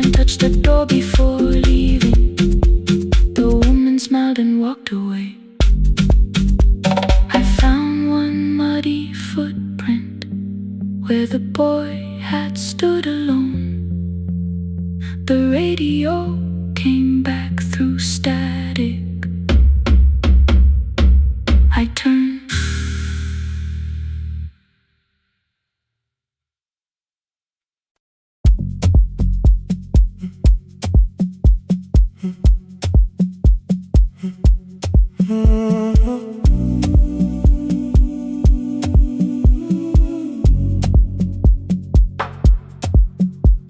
and touched the door before leaving. The woman smiled and walked away. I found one muddy footprint where the boy had stood alone. The radio came back through static. I turned.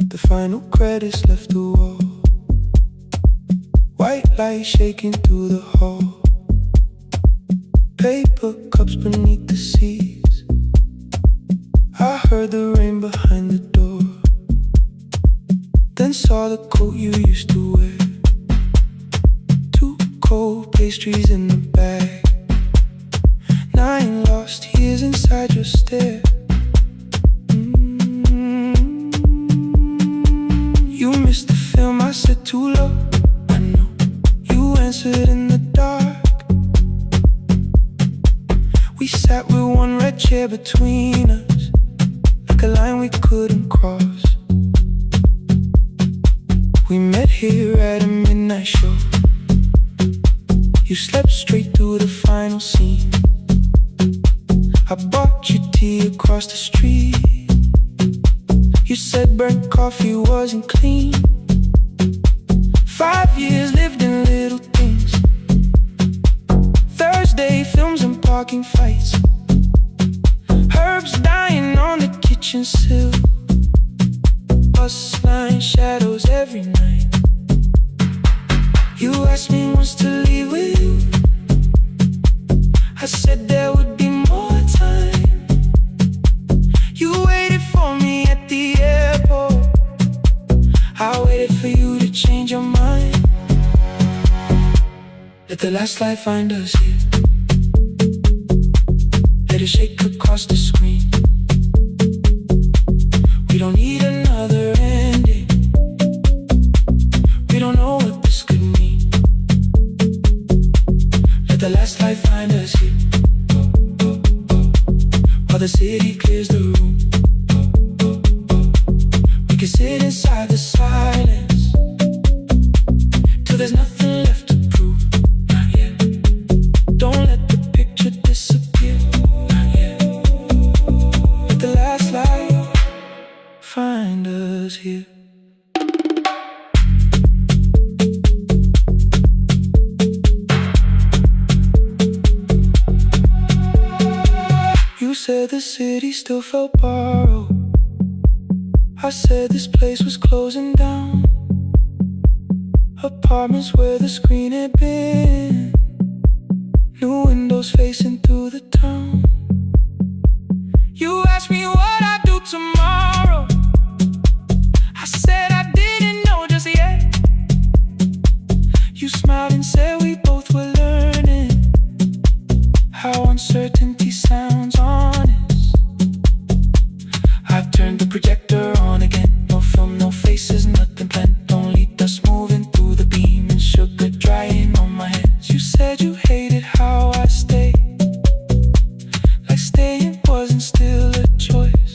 The final credits left the wall. White light shaking through the hall. Paper cups beneath the seats. I heard the rain behind the door. Then saw the coat you used to wear. Two cold pastries in the bag. 9 lost years inside your stare. You missed the film, I said too low. I know, you answered in the dark. We sat with one red chair between us, like a line we couldn't cross. We met here at a midnight show. You slept straight through the final scene. I bought you tea across the street. You said burnt coffee wasn't clean. 5 years lived in little things. Thursday films and parking fights. Herbs dying on the kitchen sill. Bus line shadows every night. You asked me once to leave with you. I said there would be more time. You waited for me at the airport. I waited for you to change your mind. Let the last light find us here. Let it shake across the screen. We don't need another ending. We don't know what this could mean. Let the last light find us here. While the city clears the room, we can sit inside the silence till there's nothing left to prove. Not yet. Don't let the picture disappear. Not yet. Let the last light find us here. You said the city still felt borrowed. I said this place was closing down. Apartments where the screen had been. New windows facing through the town. You asked me what I'd do tomorrow. I said I didn't know just yet. You smiled and said we both were learning how uncertainty sounds honest. I've turned the projector on again. No film, no faces, nothing planned. Only dust moving through the beam and sugar drying on my hands. You said you hated how I stayed, like staying wasn't still a choice.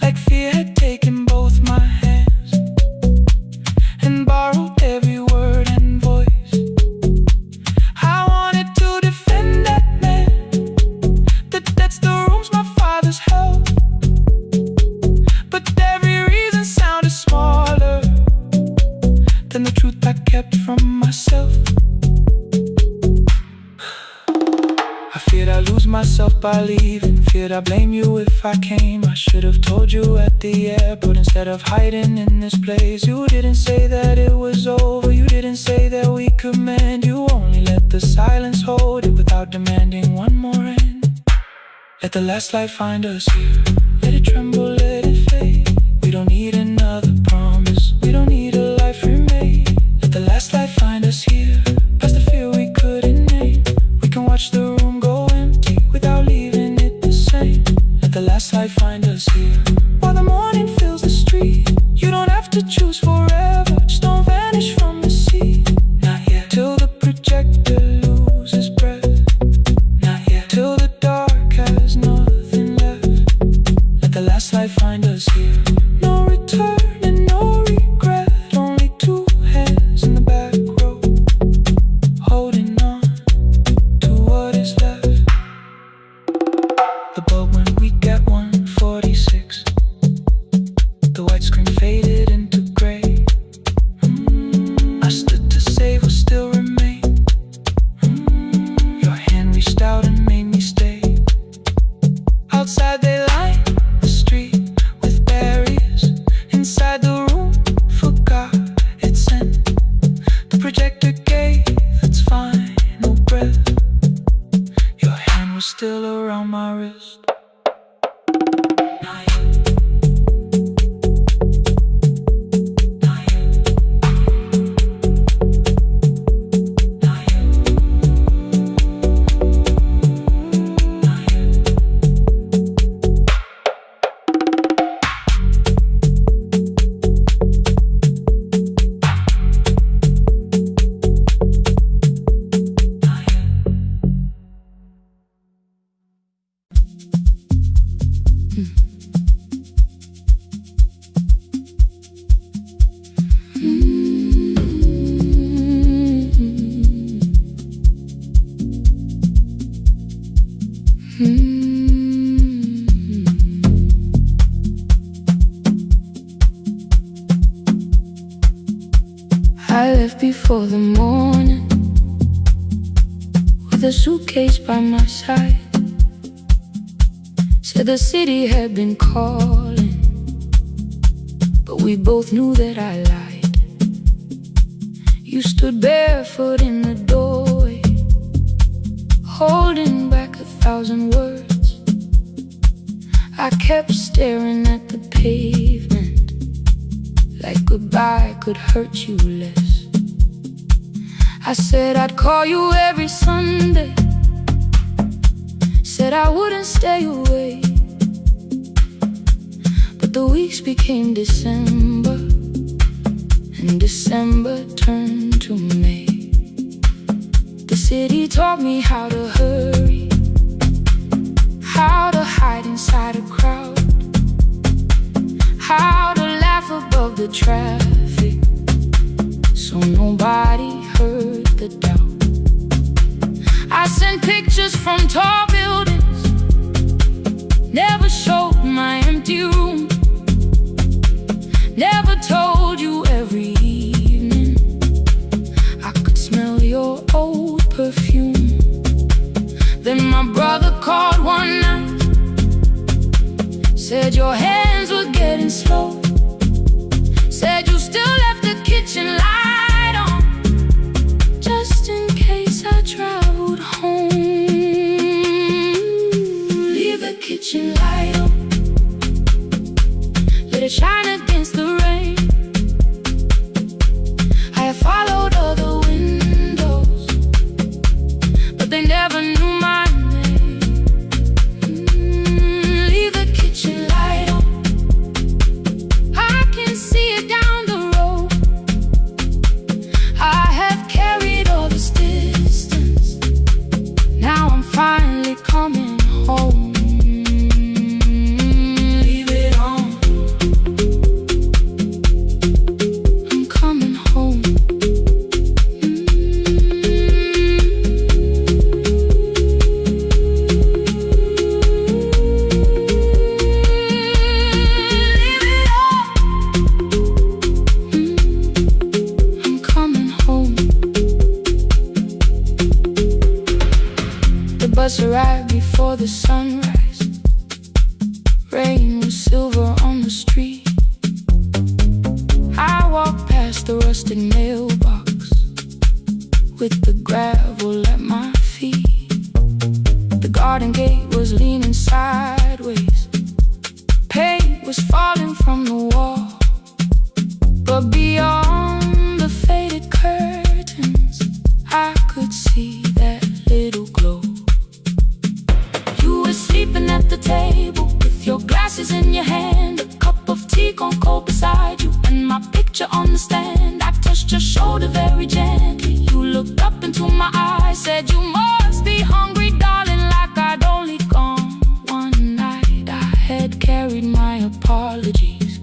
Like fear had taken both my hands and borrowed every word and voice. I wanted to defend that man, that's the rooms my father's held. But every reason sounded smaller than the truth I kept from myself. I feared I'd lose myself by leaving. Feared I'd blame you if I came. I should have told you at the airport instead of hiding in this place. You didn't say that it was over. You didn't say that we could mend. You only let the silence hold it without demanding one more end. Let the last light find us here. Let it tremble, let it fade. We don't need another promise. We don't need a life remade. Let the last light find us here. Past the fear we couldn't name. We can watch the room go empty without leaving it the same. Let the last light find us here. While the morning fills the street, you don't have to choose I left before the morning, with a suitcase by my side. Said the city had been calling, but we both knew that I lied. You stood barefoot in the doorway, holding back 1,000 words. I kept staring at the pavement, like goodbye could hurt you less. I said I'd call you every Sunday, said I wouldn't stay away. But the weeks became December, and December turned to May. The city taught me how to hurry, how to hide inside a crowd, how to laugh above the traffic, so nobody heard the doubt. I sent pictures from tall buildings, never showed my empty room, never told you every evening I could smell your old perfume. Then my brother called one night, said your hands were getting slow, said you still left the kitchen light on, just in case I traveled home. Leave the kitchen light on, let it shine against the rain. I have followed other windows, but they never knew my name. Leave the kitchen light on, I can see it down the road. I have carried all this distance, now I'm finally coming home. Leave it on, I'm coming home. Leave it on, I'm coming home. The bus arrived before the sunrise, rain was silver on the street. I walked past the rusted mailbox, with the gravel at my feet. The garden gate was leaning sideways, paint was falling from the wall, but beyond the faded curtains I could see that little glow. You were sleeping at the table, with your glasses in your hand, a cup of tea gone cold beside you, and my picture on the stand. I touched your shoulder very gently, you looked up into my eyes, said you must be hungry, darling, like I'd only gone one night. I had carried my apologies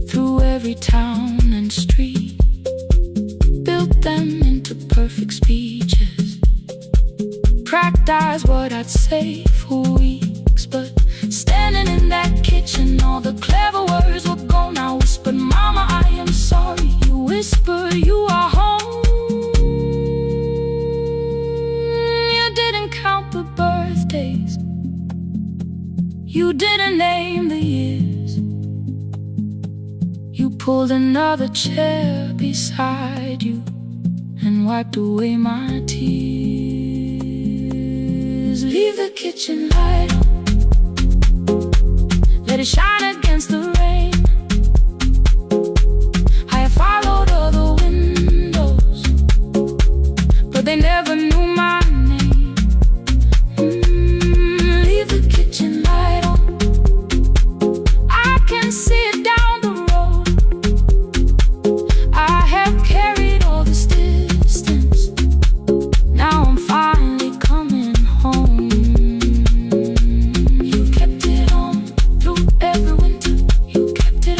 through every town and street, built them into perfect speeches, practiced what I'd say for weeks. But standing in that kitchen, all the clever words were gone. I whispered, Mama, I am sorry. You whispered, you are home. You didn't count the birthdays, you didn't name the years. You pulled another chair beside you and wiped away my tears. Leave the kitchen light on, let it shine against the rain. I have followed other windows, but they never knew my name. Leave the kitchen light on, I can see it down the road. I have carried all this distance, now I'm finally coming home. You kept it on through every winter, you kept it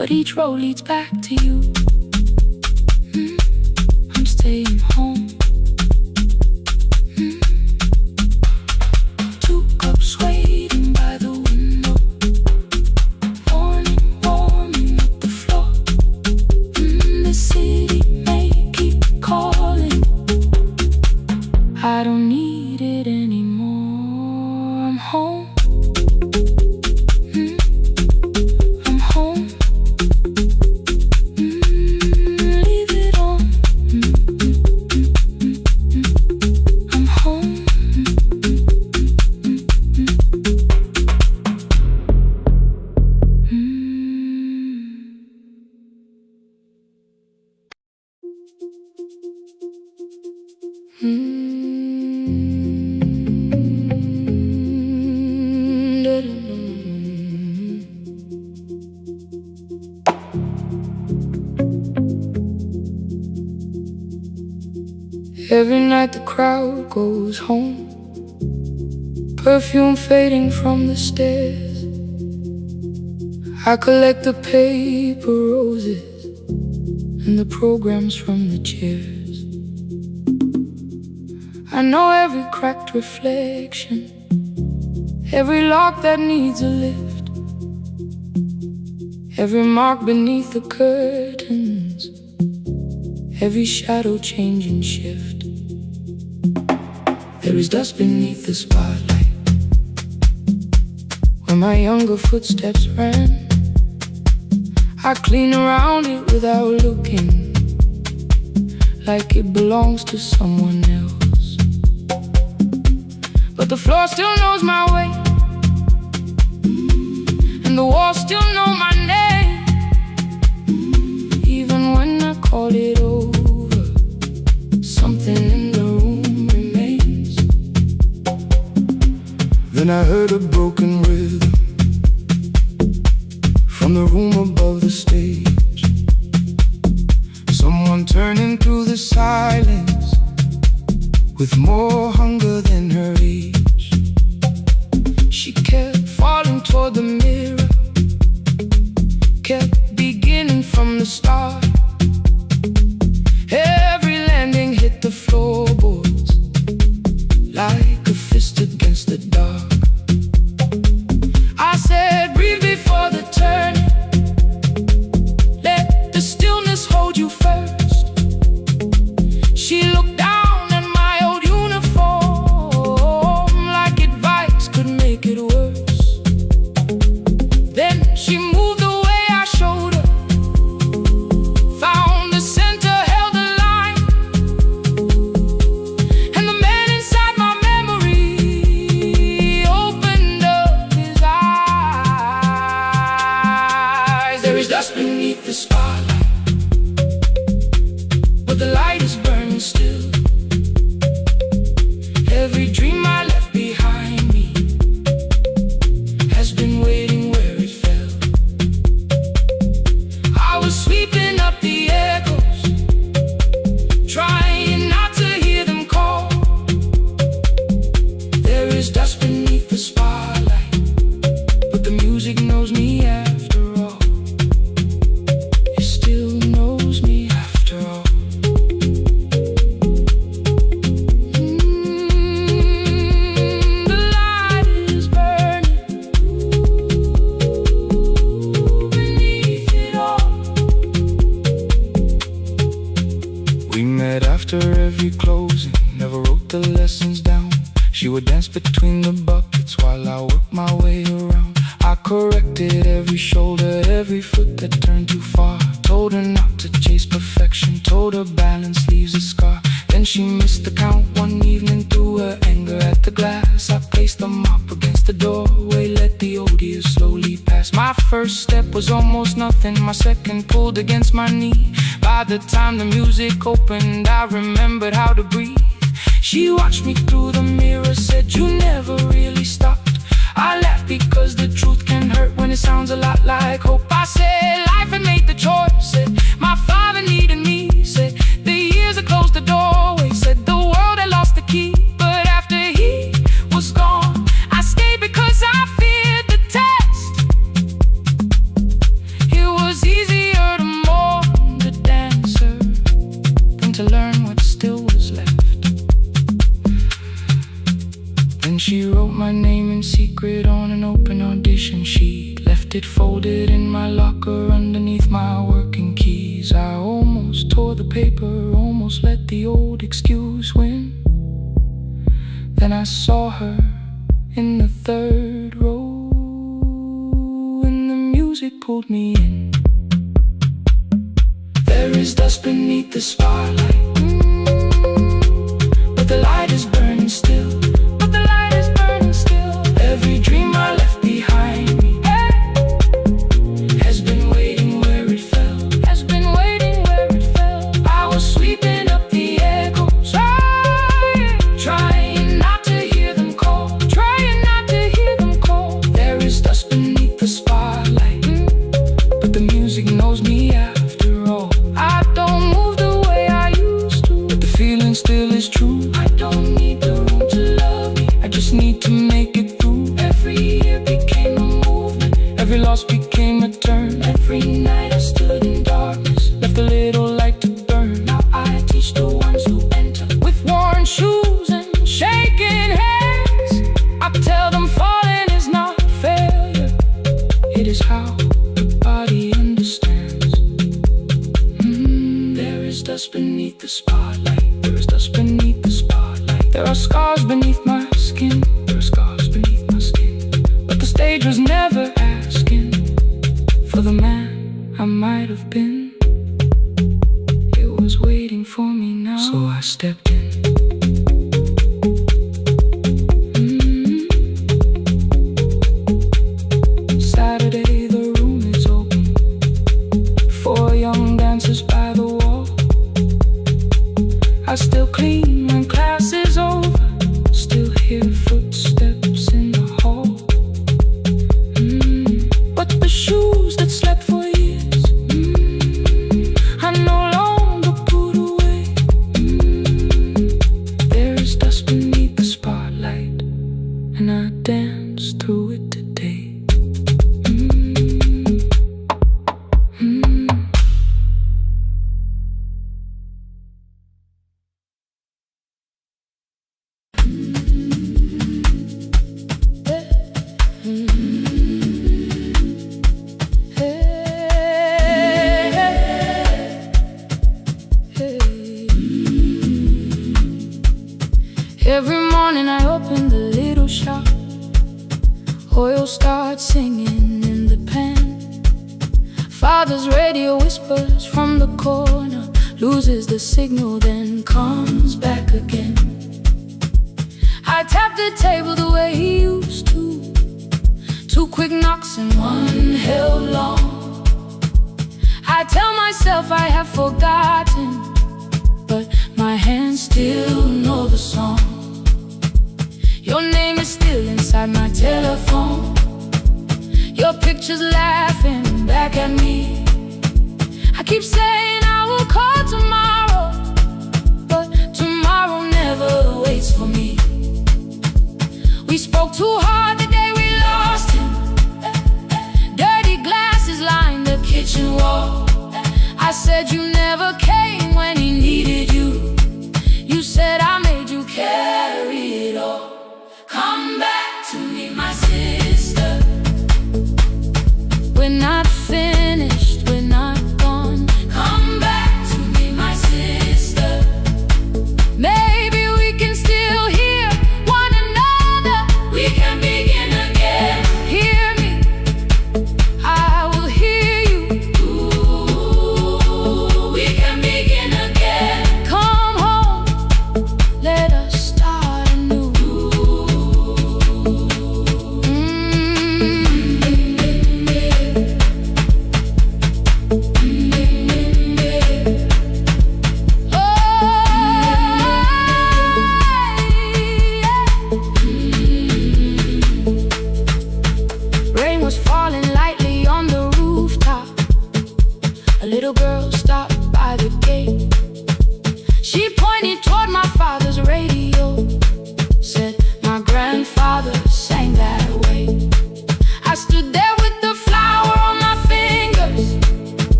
but each road leads back to you. I'm staying home. 2 cups waiting by the window, morning warming up the floor. The city may keep calling, I don't need it anymore. I'm home. I'm home. Leave it on. I'm home. Every night the crowd goes home, perfume fading from the stairs. I collect the paper roses and the programs from the chairs. I know every cracked reflection, every lock that needs a lift, every mark beneath the curtains, every shadow change and shift. There is dust beneath the spotlight where my younger footsteps ran. I clean around it without looking, like it belongs to someone else. But the floor still knows my way, and the walls still know my name. Even when I call it over, something in the room remains. Then I heard a broken rhythm from the room above the stage. Someone turning through the silence with more hunger than her age. She kept falling toward the mirror, kept beginning from the start. Every landing hit the floorboards like a fist against the dark. I said, breathe before the turning, let the stillness hold you first. She looked down at my old uniform like advice could make it worse. Then she moved the way I showed her, found the center, held the line, and the man inside my memory opened up his eyes. There is dust beneath the spotlight, but the light is burning still. Every dream I left behind me has been waiting where it fell. I was sweeping up the echoes, trying not to hear them call. There is dust beneath the spotlight, but the music knows me after all. It still knows me after all. The light is burning beneath it all. We met after every closing, never wrote the lessons down. She would dance between the buckets while I worked my way around. I corrected every shoulder, every foot that turned too far. Told her not to chase perfection, told her balance leaves a scar. Then she missed the count one evening, threw her anger at the glass. I placed the mop against the doorway, let the odor slowly pass. My first step was almost nothing, my second pulled against my knee. By the time the music opened, I remembered how to breathe. She watched me through the mirror, said, you never really stopped. I laughed because the truth can hurt when it sounds a lot like hope. I said, life had made the choice, said, my father needed me, said, the years had closed the doorway, said, the world had lost the key. But after he was gone, I stayed because I feared the test. It was easy an open audition sheet, left it folded in my locker underneath my working keys. I almost tore the paper, almost let the old excuse win. Then I saw her in the third row, and the music pulled me in. There is dust beneath the spotlight, but the light is burning still. But the light is burning still. Every dream I left behind me has been waiting where it fell. Has been waiting where it fell. I was sweeping up the echoes, trying not to hear them call, trying not to hear them call. There is dust beneath the spotlight, but the music knows me after all. I don't move the way I used to, but the feeling still is true. I don't need the room to love me, I just need to make it through. Every year became a movement, every loss became a turn. Every night I stood in darkness, left a little light to burn. Now I teach the ones who enter with worn shoes and shaking hands. I tell them falling is not failure, it is how the body understands. There is dust beneath the spotlight. There is dust beneath the spotlight. There are scars beneath my skin. There are scars beneath my skin. But the stage was never asking for the man I might have been. It was waiting for me now, so I stepped in. Saturday, the room is open. 4 young dancers by the wall. I still clean when class is over, still hear footsteps in the hall. But the shoes that slept for years, I no longer put away. There is dust beneath the spotlight, and I dance through it today. Every morning I open the little shop, oil starts singing in the pan. Father's radio whispers from the corner, loses the signal, then comes back again. I tap the table the way he used to, 2 quick knocks and 1 held long. I tell myself I have forgotten, but my hands still know the song. Your name is still inside my telephone, your picture's laughing back at me. I keep saying I will call tomorrow, but tomorrow never waits for me. We spoke too hard the day we lost him. Dirty glasses lined the kitchen wall. I said you never came when he needed you. You said I made you carry it all. Come back to me, my sister. We're not finished, we're not gone. Come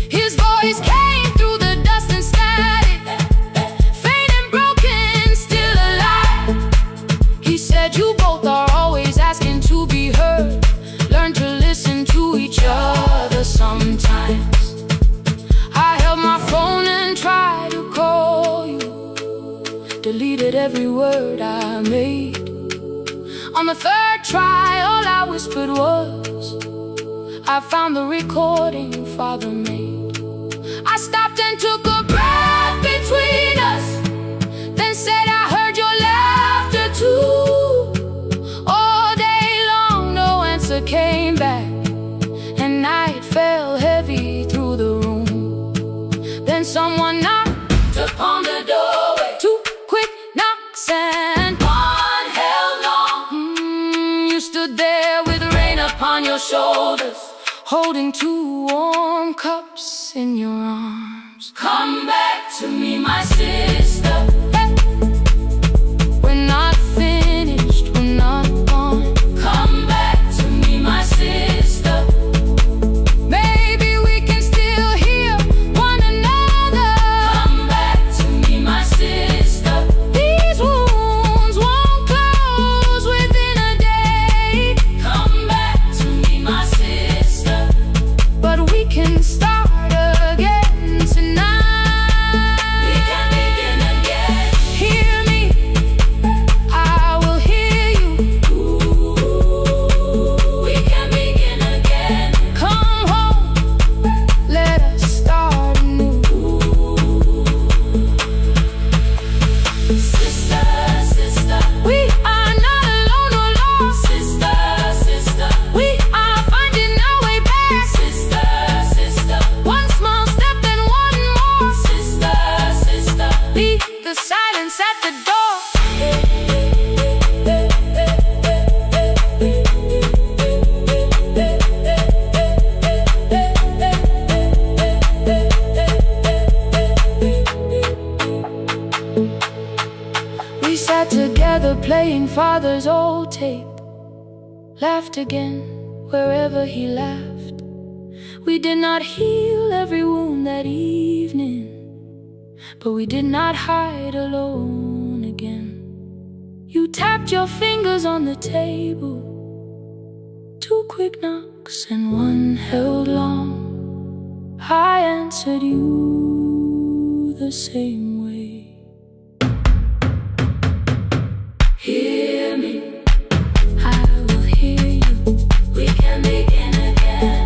His voice came through the dust and static, faint and broken, still alive. He said, you both are always asking to be heard. Learn to listen to each other sometimes. I held my phone and tried to call you, deleted every word I made. On the third try, all I whispered was, I found the recording Father made. I stopped and took a breath between us, then said I heard your laughter too. All day long no answer came back, and night fell heavy through the room. Then someone knocked upon the doorway, 2 quick knocks and one held long. You stood there with rain upon your shoulders, holding 2 warm cups in your arms. Come back to me, my sister. Hey. We're not finished, we're not gone. Come back to me, my sister. Maybe we can still hear one another. Come back to me, my sister. These wounds won't close within a day. Come back to me, my sister. But we can start again tonight. We can begin again. Hear me, I will hear you. We can begin again. Come home, let us start anew. Sister, sister, we are not alone or lost. Sister, sister, we are finding our way back. Sister, sister, one small step and one more. Sister, sister, leave the silence at the door. We sat together playing Father's old tape, laughed again wherever he laughed. We did not heal every wound that evening, but we did not hide alone again. You tapped your fingers on the table, 2 quick knocks and one held long. I answered you the same way. Hear me, I will hear you. We can begin again.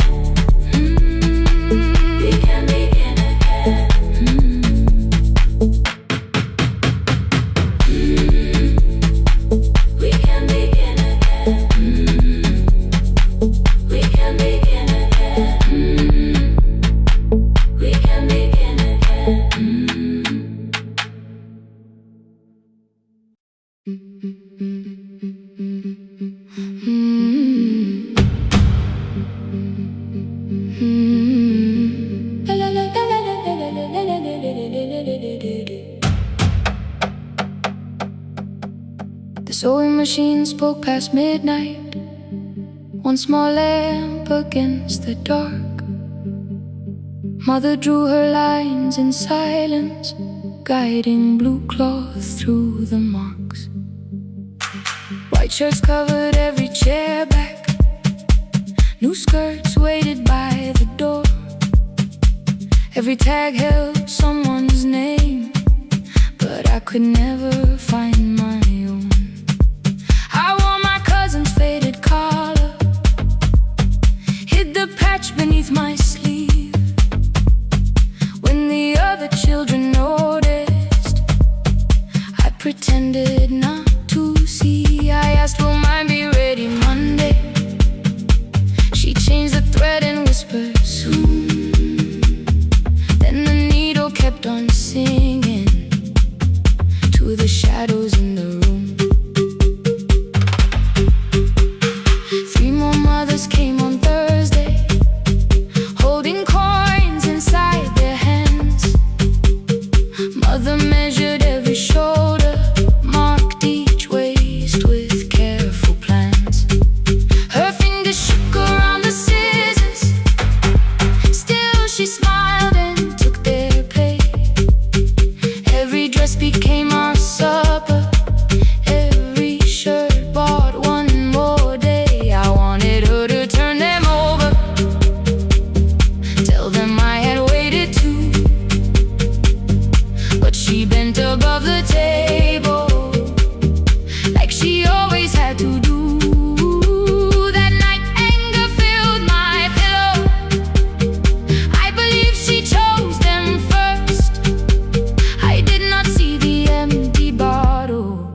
We can begin again. We can begin again. We can begin again. We can begin The sewing machine spoke past midnight, one small lamp against the dark. Mother drew her lines in silence, guiding blue cloth through the marks. White shirts covered every chair back, new skirts waited by the door. Every tag held someone's name, but I could never find my own. I wore my cousin's faded collar, hid the patch beneath my sleeve. When the other children noticed, I pretended not to see. I asked, will mine be ready Monday? She changed the thread and whispered, soon. Then the needle kept on singing to the shadows in the room. 3 more mothers came on Thursday, holding coins inside their hands. Mother measured every shoulder, marked each waist with careful plans. Her fingers shook around the scissors, she smiled and took their pay. Every dress became our supper, every shirt bought one more day. I wanted her to turn them over, tell them I had waited too. But she bent above the table like she always had to do. That night anger filled my pillow. I believe she chose them first. I did not see the empty bottle.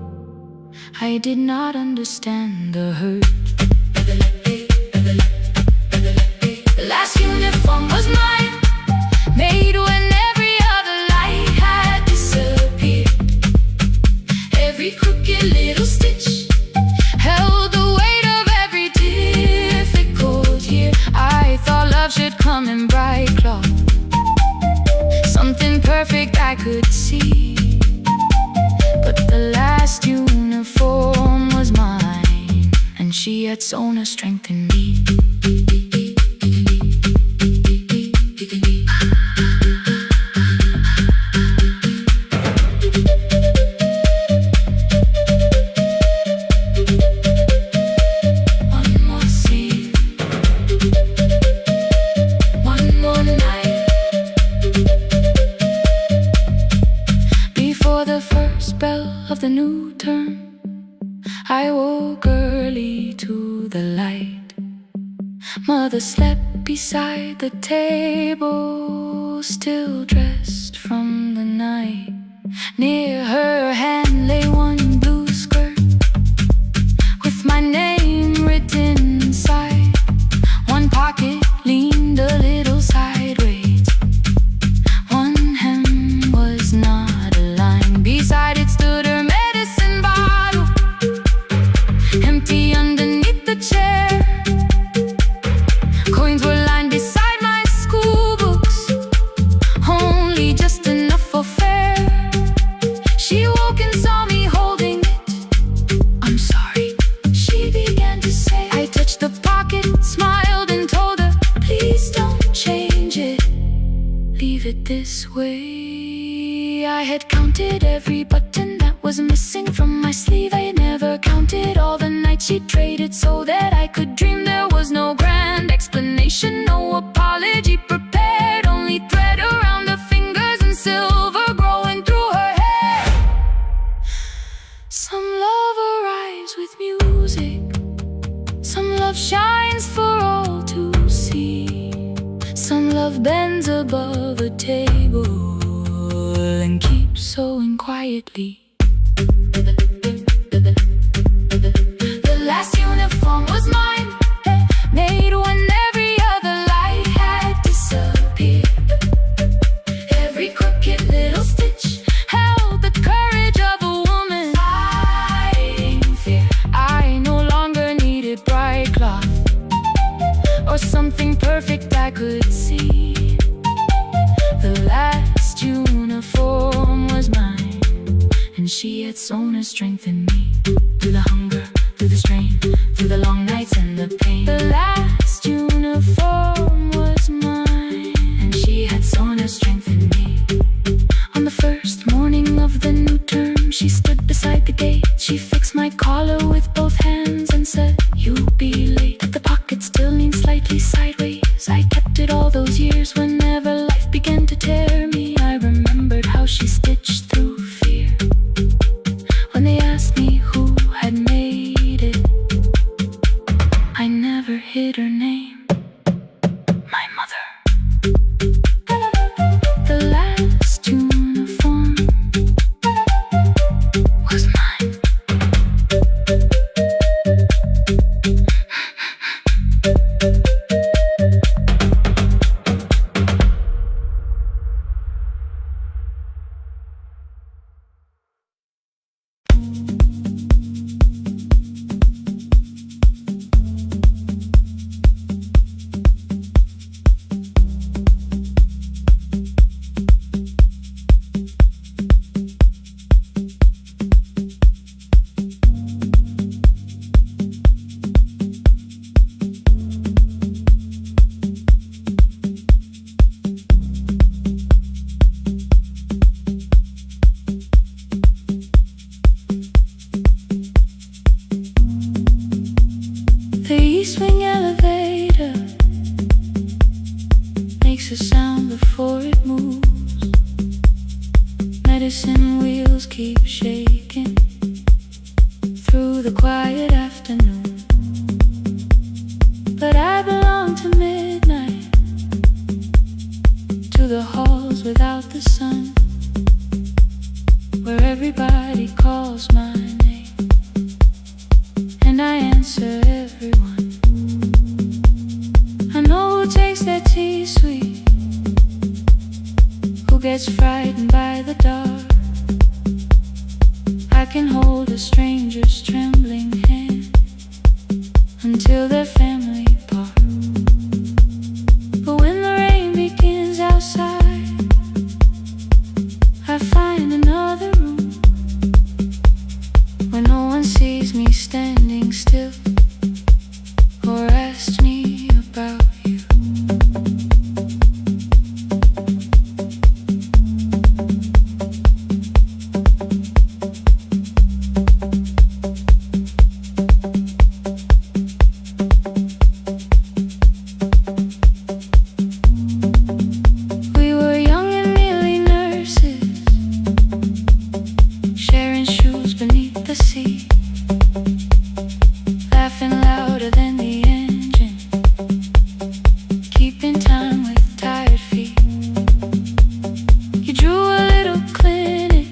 I did not understand the hurt. The last uniform was mine, made when every other light had disappeared. Every crooked little stitch held the weight of every difficult year. I thought love should come in bright cloth, something perfect I could see. But the last uniform was mine, and she had sewn her strength in me. One more scene, one more night. Before the first bell of the new term, I woke early to the light. Mother slept beside the table, still dressed from the night. Near her hand lay one blue skirt with my name written inside. One pocket leaned a little sideways, one hem was not aligned. Beside it stood her medicine bottle, empty underneath the chair. Coins were lined beside my school books, only just enough for fare. She woke and saw me holding it. I'm sorry, she began to say. I touched the pocket, smiled and told her, please don't change it, leave it this way. I had counted every button that was missing from my sleeve. I never counted all the nights she traded so that I could dream. There was no grand explanation, no apology prepared, only thread around her fingers and silver growing through her hair. Some love arrives with music, some love shines for all to see. Some love bends above a table and keeps sewing quietly. The last uniform was mine, made when every other light had disappeared. Every crooked little stitch held the courage of a woman fighting fear. I no longer needed bright cloth or something perfect I could see. The last uniform was mine, and she had sewn her strength in me. Through the hunger, through the strain, through the long nights and the pain. The last uniform was mine, and she had sewn her strength in me. On the first morning of the new term, she stood beside the gate. She fixed my collar with both hands and said, you'll be late. The pocket still leaned slightly sideways. I kept it all those years. Whenever life began to tear me, I remembered how she stitched through fear. When they asked me who had made it, I never hid her name, my mother. The last uniform was mine. makes a sound before it moves. Medicine wheels keep shaking through the quiet afternoon. But I belong to midnight, to the halls without the sun, where everybody calls my name, and I answer everyone. I know who takes their tea sweet, who gets frightened by the dark. I can hold a stranger's trembling hand until their family part. But when the rain begins outside, I find another room where no one sees me standing still or asks me about you. We were young and nearly nurses, sharing shoes beneath the sea, laughing louder than the engine, keeping time with tired feet. You drew a little clinic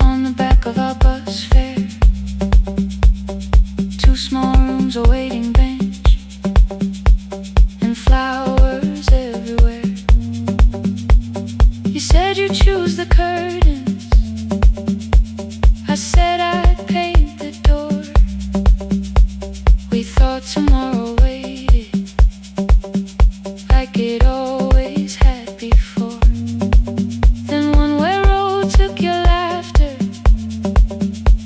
on the back of our bus fare, 2 small rooms, a waiting bench, and flowers everywhere. You said you'd choose the curtains, I said I'd paint the door. We thought tomorrow waited like it always had before. Then one way road took your laughter,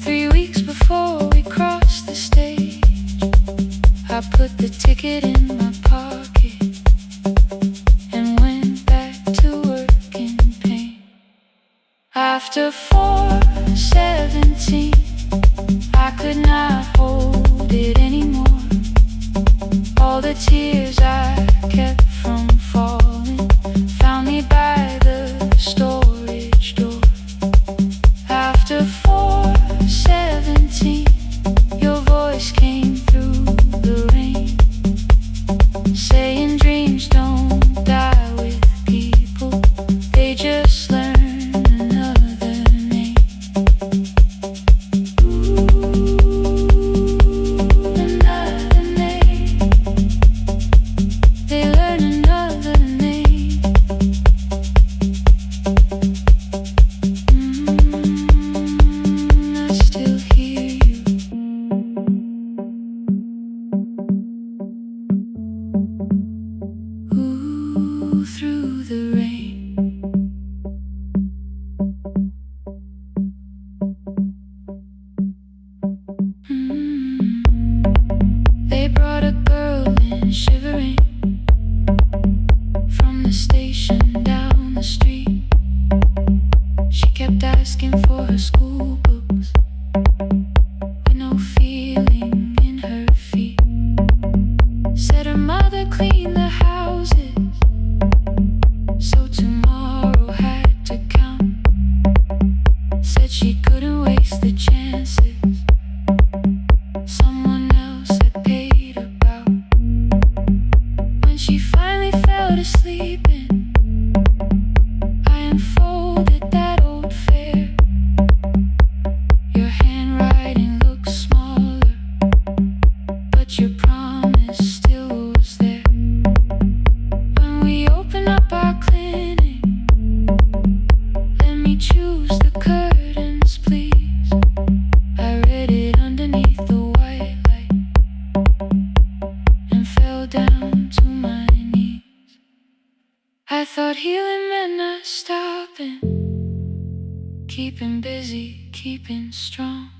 3 weeks before we crossed the stage. I put the ticket in my pocket and went back to work in pain. After 4:17, I could not hold it anymore. All the tears I kept from falling found me by the storage door. After 4:17, your voice came through the rain, saying dreams don't die with people, they just learn another name. Another name. They learn another name. I still hear you. Ooh, through the rain. They brought a girl in shivering from the station down the street. She kept asking for her school books with no feeling in her feet. Said her mother cleaned the houses, so tomorrow had to count. Said she couldn't waste the chances someone else had paid about. When she finally fell to sleeping, I unfolded that old fare. Your handwriting looks smaller, but your promise still was there. When we open up our clinic, let me choose the curtains, please. I read it underneath the white light and fell down to my knees. I thought healing meant not stopping, keeping busy, keeping strong,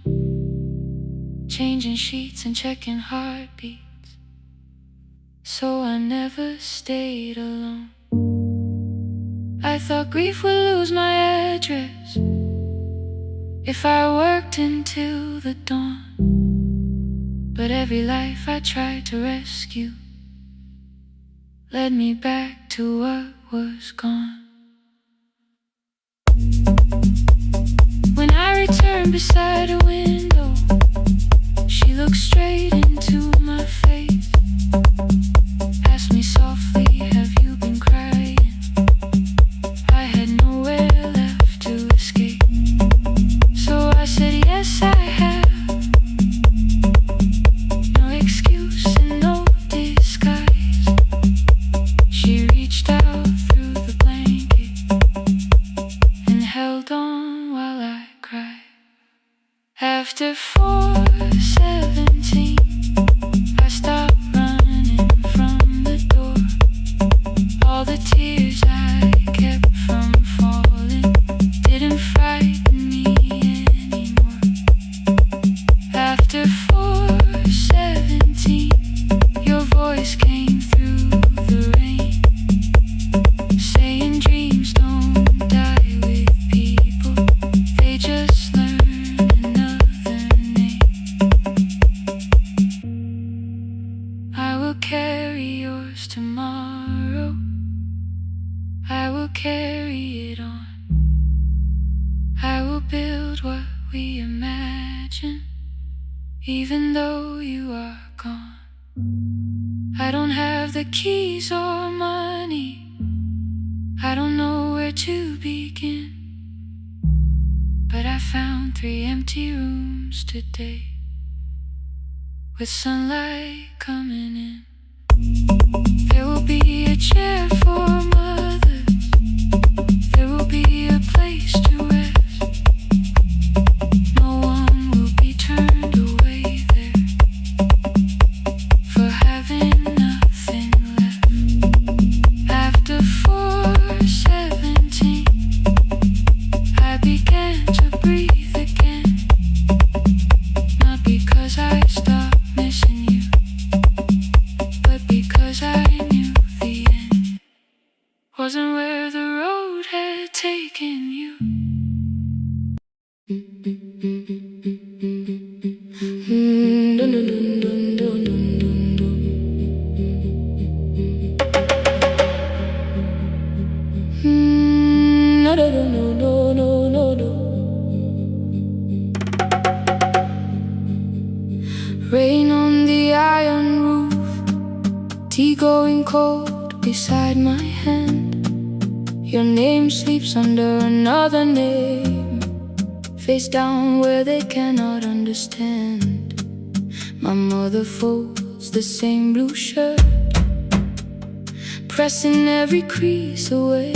changing sheets and checking heartbeats, so I never stayed alone. I thought grief would lose my address if I worked until the dawn. But every life I tried to rescue led me back to what was gone. When I returned beside a window, she looked straight into my face, asked me softly, have you been crying? I had nowhere left to escape, so I said yes I have. No excuse and no disguise. She reached out through the blanket and held on while I cried. After 4:17, I stopped running from the door. All the tears I kept from falling didn't frighten me anymore. After 4:17, your voice came through the rain, saying dreams don't die with people, they just learn another name. I will carry yours tomorrow, I will carry it on. I will build what we imagine, even though you are gone. I don't have the keys or money, I don't know where to begin, but I found 3 empty rooms today, with sunlight coming in. There will be a chair for mothers, there will be a place to rest. No one will be turned away there for having nothing left. After 4:17, I began to breathe again, not because I stopped missing you, but because I knew the end wasn't where the road had taken you. No, no, no, no, no, no, no. Rain on the iron roof, tea going cold beside my hand. Your name sleeps under another name, face down where they cannot understand. My mother folds the same blue shirt, pressing every crease away.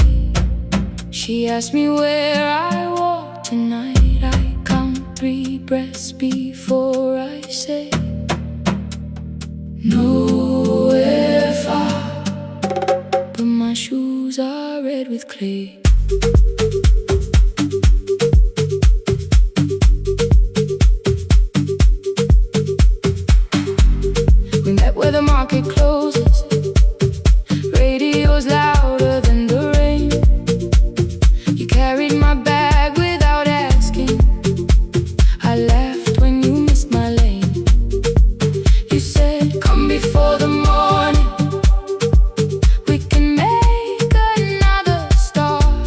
She asked me where I walk tonight. I count 3 breaths before I say nowhere far, but my shoes are red with clay. We met where the market closes, radio's louder than the rain. You carried my bag without asking, I laughed when you missed my lane. You said, come before the morning, we can make another start.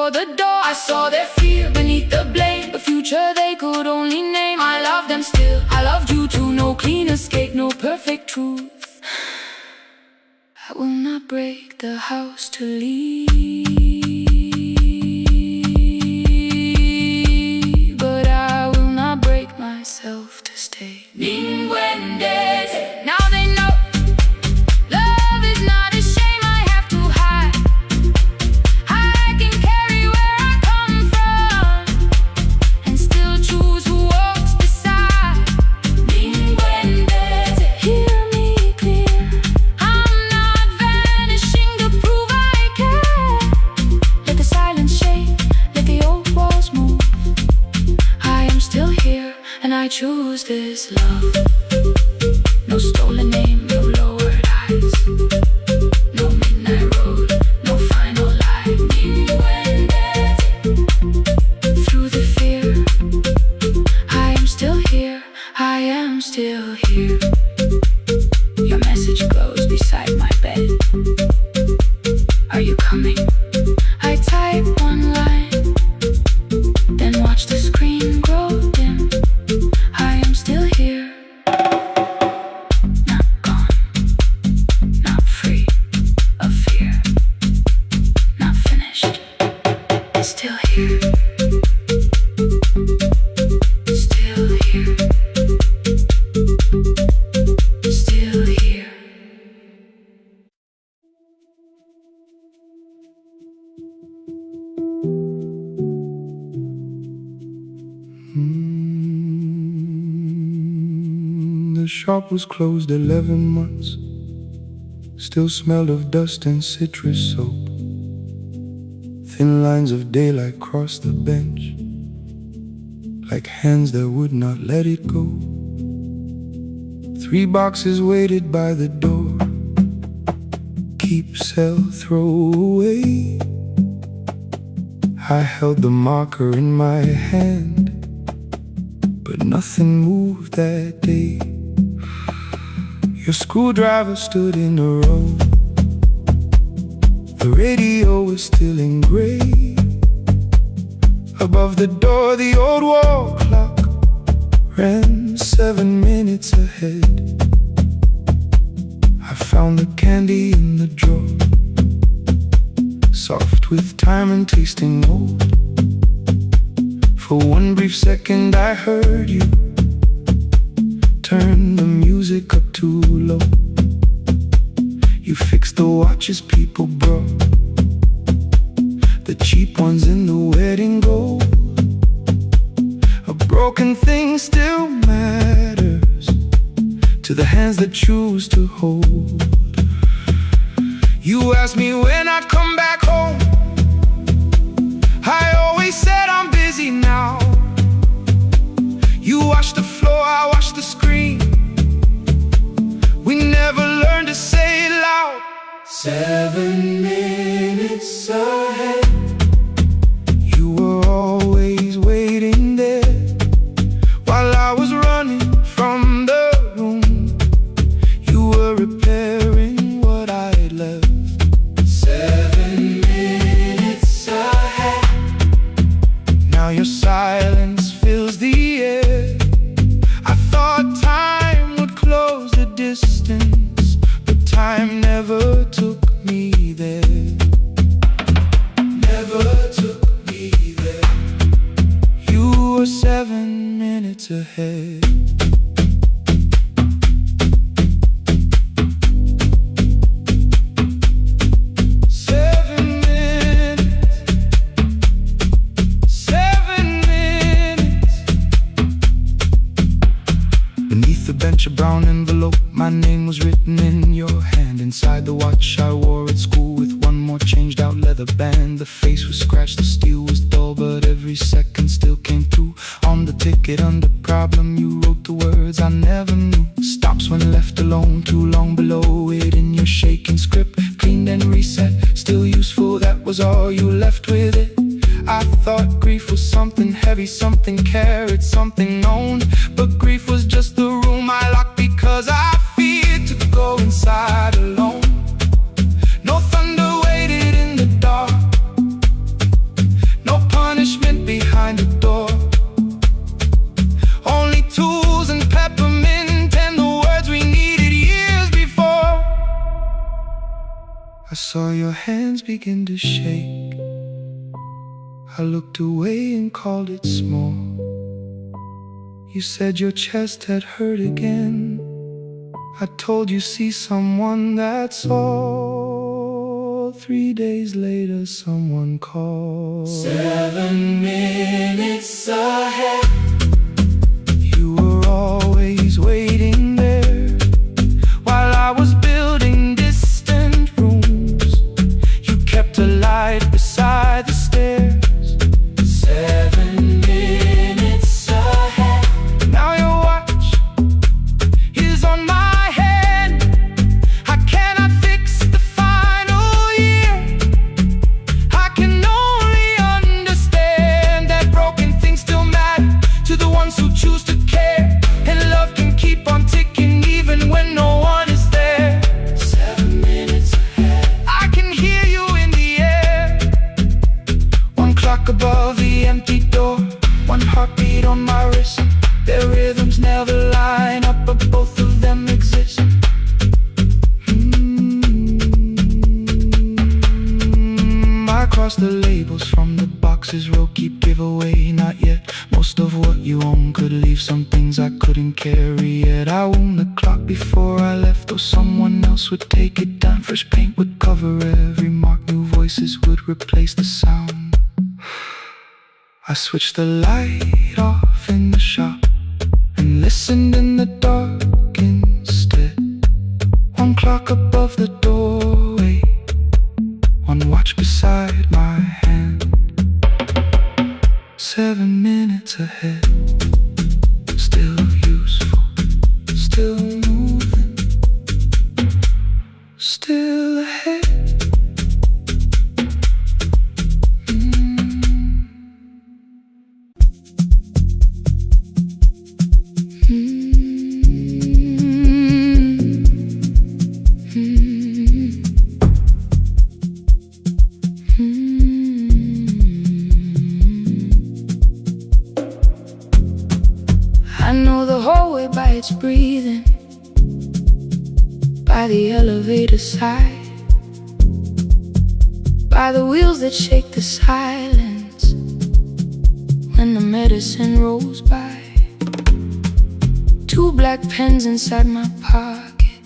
before the door. I saw their fear beneath the blame, the future they could only name. I love them still, I loved you too. No clean escape, no perfect truth. I will not break the house to leave, but I will not break myself to stay. Now they know love is not a shame I have to hide. I can carry where I come from and still choose who walks beside. Hear me clear, I'm not vanishing to prove I care. Let the silence shake, let the old walls move. I am still here and I choose this love. No stolen name, no lowered eyes, no midnight road, no final lie. Through the fear, I am still here, I am still here. Your message glows beside my bed. Are you coming? I type one line, then watch the screen grow dim. I am still here. Not gone, not free of fear, not finished, still here, still here, still here. The shop was closed 11 months. Still smelled of dust and citrus soap. Thin lines of daylight crossed the bench, like hands that would not let it go. 3 boxes waited by the door. Keep, sell, throw away. I held the marker in my hand, but nothing moved that day. Your screwdriver stood in a row. The radio was still in gray. Above the door, the old wall clock ran 7 minutes ahead. I found the candy in the drawer, soft with time and tasting old. For one brief second I heard you turn the music up too low. You fixed the watches people brought, the cheap ones in the wedding gold. A broken thing still matters to the hands that choose to hold. You asked me when I'd come back home. I always said I'm busy now. You watched the floor, I watched the screen. We never learned to say it loud. 7 minutes ahead. You were always waiting there while I was running from the room. You were repairing what I had left. 7 minutes ahead. Now your silence fills the air. I thought time would close the distance, but time never took me there. Never took me there. You were 7 minutes ahead. A brown envelope, my name was written in your hand. Inside the watch I wore at school with one more changed out leather band. The face was scratched, the steel was dull, but every second still came through. On the ticket under problem you wrote the words I never knew. Stops when left alone, too long below it in your shaking script. Cleaned and reset, still useful, that was all you left with it. I thought grief was something heavy, something carried, something known. But grief was just the room I locked because I feared to go inside alone. No thunder waited in the dark. saw your hands begin to shake. I looked away and called it small. You said your chest had hurt again. I told you see someone, that's all. 3 days later someone called. 7 minutes ahead. You were always waiting there while I was building distant rooms. You kept a light beside the stairs. 7 minutes ahead. Now your watch is on my hand. I cannot fix the final year. I can only understand that broken things still matter to the ones who choose to care. And love can keep on ticking even when no one is there. 7 minutes ahead. I can hear you in the air. One clock above the empty door, one heartbeat on my wrist. Their rhythms never line up, but both of them exist. I cross the labels from the boxes, row keep giveaway, not yet. Most of what you own could leave some things I couldn't carry yet. I wound the clock before I left, or someone else would take it down. Fresh paint would cover every mark, new voices would replace the sound. I switched the light off in the shop and listened in the dark instead. One clock above the doorway, one watch beside my hand. 7 minutes ahead. Still useful, still moving, still ahead. I know the hallway by its breathing, by the elevator side, by the wheels that shake the silence when the medicine rolls by. 2 black pens inside my pocket,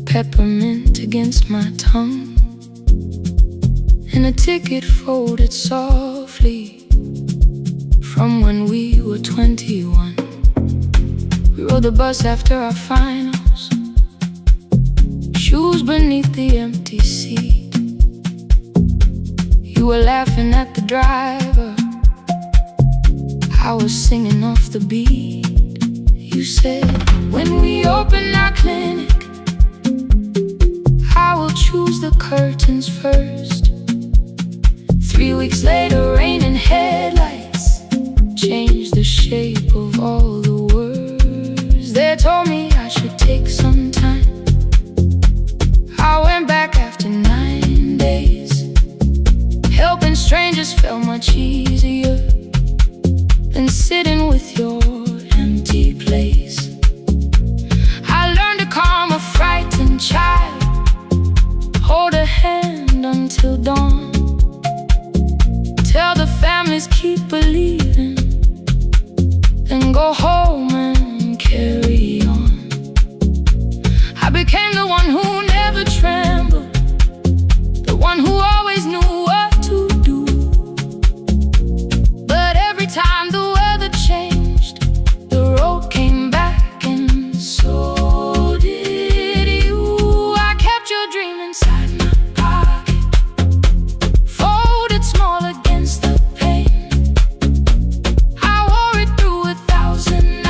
peppermint against my tongue, and a ticket folded softly from when we were 21. We rode the bus after our finals, shoes beneath the empty seat. You were laughing at the driver, I was singing off the beat. You said, when we open our clinic, I will choose the curtains first. 3 weeks later, rain and headlights changed the shape of all the words. They told me I should take some time. I went back after 9 days. Helping strangers felt much easier than sitting with your empty place. I learned to calm a frightened child, hold a hand until dawn, tell the families keep believing, then go home and carry on. I became the one who never trembled, the one who always knew what to do. But every time the weather changed, the road came back, and so did you. I kept your dream inside my pocket, folded small against the pain. I wore it through 1,000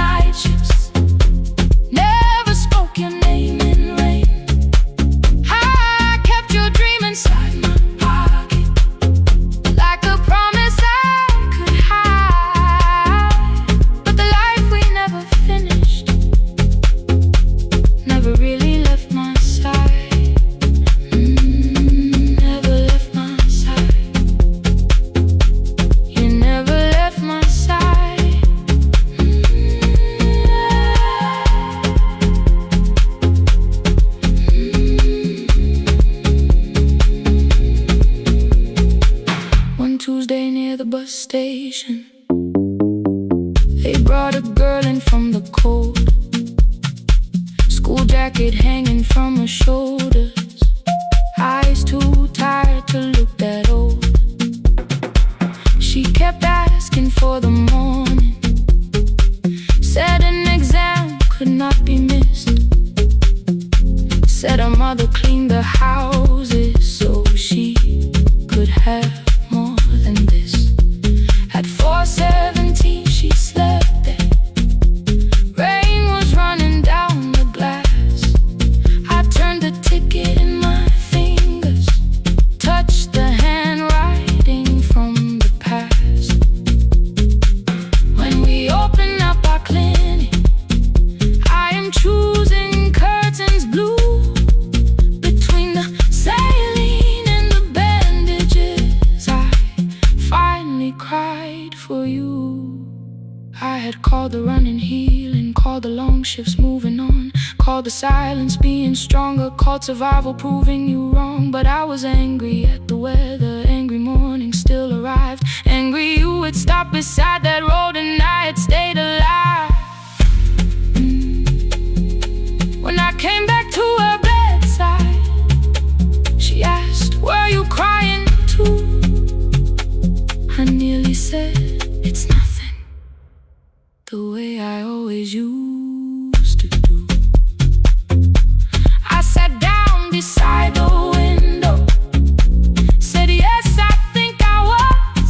from the cold. School jacket hanging from her shoulders. Eyes too tired to look that old. She kept asking for the morning. Said an exam could not be missed. Said her mother cleaned the houses so she could have more than this. At 4:17 she slept there. Rain was running down the glass. I turned the ticket in my fingers, touched the handwriting from the past. When we open up our clinic, I am choosing curtains blue. Between the saline and the bandages, I finally cried for you. I had called the running healing, called the long shifts moving on, called the silence being stronger, called survival proving you wrong. But I was angry at the weather, angry morning still arrived. Angry you had stopped beside that road and I had stayed alive. When I came back to her bedside, she asked, "Were you crying too?" I nearly said, "It's nothing," the way I always used to do. I sat down beside the window, said, "Yes, I think I was."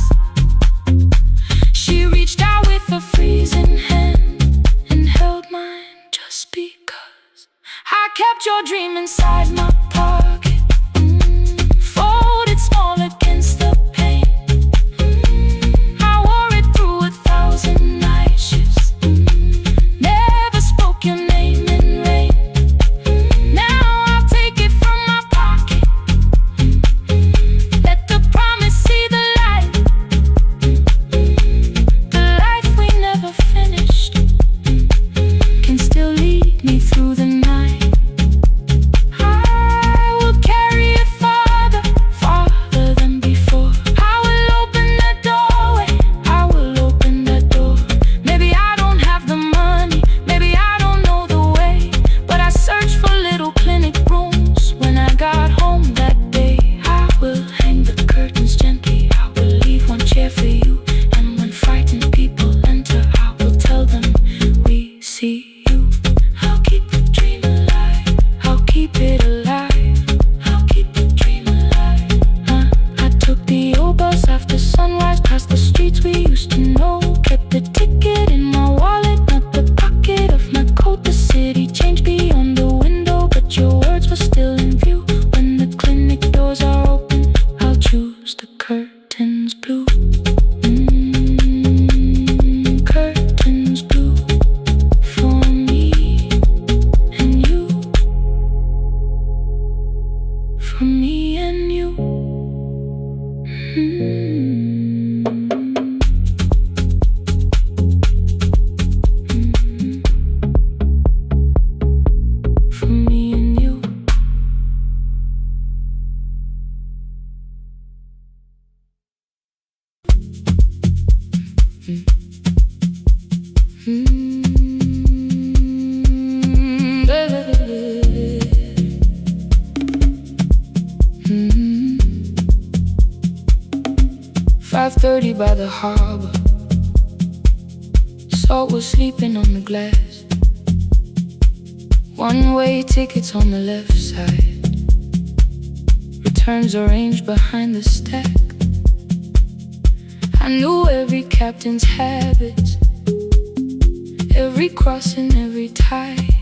She reached out with a freezing hand and held mine just because I kept your dream inside my pocket, folded small against the pain. I wore it through 1,000 night shifts, never spoke your name in rain. Now I'll take it from my pocket, let the promise see the light. The life we never finished can still lead me through the night. I will carry it farther, farther than before. I will open that doorway, I will open that door. Maybe I don't have the money, maybe I don't know the way, but I searched for little clinic rooms when I got home that day. I will hang the curtains gently, I will leave one chair for you, and when frightened people enter, I will tell them we see you. I'll keep the dream alive, I'll keep it alive, I'll keep the dream alive. I took the old bus after sunrise, past the streets we used to know. Kept the ticket in my wallet, not the pocket of my coat. The city changed beyond the window, but your words were still in view. When the clinic doors are open, I'll choose the curtains blue. Curtains blue for me and you, for me and you. For me and you. Mm. 5:30 by the harbor, salt was sleeping on the glass. One-way tickets on the left side, returns arranged behind the stack. I knew every captain's habits, every crossing, every tide.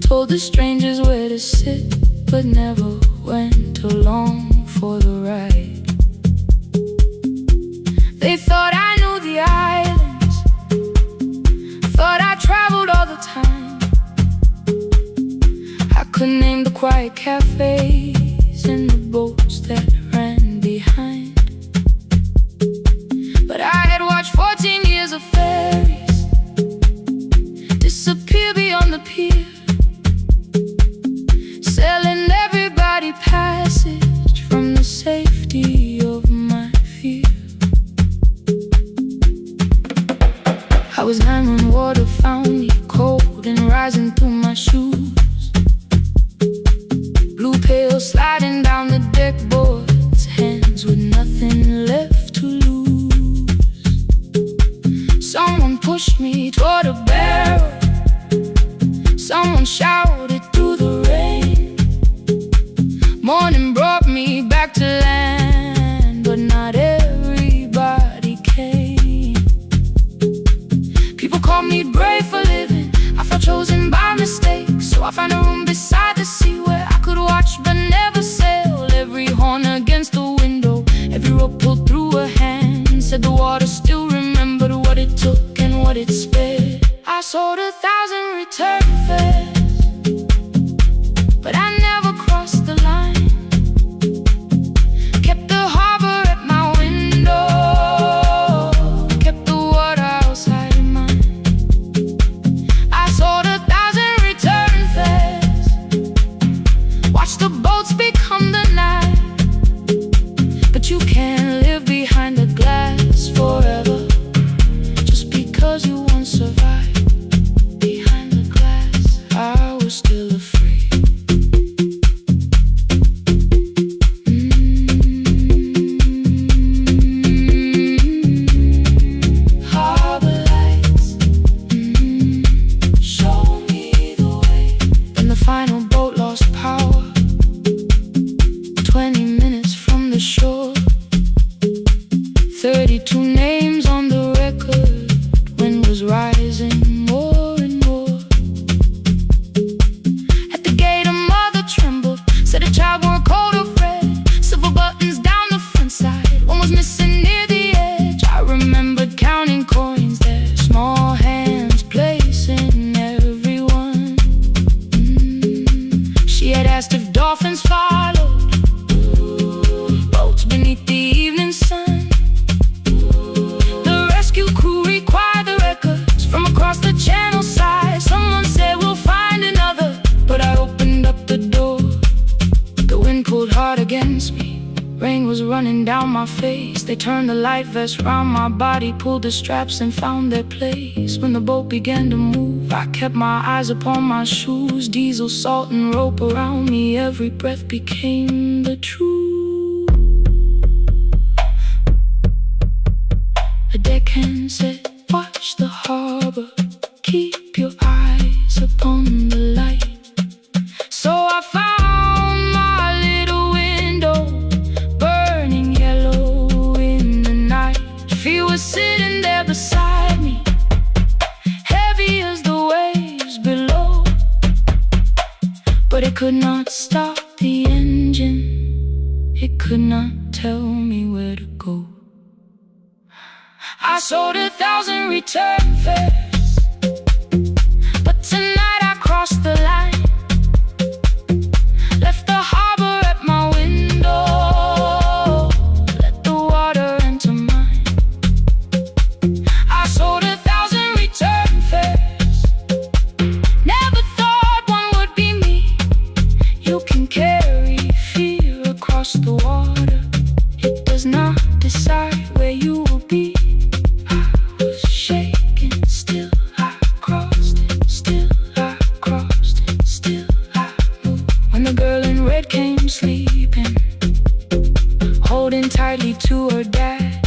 Told the strangers where to sit, but never went along for the ride. They thought I knew the islands, thought I traveled all the time. I could name the quiet cafes and the boats that ran behind. But I had watched 14 years of ferries disappear beyond the pier, selling everybody passage from the safety of my fear. I was 9 rising through my shoes. Blue pail sliding down the deck boards, hands with nothing left to lose. Someone pushed me toward a barrel. Someone shouted through the rain. Morning brought me back to land, but not everybody came. People called me brave for living. I felt chosen by mistake, so I found a room beside the sea where I could watch but never sail. Every horn against the window, every rope pulled through a hand, said the water still remembered what it took and what it spared. I sold 1,000 return fares, but I never crossed the line. Kept the harbor at my window, kept the water outside of mine. I sold 1,000 return fares, watched the boats become the night. But you can't live behind the glass forever, just because you once survived. Behind the glass, I was still afraid. Harbor lights, show me the way. Then the final boat lost power, 20 minutes from the shore. 32 names on the record, wind was rising more and more. At the gate a mother trembled, said a child wore a coat of red, silver buttons down the front side, one was missing near the edge. I remembered counting coins there, small hands placing everyone. She had asked if dolphins followed, boats beneath the evening sun. The rescue crew required the records from across the channel side. Someone said we'll find another, but I opened up the door. The wind pulled hard against me, rain was running down my face. They turned the light vest round my body, pulled the straps and found their place. When the boat began to move, I kept my eyes upon my shoes. Diesel, salt and rope around me, every breath became the truth. A deckhand said, watch the harbor, keep your eyes upon the light. So I found my little window, burning yellow in the night. She was sitting there beside me, heavy as the waves below, but it could not stop the engine, it could not tell me where to go. I sold 1,000 return fares, but tonight I crossed the line. Left the harbor at my window, let the water enter mine. I sold 1,000 return fares, never thought one would be me. You can carry fear across the water, it does not decide where you will be. Shaking, still I crossed it, still I crossed it, still I moved. When the girl in red came sleeping, holding tightly to her dad,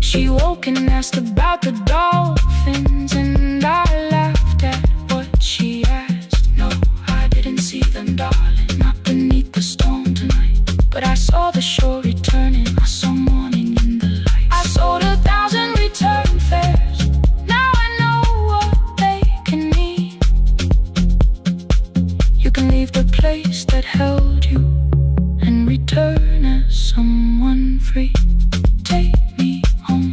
she woke and asked about the dolphins, and I laughed at what she asked. No, I didn't see them, darling, not beneath the storm tonight, but I saw the shore returning, I saw morning in the light. I sold 1,000 return fares, now I know what they can mean. You can leave the place that held you and return as someone free. Take me home,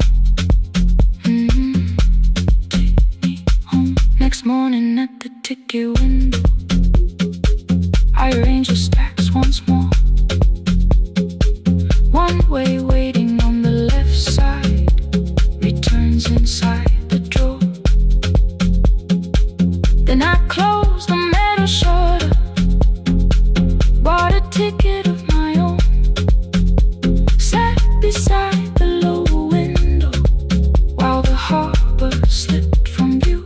take me home. Next morning at the ticket window, I arrange the stacks once more. One way waiting on the left side, returns inside the drawer. Then I closed the metal shutter, bought a ticket of my own, sat beside the low window while the harbor slipped from view.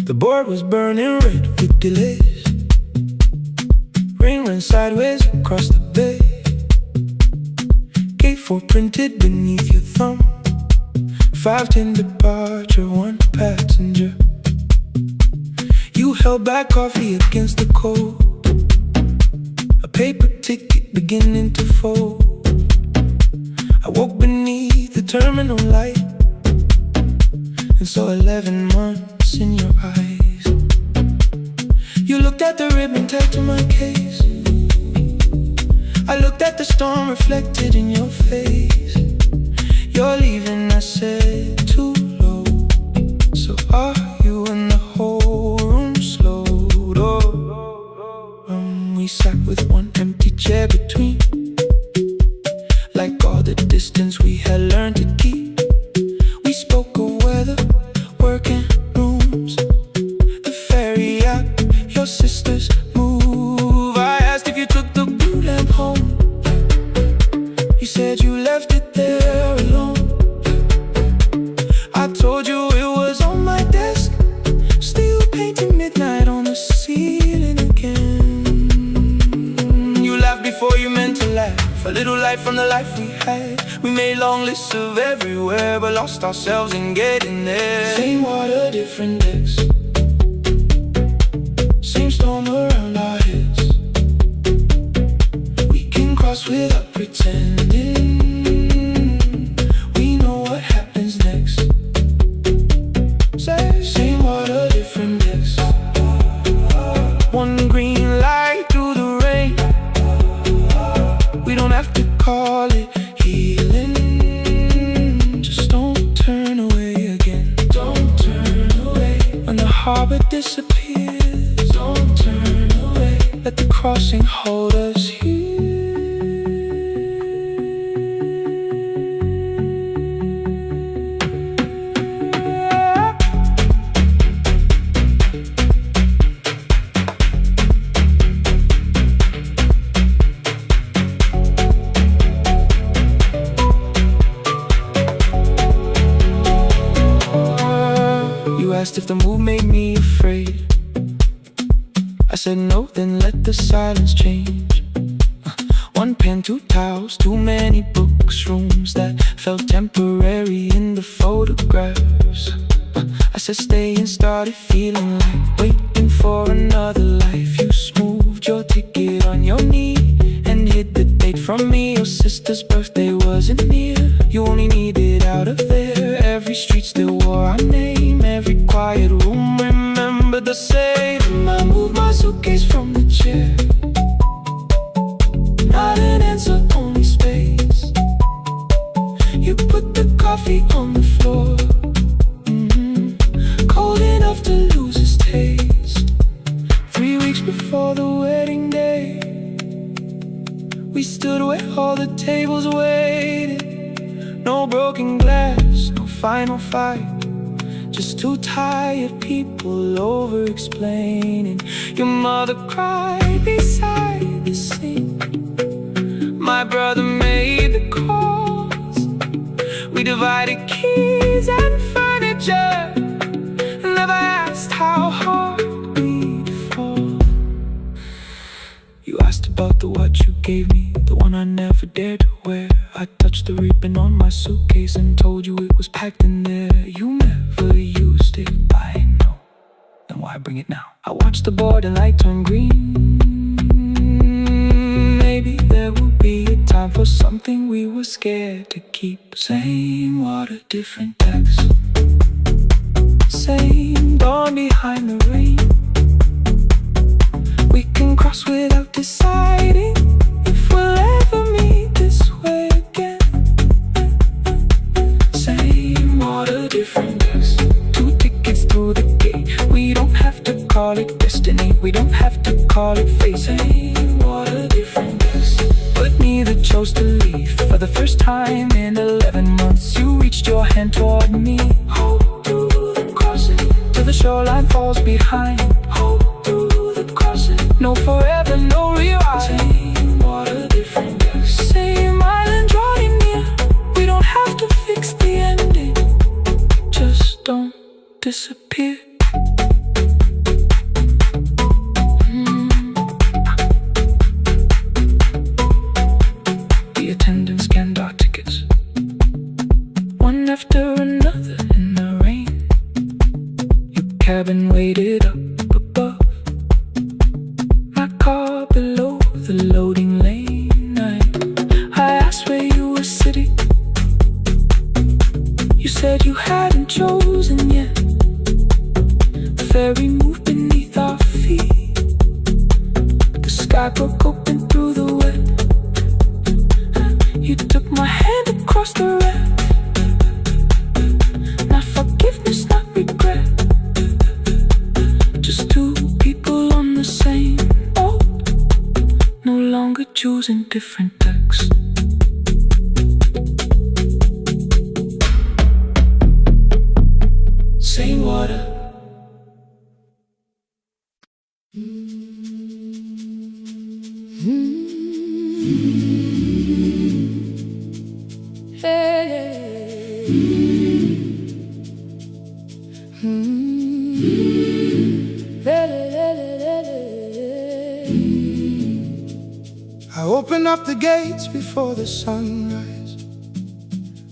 The board was burning red with delays. Rain ran sideways across the bay. Gate 4 printed beneath your thumb. 5:10 departure, 1 passenger. You held back coffee against the cold. A paper ticket beginning to fold. I woke beneath the terminal light and saw 11 months in your eyes. You looked at the ribbon tied to my case. I looked at the storm reflected in your face. You're leaving, I said, too low. So are you? And the whole room slowed. We sat with one empty chair between, like all the distance we had learned to keep. We spoke of weather, work and rooms, the ferry out, your sister's move. I asked if you took the blue lamp home. You said you left it there alone. I told you it was on my desk, still painting midnight on the ceiling again. You laughed before you meant to laugh, a little light from the life we had. We made long lists of everywhere, but lost ourselves in getting there. Same water, different decks, same storm around our heads. We can cross without pretending. We know what happens next. Same water, different decks. One green light through the rain. We don't have to call it healing. Just don't turn away again. Don't turn away. When the harbor disappears, don't turn away. Let the crossing hold us here. You asked if the move made me afraid. I said no, then let the silence change. One pen, 2 towels, too many books, rooms that felt temporary in the photographs. I said stay and started feeling like waiting for another life. You smoothed your ticket on your knee and hid the date from me. Your sister's birthday wasn't near. You only needed out of there. Every street still wore our name. Every quiet room remembered the same. I moved my suitcase from the chair. Not an answer, only space. You put the coffee on the floor, cold enough to lose its taste. 3 weeks before the wedding day, we stood where all the tables waited. No broken glass, no final fight, just 2 tired people over-explaining. Your mother cried beside the sink. My brother made the calls. We divided keys and furniture, never asked how hard we'd fall. You asked about the watch you gave me, the one I never dared to wear. I touched the ribbon on my suitcase and told you it was packed in there. You never used it, I know. Then why bring it now? I watched the board and light turn green. Maybe there will be a time for something we were scared to keep. Same water, different decks. Same dawn behind the rain. We can cross without deciding if we'll ever meet this way again. Same water, different decks. 2 tickets through the gate. We don't have to call it destiny. We don't have have to call it fate. Same water, different depths, but neither chose to leave. For the first time in 11 months, you reached your hand toward me. Hold through the crossing till the shoreline falls behind. Hold through the crossing, no forever, no rewind. Same water, different depths, same island drawing near. We don't have to fix the ending, just don't disappear. The attendants scanned our tickets, one after another in the rain. Your cabin waited up above, my car below the loading lane. I asked where you were sitting. You said you hadn't chosen yet. The ferry moved beneath our feet. The sky broke open through the wet. You took my hand across the red. Not forgiveness, not regret. Just two people on the same boat, no longer choosing different decks. Same water. I open up the gates before the sunrise.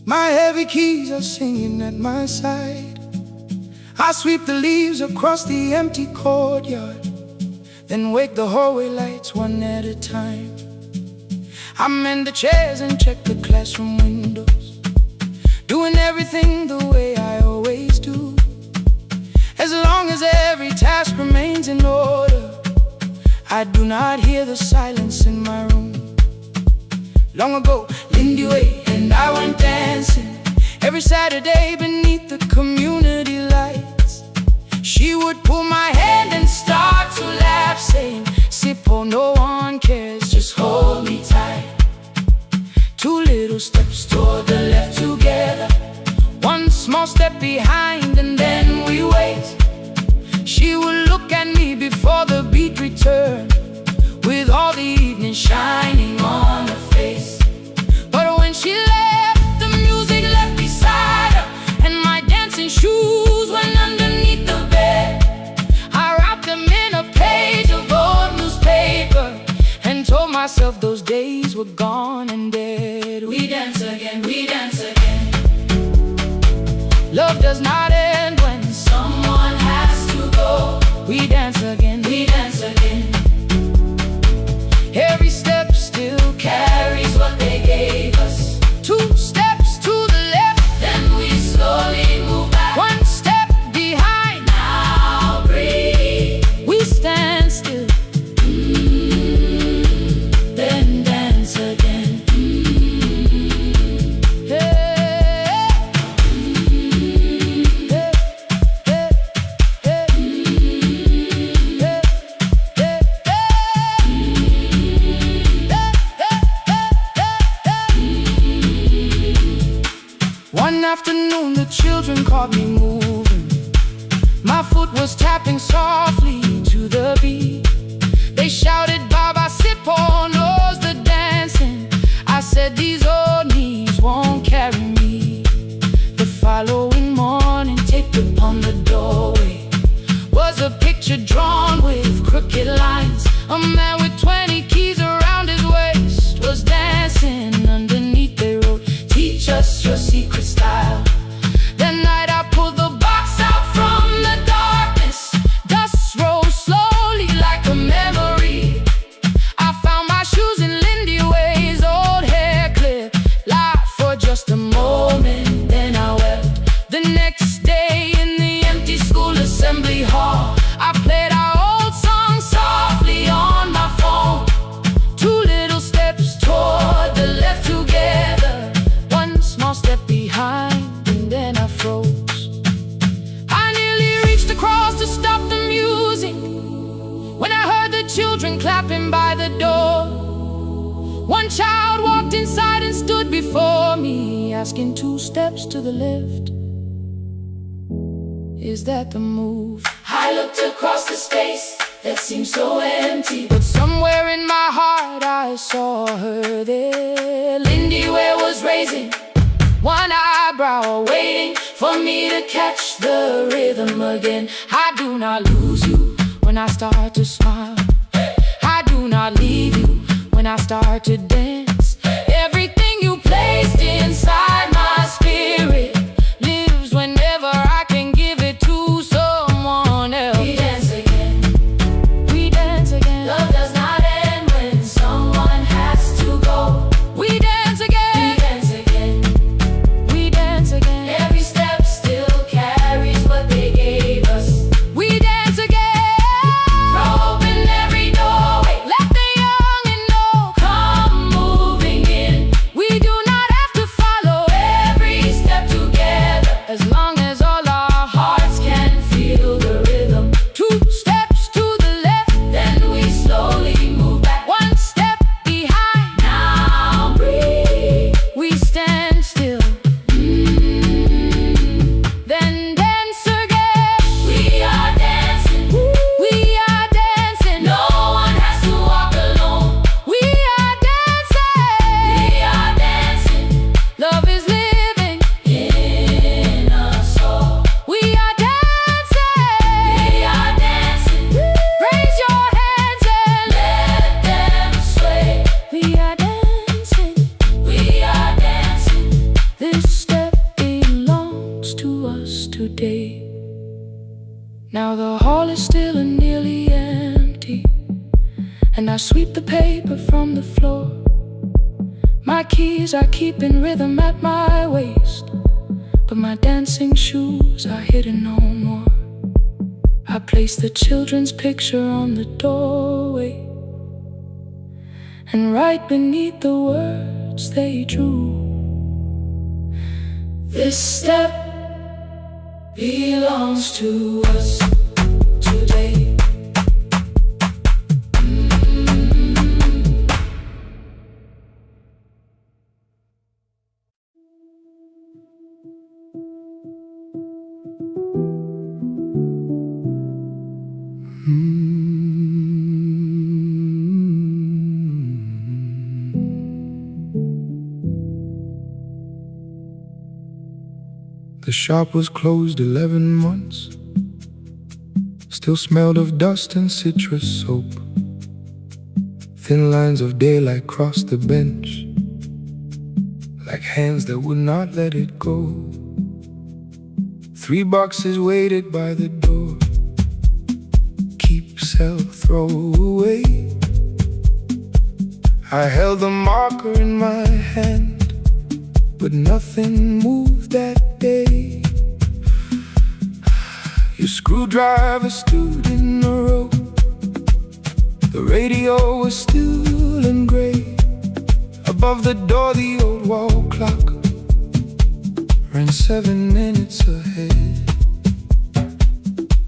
My heavy keys are singing at my side. I sweep the leaves across the empty courtyard, then wake the hallway lights one at a time. I mend the chairs and check the classroom windows, doing everything the way I always do. As long as every task remains in order, I do not hear the silence in my room. Long ago, Lindy Way and I went dancing every Saturday beneath the community lights. She would pull my hand and start to laugh, saying, "Sippo, no one cares, just hold me tight." Two little steps toward the left together, one small step behind, and then we wait. She would look at me before the beat returned, with all the evening shining on her face. But when she left, the music left beside her, and my dancing shoes went underneath the bed. I wrapped them in a page of old newspaper and told myself those days were gone and dead. We dance again, we dance again. Love does not end when someone has to go. We dance again, we dance again. Every step still carries what they gave us. Two steps to the left, then we slowly move back. One step behind, now breathe. We stand still, then dance again. One afternoon the children caught me moving. My foot was tapping softly to the beat. They shouted, "Baba Sippo knows the dancing." I said, "These old knees won't carry me." The following morning, taped upon the doorway was a picture drawn with crooked lines. A man with 20 keys around his waist was dancing underneath. They wrote, "Teach us your secret style." That night I pulled the box out from the darkness. Dust rose slowly like a memory. I found my shoes in Lindy Way's old hair clip. Laughed for just a moment, then I wept. The next day in the empty school assembly hall, I played our old song softly on my phone. children clapping by the door. One child walked inside and stood before me, asking 2 steps to the left, is that the move? I looked across the space that seemed so empty, But somewhere in my heart I saw her there. Lindy Ware was raising One eyebrow waiting for me to catch the rhythm again. I do not lose you when I start to smile. I do not leave you when I start to dance. Everything you placed inside my spirit lives whenever I can give it to someone else. We dance again, We dance again. love does not end when someone has to go. We dance We again. dance again, We dance again. every step still carries what they gave us. We dance again. Throw open every doorway, Let the young and old come moving in. We do not have to follow Every step together, as long as all our hearts can feel the rhythm. 2 steps to the left, Then we slowly move back. 1 step behind. Now breathe. We stand still, then dance again. We are dancing. We are dancing. No one has to walk alone. We are dancing. We are dancing Love is living. in us all. We are dancing. We are dancing. Raise your hands and Let them sway. we are dancing. We are dancing. This step belongs to us today. Now the hall is still and nearly empty, and I sweep the paper from the floor. My keys are keeping rhythm at my waist, but my dancing shoes are hidden no more. I place the children's picture on the doorway, and right beneath the words they drew, This step belongs to us today. The shop was closed 11 months. Still smelled of dust and citrus soap. Thin lines of daylight crossed the bench, like hands that would not let it go. 3 boxes waited by the door. Keep, sell, throw away. I held the marker in my hand, but nothing moved that day. Your screwdriver stood in a row. The radio was still and gray. Above the door, the old wall clock ran 7 minutes ahead.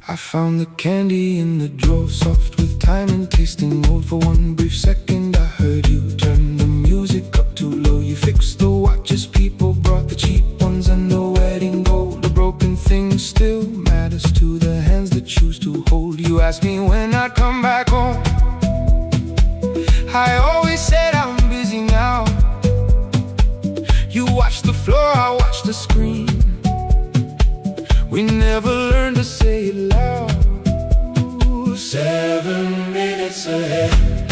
I found the candy in the drawer, soft with time and tasting old. For one brief second I heard you turn the music up too low. You fixed the watches, people brought the cheap ones and the wedding gold. The broken thing still matters to the hands that choose to hold. You asked me when I'd come back home. I always said I'm busy now. You watched the floor, I watched the screen. We never learned to say it loud. 7 minutes ahead.